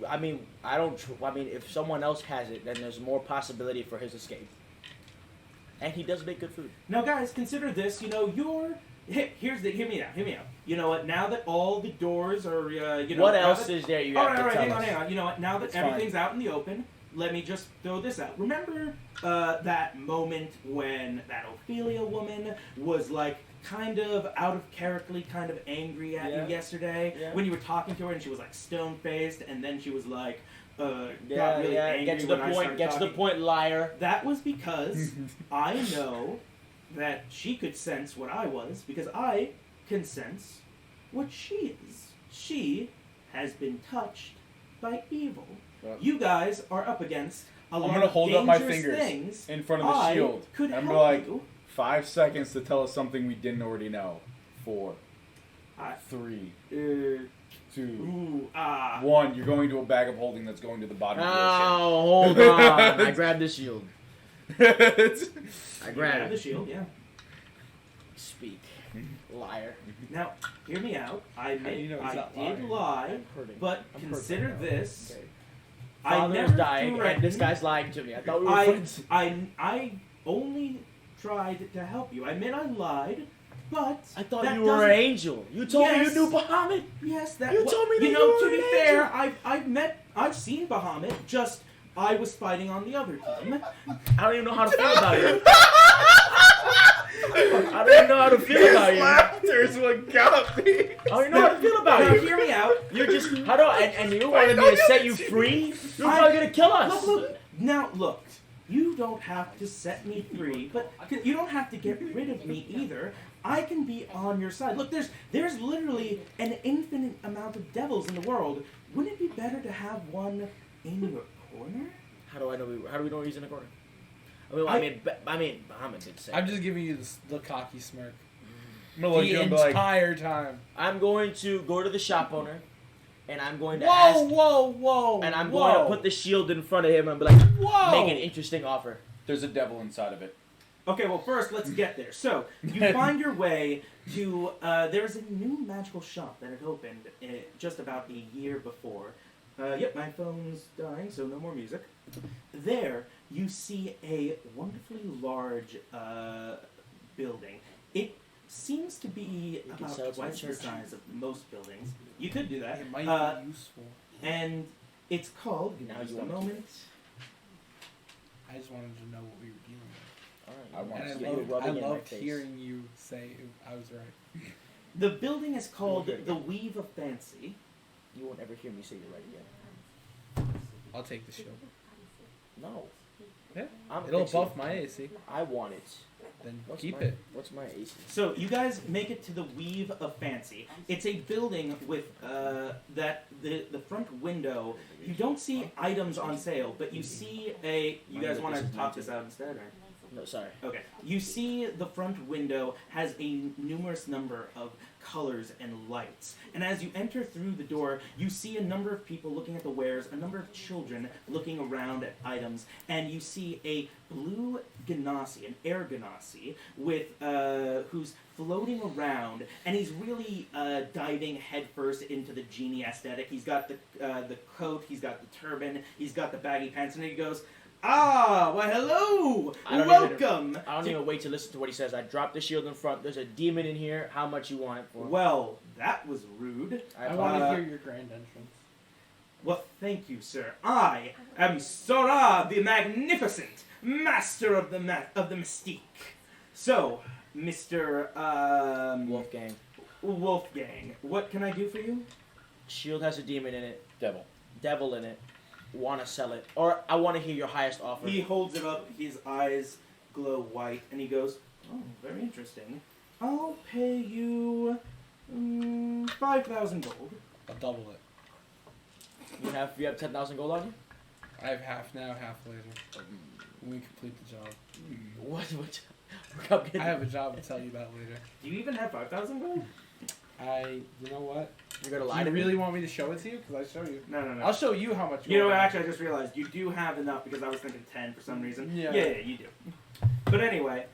I mean, if someone else has it, then there's more possibility for his escape. And he does make good food. Now, guys, consider this. Hear me out. You know what? Now that all the doors are, What now else that- is there you All have right, to tell hang us? on. You know what? Now that It's fine. everything's out in the open, let me just throw this out. Remember that moment when that Ophelia woman was like kind of out of character, kind of angry at Yeah. you yesterday Yeah. when you were talking to her and she was like stone faced and then she was like got Yeah, really yeah. angry Get to the when I point. started Get to the talking. point, liar. That was because I know that she could sense what I was because I can sense what she is. She has been touched by evil. Yep. You guys are up against a lot gonna of hold up my dangerous fingers things. in front of the I shield. could I'm help like, you. 5 seconds to tell us something we didn't already know. 4, I- 3, Uh, 2, ooh, 1. You're going to a bag of holding that's going to the bottom Oh, hold on. I grabbed the shield. of the ocean. I you grabbed have the it. shield, yeah. Speak, liar. Now, hear me out. I How do you know he's I not did lying? lie, I'm hurting. but I'm hurt consider right now. this. Okay. I Father's never dying, and threatened- this guy's lying to me. I thought we were I friends. only tried to help you. I meant I lied, but I thought that you were an doesn't- angel. You told me Yes. you knew Bahamut. Yes, that You told me that you know. you To were be an fair, I've seen Bahamut. Just I was fighting on the other team. I don't even know how to feel about you. I don't even know how to feel about you. I Laughter is what got me. don't even know how to feel Now about you. hear me out. You're just how do and you wanted me to set you free? You're probably gonna kill us. Look. Now look. You don't have to set me free, but you don't have to get rid of me either. I can be on your side. Look, there's literally an infinite amount of devils in the world. Wouldn't it be better to have one in your corner? How do I know? How do we know he's in the corner? I mean, Bahamut did say. I'm just giving you the cocky smirk. I'm gonna look The at you and be like, entire time. I'm going to go to the shop owner, and I'm going to Whoa, ask, whoa! and I'm whoa. going to put the shield in front of him and be like, Whoa! make an interesting offer. there's a devil inside of it. Okay, well, first, let's get there. So, you find your way to, there's a new magical shop that had opened just about a year before. Yep, my phone's dying, so no more music. There, you see a wonderfully large building. It seems to be You can sell it about to the twice the church. size of most buildings. You could do that. It might be useful. And it's called, give me Now just you a want moment. I just wanted to know what we were dealing with. All I right. want And to I see loved, rubbing I in my loved face. hearing you say I was right. The building is called the Weave of Fancy. You won't ever hear me say you're right again. I'll take the shield. No. Yeah. I'm It'll fixing buff my AC. I want it. Then What's keep my, it. What's my AC? So you guys make it to the Weave of Fancy. It's a building with that the front window. You don't see items on sale, but you see a. You guys want to talk this out instead, or? No, sorry. Okay. You see the front window has a numerous number of colors and lights. And as you enter through the door, you see a number of people looking at the wares, a number of children looking around at items, and you see a blue Ganassi, an air Ganassi, with who's floating around, and he's really diving headfirst into the genie aesthetic. He's got the coat, he's got the turban, he's got the baggy pants, and he goes, "Ah, why hello! Welcome!" I don't even wait to listen to what he says. I drop the shield in front. There's a demon in here. How much you want it for? Well, that was rude. I want to hear your grand entrance. Well, thank you, sir. I am Sora the Magnificent, master of the mystique. So, Mr. Wolfgang. Wolfgang, what can I do for you? Shield has a demon in it. Devil. In it. Want to sell it, or I want to hear your highest offer. He holds it up. His eyes glow white, and he goes, "Oh, very interesting. I'll pay you 5,000 gold." I'll double it. You have 10,000 gold on you. I have half now, half later. When we complete the job. What? I'm getting- I have a job to tell you about later. Do you even have 5,000 gold? You know what? You're gonna Do lie you to me? really want me to show it to you? Because I show you. No. I'll show you how much. You know, gold I have. actually, I just realized you do have enough because I was thinking 10 for some reason. Yeah. Yeah, you do. But anyway.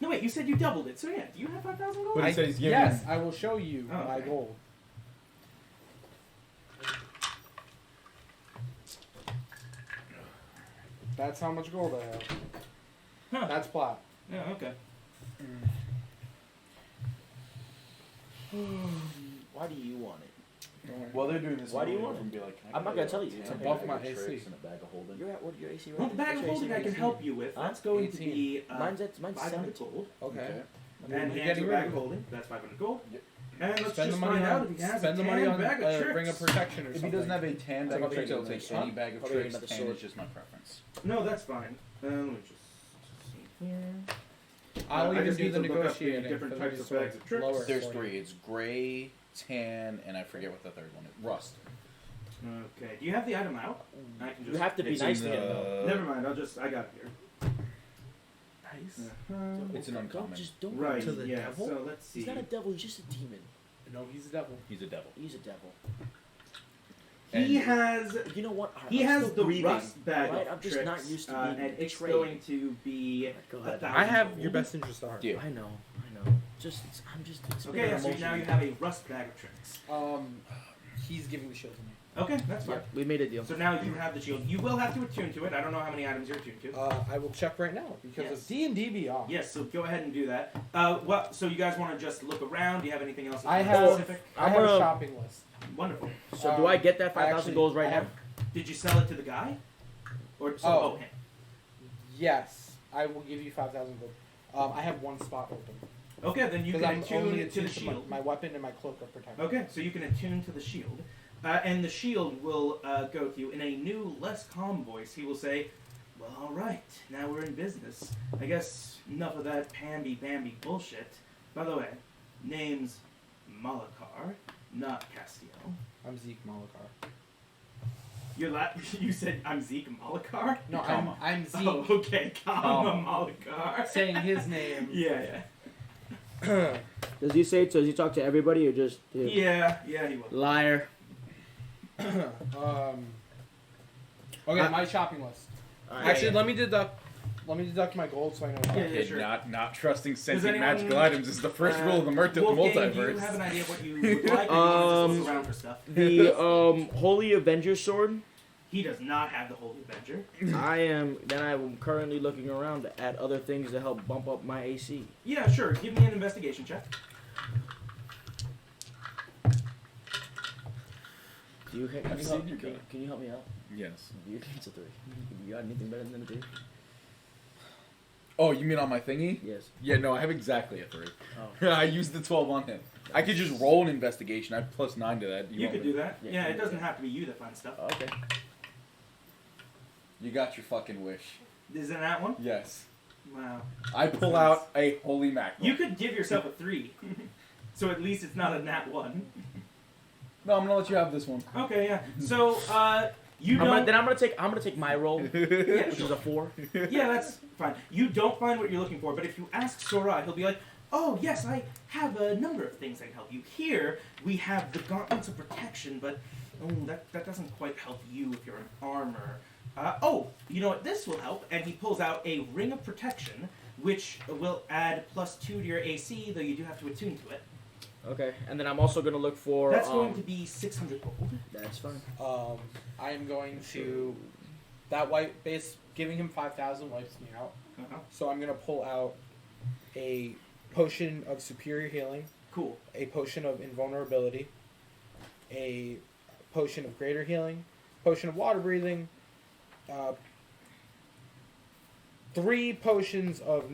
No, wait, you said you doubled it. So yeah, do you have 5,000 gold? But he said he's giving. Yes, I will show you Oh, my okay. gold. That's how much gold I have. Huh. That's plat. Yeah, okay. Why do you want it? Don't worry. While they're doing this, Why do you I'm want gonna be like, "Can I I'm not get gonna a tell you. tan To bag buff of my tricks AC. and a bag of holding?" You're at what? Your AC right? Well, the bag What's of your holding AC? I can help you with. Huh? That's going to 18. be Mine's 500 70. gold. Okay. And You're he hands getting you a rid bag of of it. holding. That's 500 gold. Yep. And let's Spend the just money find out on. if he has Spend a the money tan on. bag of Bring a tricks. protection or If he something. doesn't have a tan bag I'll of tricks, bring I'll take another any bag of I'll bring tricks. another Tan sword. is just my preference. No, that's fine. Let me just see here. I'll I even just do need the to look up the negotiating. different for types these of bags of swords. tricks. Lower There's for you. 3. It's gray, tan, and I forget what the third one is. Rust. Okay. Do you have the item out? I can You just. have to be It's nice in to him though. Never mind. I got it here. Nice. It's an uncommon. Just don't Right. To the yeah. devil? So let's see. He's not a devil. He's just a demon. No, he's a devil. He's a devil. He's a devil. He And- has. You know what? He I'm has still the breathing, rust bag right? of I'm just tricks, not used to being and it's betrayed. going to be Go 1,000 ahead. I have gold. your best interest at heart. Deal. I know. Just, it's Okay, been yeah, an so emotion. now you have a rust bag of tricks. He's giving the shield to me. Okay, that's fine. Yeah, we made a deal. So now you have the shield. You will have to attune to it. I don't know how many items you're attuned to. I will check right now because Yes. of D&D Beyond. Yes, so go ahead and do that. So you guys want to just look around? Do you have anything else I that's have- specific? I have a gonna- shopping list. Wonderful. So do I get that I 5,000 actually gold right have- now? Did you sell it to the guy? Or so, Oh. him. Yes, I will give you 5,000 gold. I have one spot open. Okay, then you Because can I'm attune only to the attuned to shield. my weapon and my cloak are protected. Okay, so you can attune to the shield. And the shield will go to you in a new, less calm voice. He will say, "Well, all right, now we're in business. I guess enough of that pamby-bamby bullshit. By the way, name's Malakar, not Castiel. I'm Zeke Malakar. You said I'm Zeke Malakar? No, Comma. I'm Zeke. Oh, okay, comma Malakar. Saying his name. Yeah, Does he say? Does he talk to everybody or just? yeah. Yeah, he will. Liar. Okay, Uh, my shopping list. Alright. Actually, let me deduct my gold so I know. Yeah, Kid, sure. not trusting sentient anyone- magical items is the first rule of the Wolfgang, multiverse. do you have an idea of what you would like, or you want to just look around for stuff? The Holy Avenger sword. He does not have the Holy Avenger. I am currently looking around at other things to help bump up my AC. Yeah, sure. Give me an investigation check. Do you, can, I've you seen help, you can, go. can you help me out? Yes. It's a 3. You got anything better than a 3? Oh, you mean on my thingy? Yes. Yeah, no, I have exactly a 3. Oh. I used the 12 on him. I could just roll an investigation. I have +9 to that. You want could me- do that. Yeah, Yeah, you it doesn't have to be you that finds stuff. Okay. You got your fucking wish. Isn't that one? Yes. Wow. I pull out a holy mackerel. You could give yourself a 3. So at least it's not a nat 1. No, I'm gonna let you have this one. Okay, yeah. So, you I'm don't... gonna take my roll, which is a 4. Yeah, that's fine. You don't find what you're looking for, but if you ask Sora, he'll be like, oh, yes, I have a number of things that can help you. Here, we have the Gauntlets of Protection, but that doesn't quite help you if you're an armor. You know what? This will help. And he pulls out a Ring of Protection, which will add +2 to your AC, though you do have to attune to it. Okay, and then I'm also gonna look for. That's going to be 600 gold. That's fine. I am going to that white base giving him 5,000 wipes me out. Uh-huh. So I'm gonna pull out a potion of superior healing, Cool. a potion of invulnerability, a potion of greater healing, potion of water breathing, 3 potions of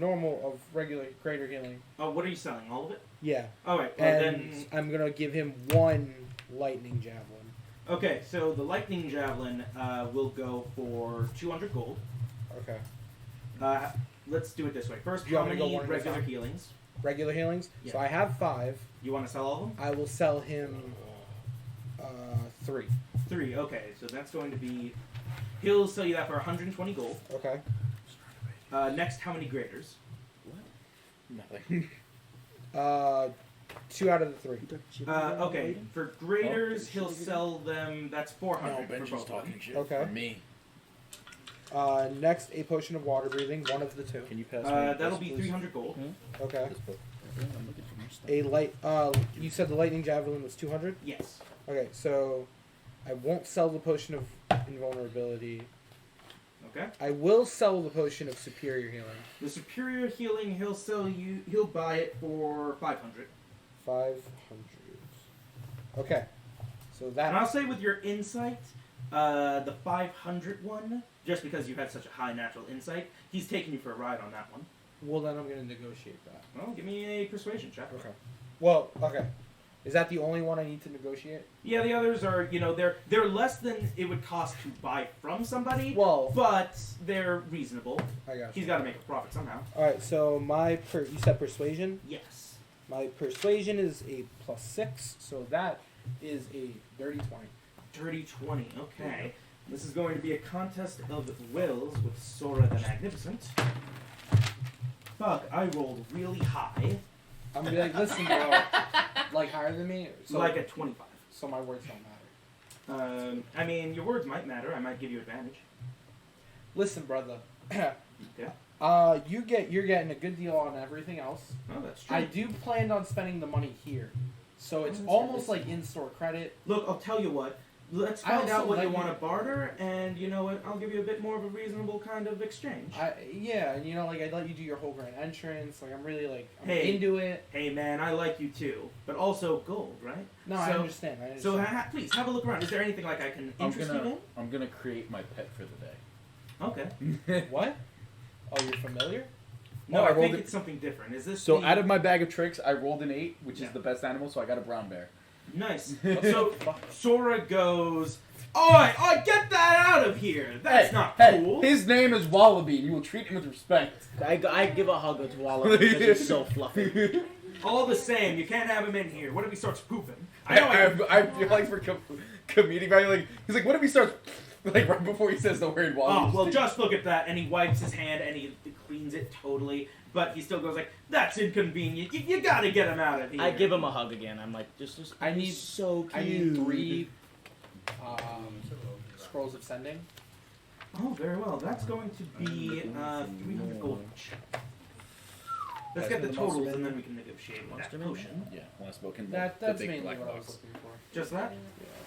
regular greater healing. Oh, what are you selling? All of it? Yeah, All right. Well, and then... I'm gonna give him 1 lightning javelin. Okay, so the Lightning Javelin will go for 200 gold. Okay. Let's do it this way. First, You how want me to go many one at a regular time? healings? Regular healings. Yeah. So I have 5. You want to sell all of them? I will sell him 3. 3. Okay, so that's going to be... He'll sell you that for 120 gold. Okay. Next, how many graders? Nothing. 2 out of the 3. Okay, for graders, he'll sell them... That's 400 for both of them. shit Okay. for me. Next, a potion of water breathing. 1 of the 2. Can you pass That'll be 300 gold. Okay. This book. I'm looking for more stuff. A light. You said the lightning javelin was 200. Yes. Okay, so I won't sell the potion of invulnerability. Okay. I will sell the potion of superior healing. The superior healing, he'll sell you... He'll buy it for 500. 500. Okay. So And that. I'll say with your insight, the 500 one, just because you had such a high natural insight, he's taking you for a ride on that one. Well, then I'm gonna negotiate that. Well, give me a persuasion check. Okay. Well, okay. Is that the only one I need to negotiate? Yeah, the others are, they're less than it would cost to buy from somebody, Well, but they're reasonable. I got He's you. got to make a profit somehow. All right. So you said persuasion. Yes. My persuasion is a +6, so that is a dirty 20. Dirty 20. Okay. This is going to be a contest of wills with Sora the Magnificent. Fuck, I rolled really high. I'm gonna be like, listen, bro, like higher than me, so Like a 25. so my words don't matter. I mean, your words might matter. I might give you advantage. Listen, brother. Okay. You're getting a good deal on everything else. Oh, that's true. I do plan on spending the money here, so it's that's almost like in-store credit. Look, I'll tell you what. Let's I find also out what let you you- want to barter, and you know what? I'll give you a bit more of a reasonable kind of exchange. Yeah, and like I'd let you do your whole grand entrance. Like I'm really I'm Hey. into it. Hey, man, I like you too, but also gold, right? No, so, I understand. So please have a look around. Is there anything like I can interest you I'm gonna create my pet for the day. in? Okay. What? Oh, you're familiar? No, I I rolled think it- it's something different. Is this So the... out of my bag of tricks, I rolled an 8, which Yeah. is the best animal. So I got a brown bear. Nice. So Sora goes, I get that out of here. That's not cool. His name is Wallaby, and you will treat him with respect. I give a hug to Wallaby because he's so fluffy. All the same, you can't have him in here. What if he starts pooping? I know I feel like for comedic value, like he's like, what if he starts like right before he says the word Wallaby? Oh, well, just look at that. And he wipes his hand and he cleans it totally. But he still goes like, that's inconvenient. You gotta get him out of here. I give him a hug again. I'm like, just I need- so cute. I need 3 scrolls of sending. Oh, very well. That's going to be 300 gold each. Let's get the totals and then we can negotiate with that Monster Man? potion. Yeah, when I spoke in That's the big mainly black what I was box. looking for. Just that?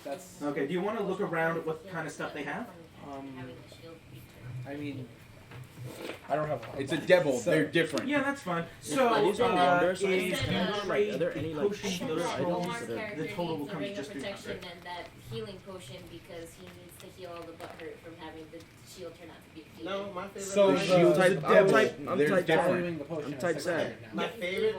That's Okay, do you want to look around at what kind of stuff they have? I mean, I don't have. It's a devil. So- They're different. Yeah, that's fine. So, These are wonders. if I you think that, trade like, are there any, like, potions for other those items scrolls, that are- the total will come to ring of just protection 300. and that healing potion because he needs to heal all the butt hurt from having the shield turn out to be a field. No, my favorite. So line- the Shield type- the I'm devil, type- I'm They're type different. valuing the potion I'm at type 600 sad. now. my favorite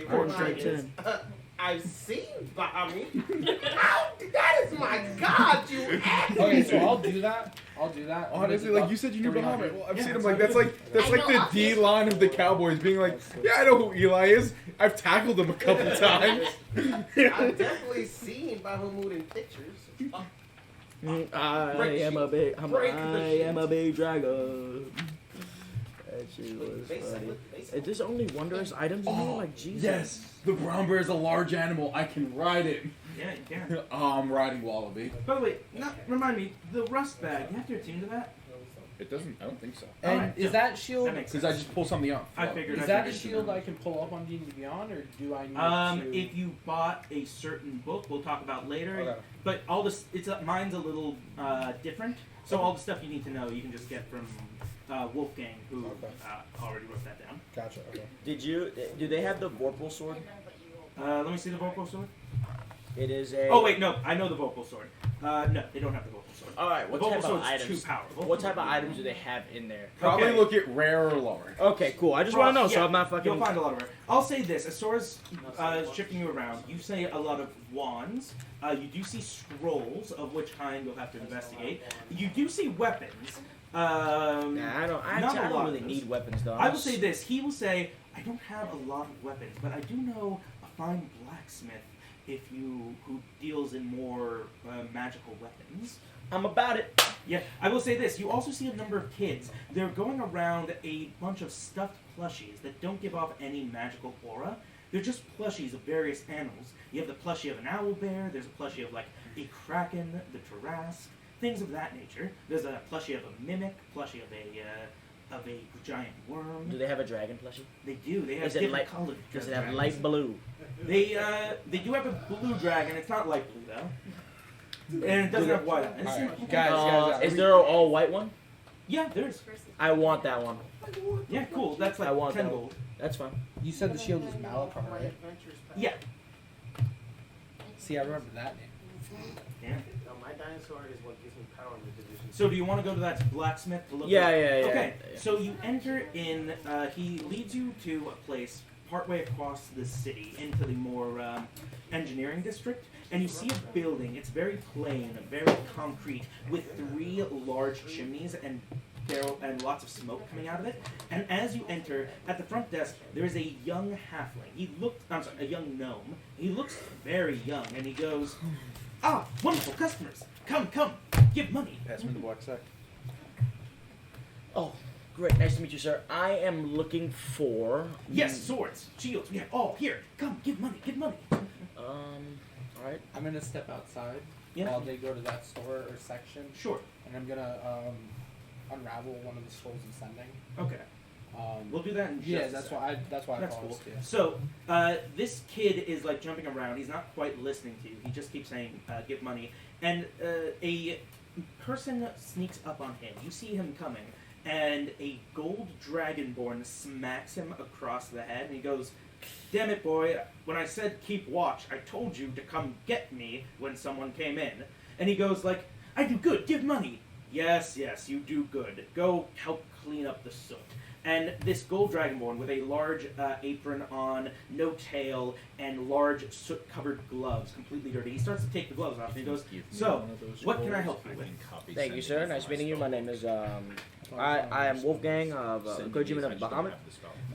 I'm line type is, 10. I've seen Bahami. How? That is my god, you ass! Okay, so I'll do that. I'll do that. Honestly, like you said, you knew 300. Bahamut. Well, I've Yeah, seen him that's like that's I like know, the I'll D see- line of the Cowboys, being like, yeah, I know who Eli is. I've tackled him a couple times. I've definitely seen Bahamut in pictures. I Break am a big, I'm, Break the I shit. am a big dragon. That shit was funny. Is this only wondrous items in here? Like, Jesus. Yes, the brown bear is a large animal. I can ride it. Yeah, you can. Oh, I'm riding Wallaby. By the way, remind me, the rust bag, you have to attune to that? It doesn't. I don't think so. And Alright, is yeah. that shield? That makes Because sense. I just pull something out. I figured. Is I that a figured shield you I can pull up on D&D Beyond, or do I need to? If you bought a certain book, we'll talk about later. Okay. But all this, mine's a little different. So all the stuff you need to know, you can just get from Wolfgang, who Okay. already wrote that down. Gotcha. Okay. Do they have the Vorpal sword? Let me see the vocal sword. It is a. Oh wait, no, I know the vocal sword. No, they don't have the vocal sword. Alright, The what vocal type of sword's items? too powerful. What type of items do they have in there? Probably Okay. look at rare or lower. Okay, cool. I just want to know, so Yeah, I'm not fucking. You'll find a lot of it. I'll say this: as Sora's shifting you around, you say a lot of wands. You do see scrolls, of which kind you'll have to investigate. You do see weapons. Nah, I don't. Not a I lot don't of really those. need weapons, though. I will say this: he will say, "I don't have a lot of weapons, but I do know a fine blacksmith who deals in more magical weapons." I'm about it. Yeah, I will say this. You also see a number of kids. They're going around a bunch of stuffed plushies that don't give off any magical aura. They're just plushies of various animals. You have the plushie of an owl bear. There's a plushie of like a kraken, the Tarrasque, things of that nature. There's a plushie of a mimic, plushie of a giant worm. Do they have a dragon plushie? They do. They have Is it different light- colored Does it have dragons. light blue? They do have a blue dragon. It's not light blue though. And it doesn't have white eyes. Alright, guys, Is there an all white one? Yeah, there's. I want that one. Yeah, cool. That's like I want 10 that. gold. That's fine. You said the shield is Malachar, right? Yeah. See, I remember that name. Yeah. No, my dinosaur is what gives me power in the division. So do you want to go to that blacksmith to look? Yeah, at- yeah, yeah. Okay. yeah. So you enter in. He leads you to a place partway across the city into the more engineering district, and you see a building. It's very plain, very concrete, with 3 large chimneys and lots of smoke coming out of it. And as you enter, at the front desk, there is a young halfling. A young gnome. He looks very young, and he goes, "Ah, wonderful customers! Come, give money." Pass me the black sack. Oh, great. Nice to meet you, sir. I am looking for. Yes, swords, shields. We have all here. Come, give money. All right. I'm gonna step outside Yeah. while they go to that store or section, Sure. and I'm gonna unravel one of the scrolls I'm sending. Okay. We'll do that in just Yeah, a that's sec. why. That's why I That's paused. cool. Yeah. So, this kid is like jumping around. He's not quite listening to you. He just keeps saying, "Give money." And a person sneaks up on him. You see him coming, and a gold dragonborn smacks him across the head, and he goes, "Damn it, boy! When I said keep watch, I told you to come get me when someone came in." And he goes like, "I do good. Give money." Yes, you do good. Go help clean up the soot. And this gold dragonborn with a large apron on, no tail, and large soot-covered gloves, completely dirty. He starts to take the gloves off, and he goes, "So, what can I help you with?" Thank you, sir. Nice meeting you. My name is I am Wolfgang of Kojima of Bahamut,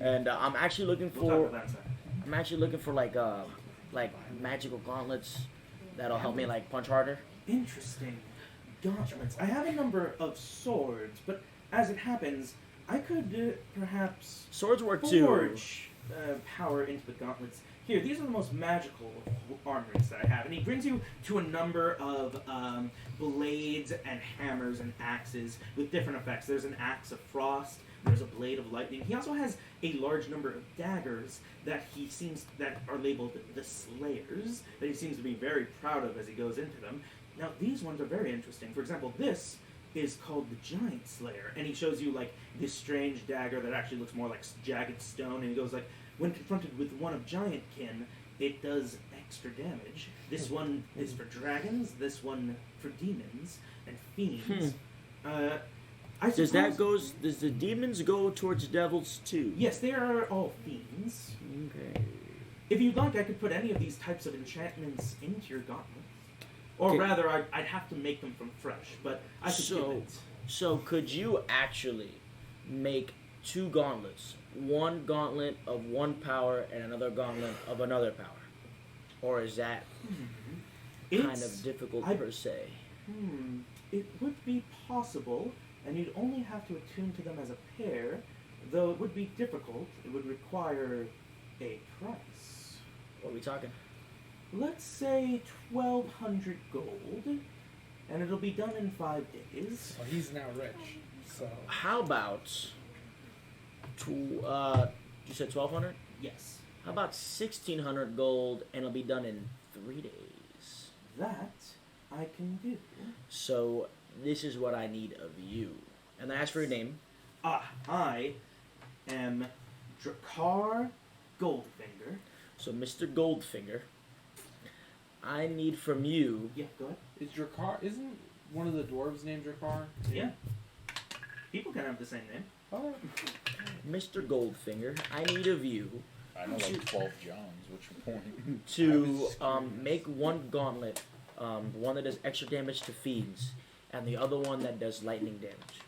and I'm actually looking We'll talk for about that in a second. I'm actually looking for like magical gauntlets that'll help me like punch harder. Interesting. Gauntlets. I have a number of swords, but as it happens, I could perhaps Swords work too. forge power into the gauntlets. Here, these are the most magical armors that I have. And he brings you to a number of blades and hammers and axes with different effects. There's an axe of frost. There's a blade of lightning. He also has a large number of daggers that are labeled the Slayers, that he seems to be very proud of as he goes into them. Now, these ones are very interesting. For example, this is called the Giant Slayer, and he shows you like this strange dagger that actually looks more like jagged stone, and he goes like, when confronted with one of Giantkin, it does extra damage. This one is for dragons, this one for demons and fiends. Does the demons go towards devils too? Yes, they are all fiends. Okay. If you'd like, I could put any of these types of enchantments into your gauntlet. Or Okay. rather, I'd have to make them from fresh, but I could do it. So could you actually make 2 gauntlets? One gauntlet of one power and another gauntlet of another power? Or is that kind of difficult per se? It would be possible, and you'd only have to attune to them as a pair, though it would be difficult. It would require a price. What are we talking? Let's say 1,200 gold, and it'll be done in 5 days. Well, he's now rich, so. How about you said 1,200? Yes. How about 1,600 gold and it'll be done in 3 days? That I can do. So this is what I need of you. And I ask for your name. I am Drakkar Goldfinger. So Mr. Goldfinger, I need from you. Yeah, go ahead. Is Drakkar, isn't one of the dwarves named Drakkar? Yeah. People can have the same name. Oh. Mr. Goldfinger, I need of you I know like 12 Johns. What's your point? to make one gauntlet, one that does extra damage to fiends, and the other one that does lightning damage.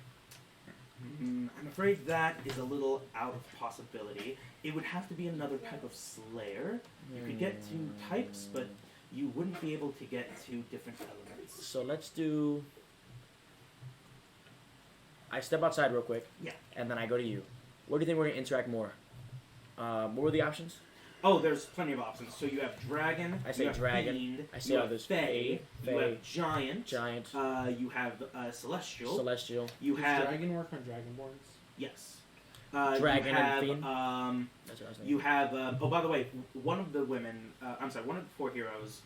I'm afraid that is a little out of possibility. It would have to be another type of slayer. You could get 2 types, but you wouldn't be able to get 2 different elements. So let's do. I step outside real quick. Yeah. And then I go to you. Where do you think we're gonna interact more? What were the options? Oh, there's plenty of options. So you have dragon. I say you have dragon. Fiend, I say you have others. Fae. Fae. You have giant. Giant. You have celestial. Celestial. You Does have dragon work on dragonborns? yes. Dragon you have, and fiend? That's what I was thinking. You have. Oh, by the way, one of the women. I'm sorry. One of the 4 heroes.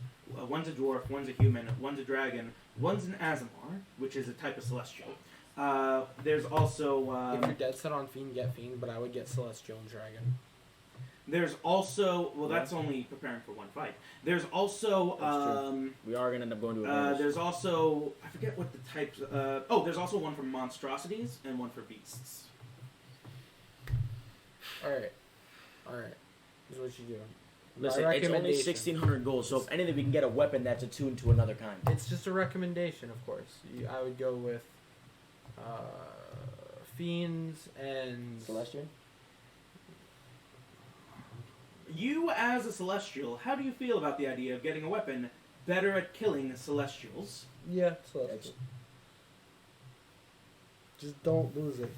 One's a dwarf. One's a human. One's a dragon. One's an Azamar, which is a type of celestial. There's also. If you're dead set on fiend, get fiend, but I would get celestial and dragon. There's also. Well, that's only preparing for one fight. There's also. We are gonna end up going to a There's also. I forget what the types. There's also one for monstrosities and one for beasts. Alright. This is what you do. Listen, My it's only recommendation. 1,600 gold, so if anything, we can get a weapon that's attuned to another kind. It's just a recommendation, of course. I would go with fiends and Celestial? You, as a celestial, how do you feel about the idea of getting a weapon better at killing celestials? yeah, celestial. Just don't lose it,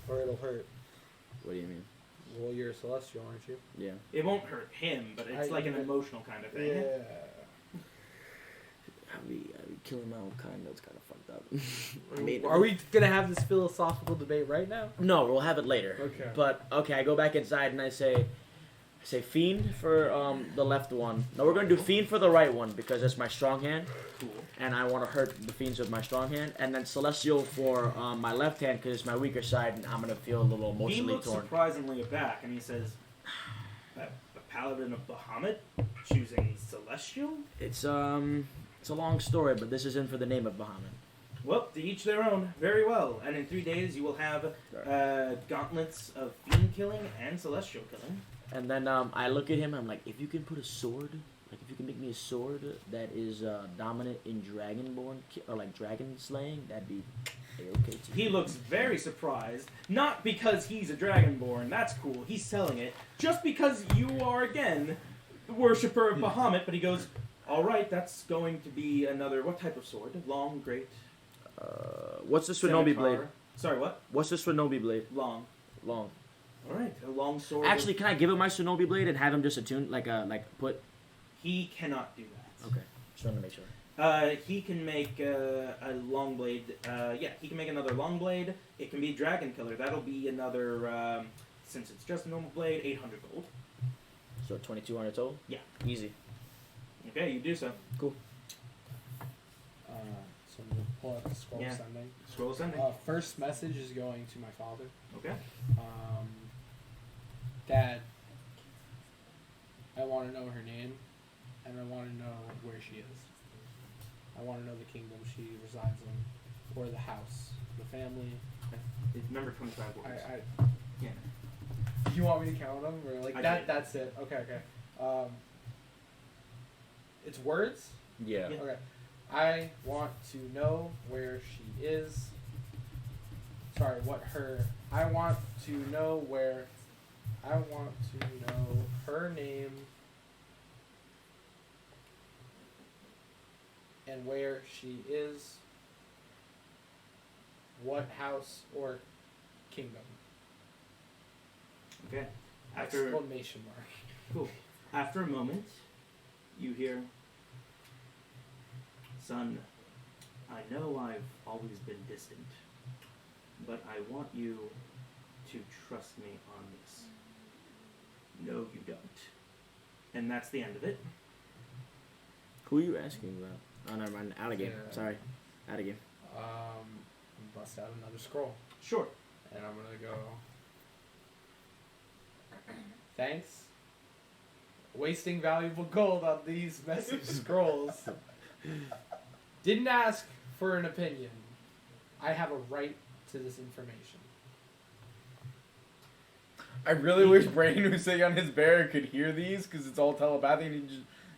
or it'll hurt. What do you mean? Well, you're a celestial, aren't you? Yeah. It won't hurt him, but it's like an emotional kind of thing. I'd be killing my own kind. That's kind of fucked up. I mean, Are we gonna have this philosophical debate right now? No, we'll have it later. Okay. But okay, I go back inside and I say fiend for the left one. No, we're gonna do fiend for the right one because that's my strong hand, Cool. and I want to hurt the fiends with my strong hand. And then celestial for my left hand because it's my weaker side, and I'm gonna feel a little He emotionally looks torn. surprisingly aback, and he says, "A paladin of Bahamut choosing celestial? It's a long story, but this is in for the name of Bahamut. Well, to each their own. Very well. And in 3 days, you will have gauntlets of fiend killing and celestial killing. And then I look at him. I'm like, if you can put a sword, like if you can make me a sword that is dominant in dragonborn or like dragon slaying, that'd be okay too. He looks very surprised, not because he's a dragonborn. That's cool. He's selling it just because you are again the worshipper of Bahamut. But he goes, "All right, that's going to be another what type of sword? Long, great. What's the Swinobi blade? Scimitar. Sorry, what? What's the Swinobi blade? Long. Long. All right, a long sword. Actually, can I give him my Shinobi blade and have him just attune, like put? He cannot do that. Okay, just wanted to make sure. He can make a long blade. He can make another long blade. It can be dragon killer. That'll be another. Since it's just a normal blade, 800 gold. So 2,200 total. Yeah. Easy. Okay, you do so. So I'm gonna pull out the scroll Yeah. sending. Scroll sending. First message is going to my father. Okay. Dad, I want to know her name, and I want to know where she is. I want to know the kingdom she resides in, or the house, the family. Remember 25 words. Yeah. You want me to count them, or like I that? did. That's it. Okay. It's words. Yeah. Yeah. Okay. I want to know where she is. Sorry, what her. I want to know where. I want to know her name and where she is. What house or kingdom? Okay. After Exclamation mark. Cool. After a moment, you hear, "Son, I know I've always been distant, but I want you to trust me on this." "No, you don't." And that's the end of it. Who are you asking about? Oh, never mind. Out of game. Yeah. Sorry. Out of game. Bust out another scroll. Sure. And I'm gonna go. Thanks. Wasting valuable gold on these message scrolls. Didn't ask for an opinion. I have a right to this information. I really wish Brayden, who's sitting on his bear, could hear these because it's all telepathic.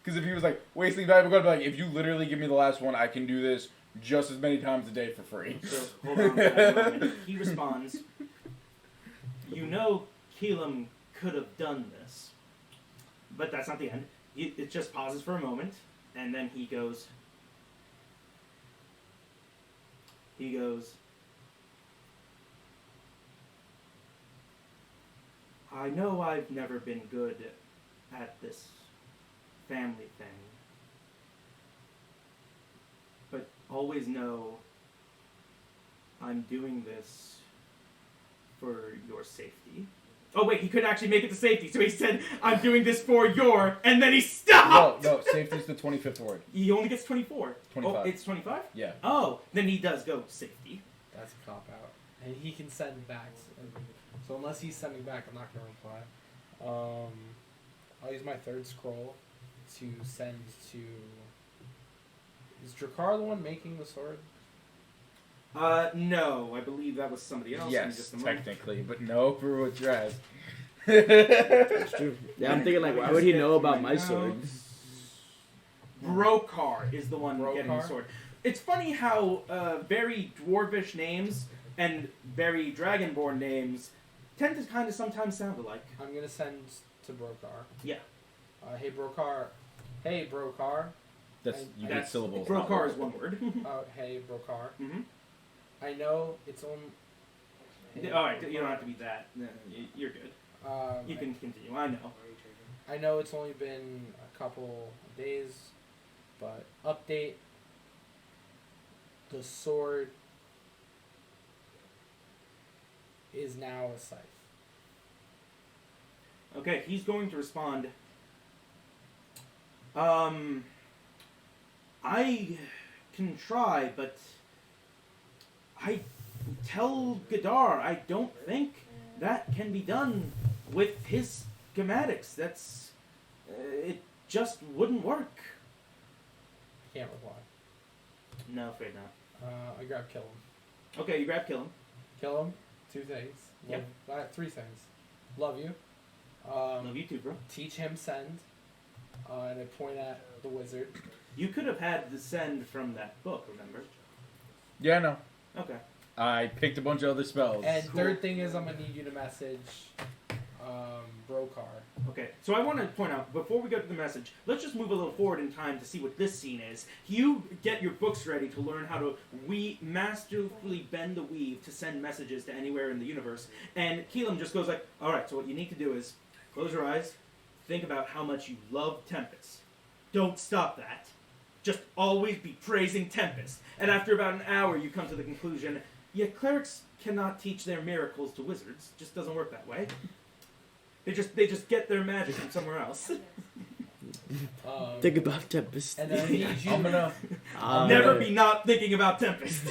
Because if he was like wasting valuable gold, I'd be like, if you literally give me the last one, I can do this just as many times a day for free. So hold on for a moment. He responds, "You know Keelam could have done this." But that's not the end. It just pauses for a moment, and then he goes, "I know I've never been good at this family thing, but always know I'm doing this for your safety." Oh wait, he couldn't actually make it to safety, so he said, "I'm doing this for your," and then he stopped! No, safety's the 25th word. He only gets 24. 25. Oh, it's 25? Yeah. Oh, then he does go safety. That's a cop out. And he can send back. So unless he's sending back, I'm not gonna reply. I'll use my third scroll to send to. Is Drakkar the one making the sword? No, I believe that was somebody else. in Yes, just a moment. technically, but no for what you're asking. That's true. Yeah, I'm thinking, like, why would he know about my sword? Brokar is the one getting the Brokar? sword. It's funny how very dwarvish names and very dragonborn names tend to kind of sometimes sound alike. I'm gonna send to Brokar. Yeah. Hey Brokar. Hey Brokar. That's you get That's syllables. Brokar is one word. Hey Brokar. Mm-hmm. I know it's on. All right, you don't have to be that. No, you're good. You I- can continue. I know. I know it's only been a couple of days, but update. The sword is now a scythe. Okay, he's going to respond. I can try, but I tell Gadar I don't think that can be done with his schematics. That's it just wouldn't work. Can't reply. No, afraid not. I grab kill him. Okay, you grab kill him. Kill him. 2 things. Yep. 3 things. Love you. Love you too, bro. Teach him send. And I point at the wizard. You could have had the send from that book, remember? Yeah, no. Okay. I picked a bunch of other spells. And Cool. third thing is I'm gonna need you to message Brokar. Okay, so I want to point out, before we go to the message, let's just move a little forward in time to see what this scene is. You get your books ready to learn how to masterfully bend the weave to send messages to anywhere in the universe, and Keelam just goes like, alright, so what you need to do is, close your eyes, think about how much you love Tempest. Don't stop that. Just always be praising Tempest. And after about an hour, you come to the conclusion, yeah, clerics cannot teach their miracles to wizards. Just doesn't work that way. They just get their magic from somewhere else. Think about Tempest. And then I need you. Never be not thinking about Tempest.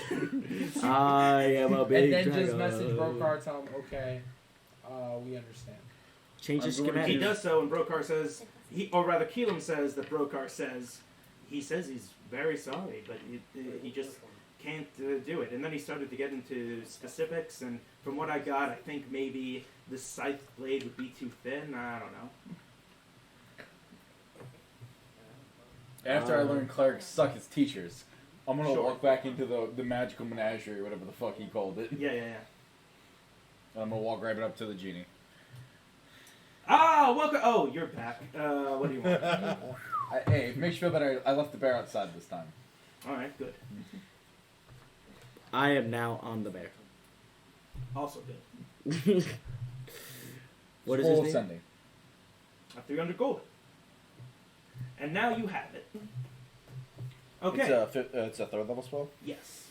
I am a And big then dragon. just message Brokar, tell him, okay, we understand. Change the I'm going to- schematic. He does so, and Brokar says, or rather, Keelan says that Brokar says, he's very sorry, but he just can't do it. And then he started to get into specifics, and from what I got, I think maybe the scythe blade would be too thin. I don't know. After I learn clerics suck as teachers, I'm gonna Sure. walk back into the magical menagerie, whatever the fuck he called it. Yeah. And I'm gonna walk right up to the genie. Ah, welcome. Oh, you're back. What do you want? Hey, make sure that I left the bear outside this time. All right, good. I am now on the bear. Also good. What is Scroll his of name? Sending. 300 gold. And now you have it. Okay. It's a third level spell. Yes.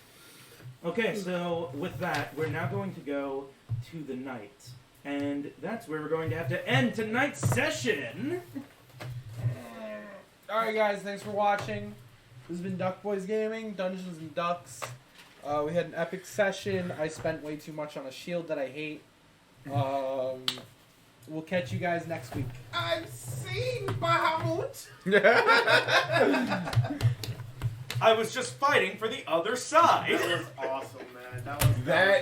Okay, so with that, we're now going to go to the night. And that's where we're going to have to end tonight's session. Alright guys, thanks for watching. This has been Duck Boys Gaming, Dungeons and Ducks. We had an epic session. I spent way too much on a shield that I hate. We'll catch you guys next week. I've seen Bahamut. I was just fighting for the other side. That was awesome, man. That was That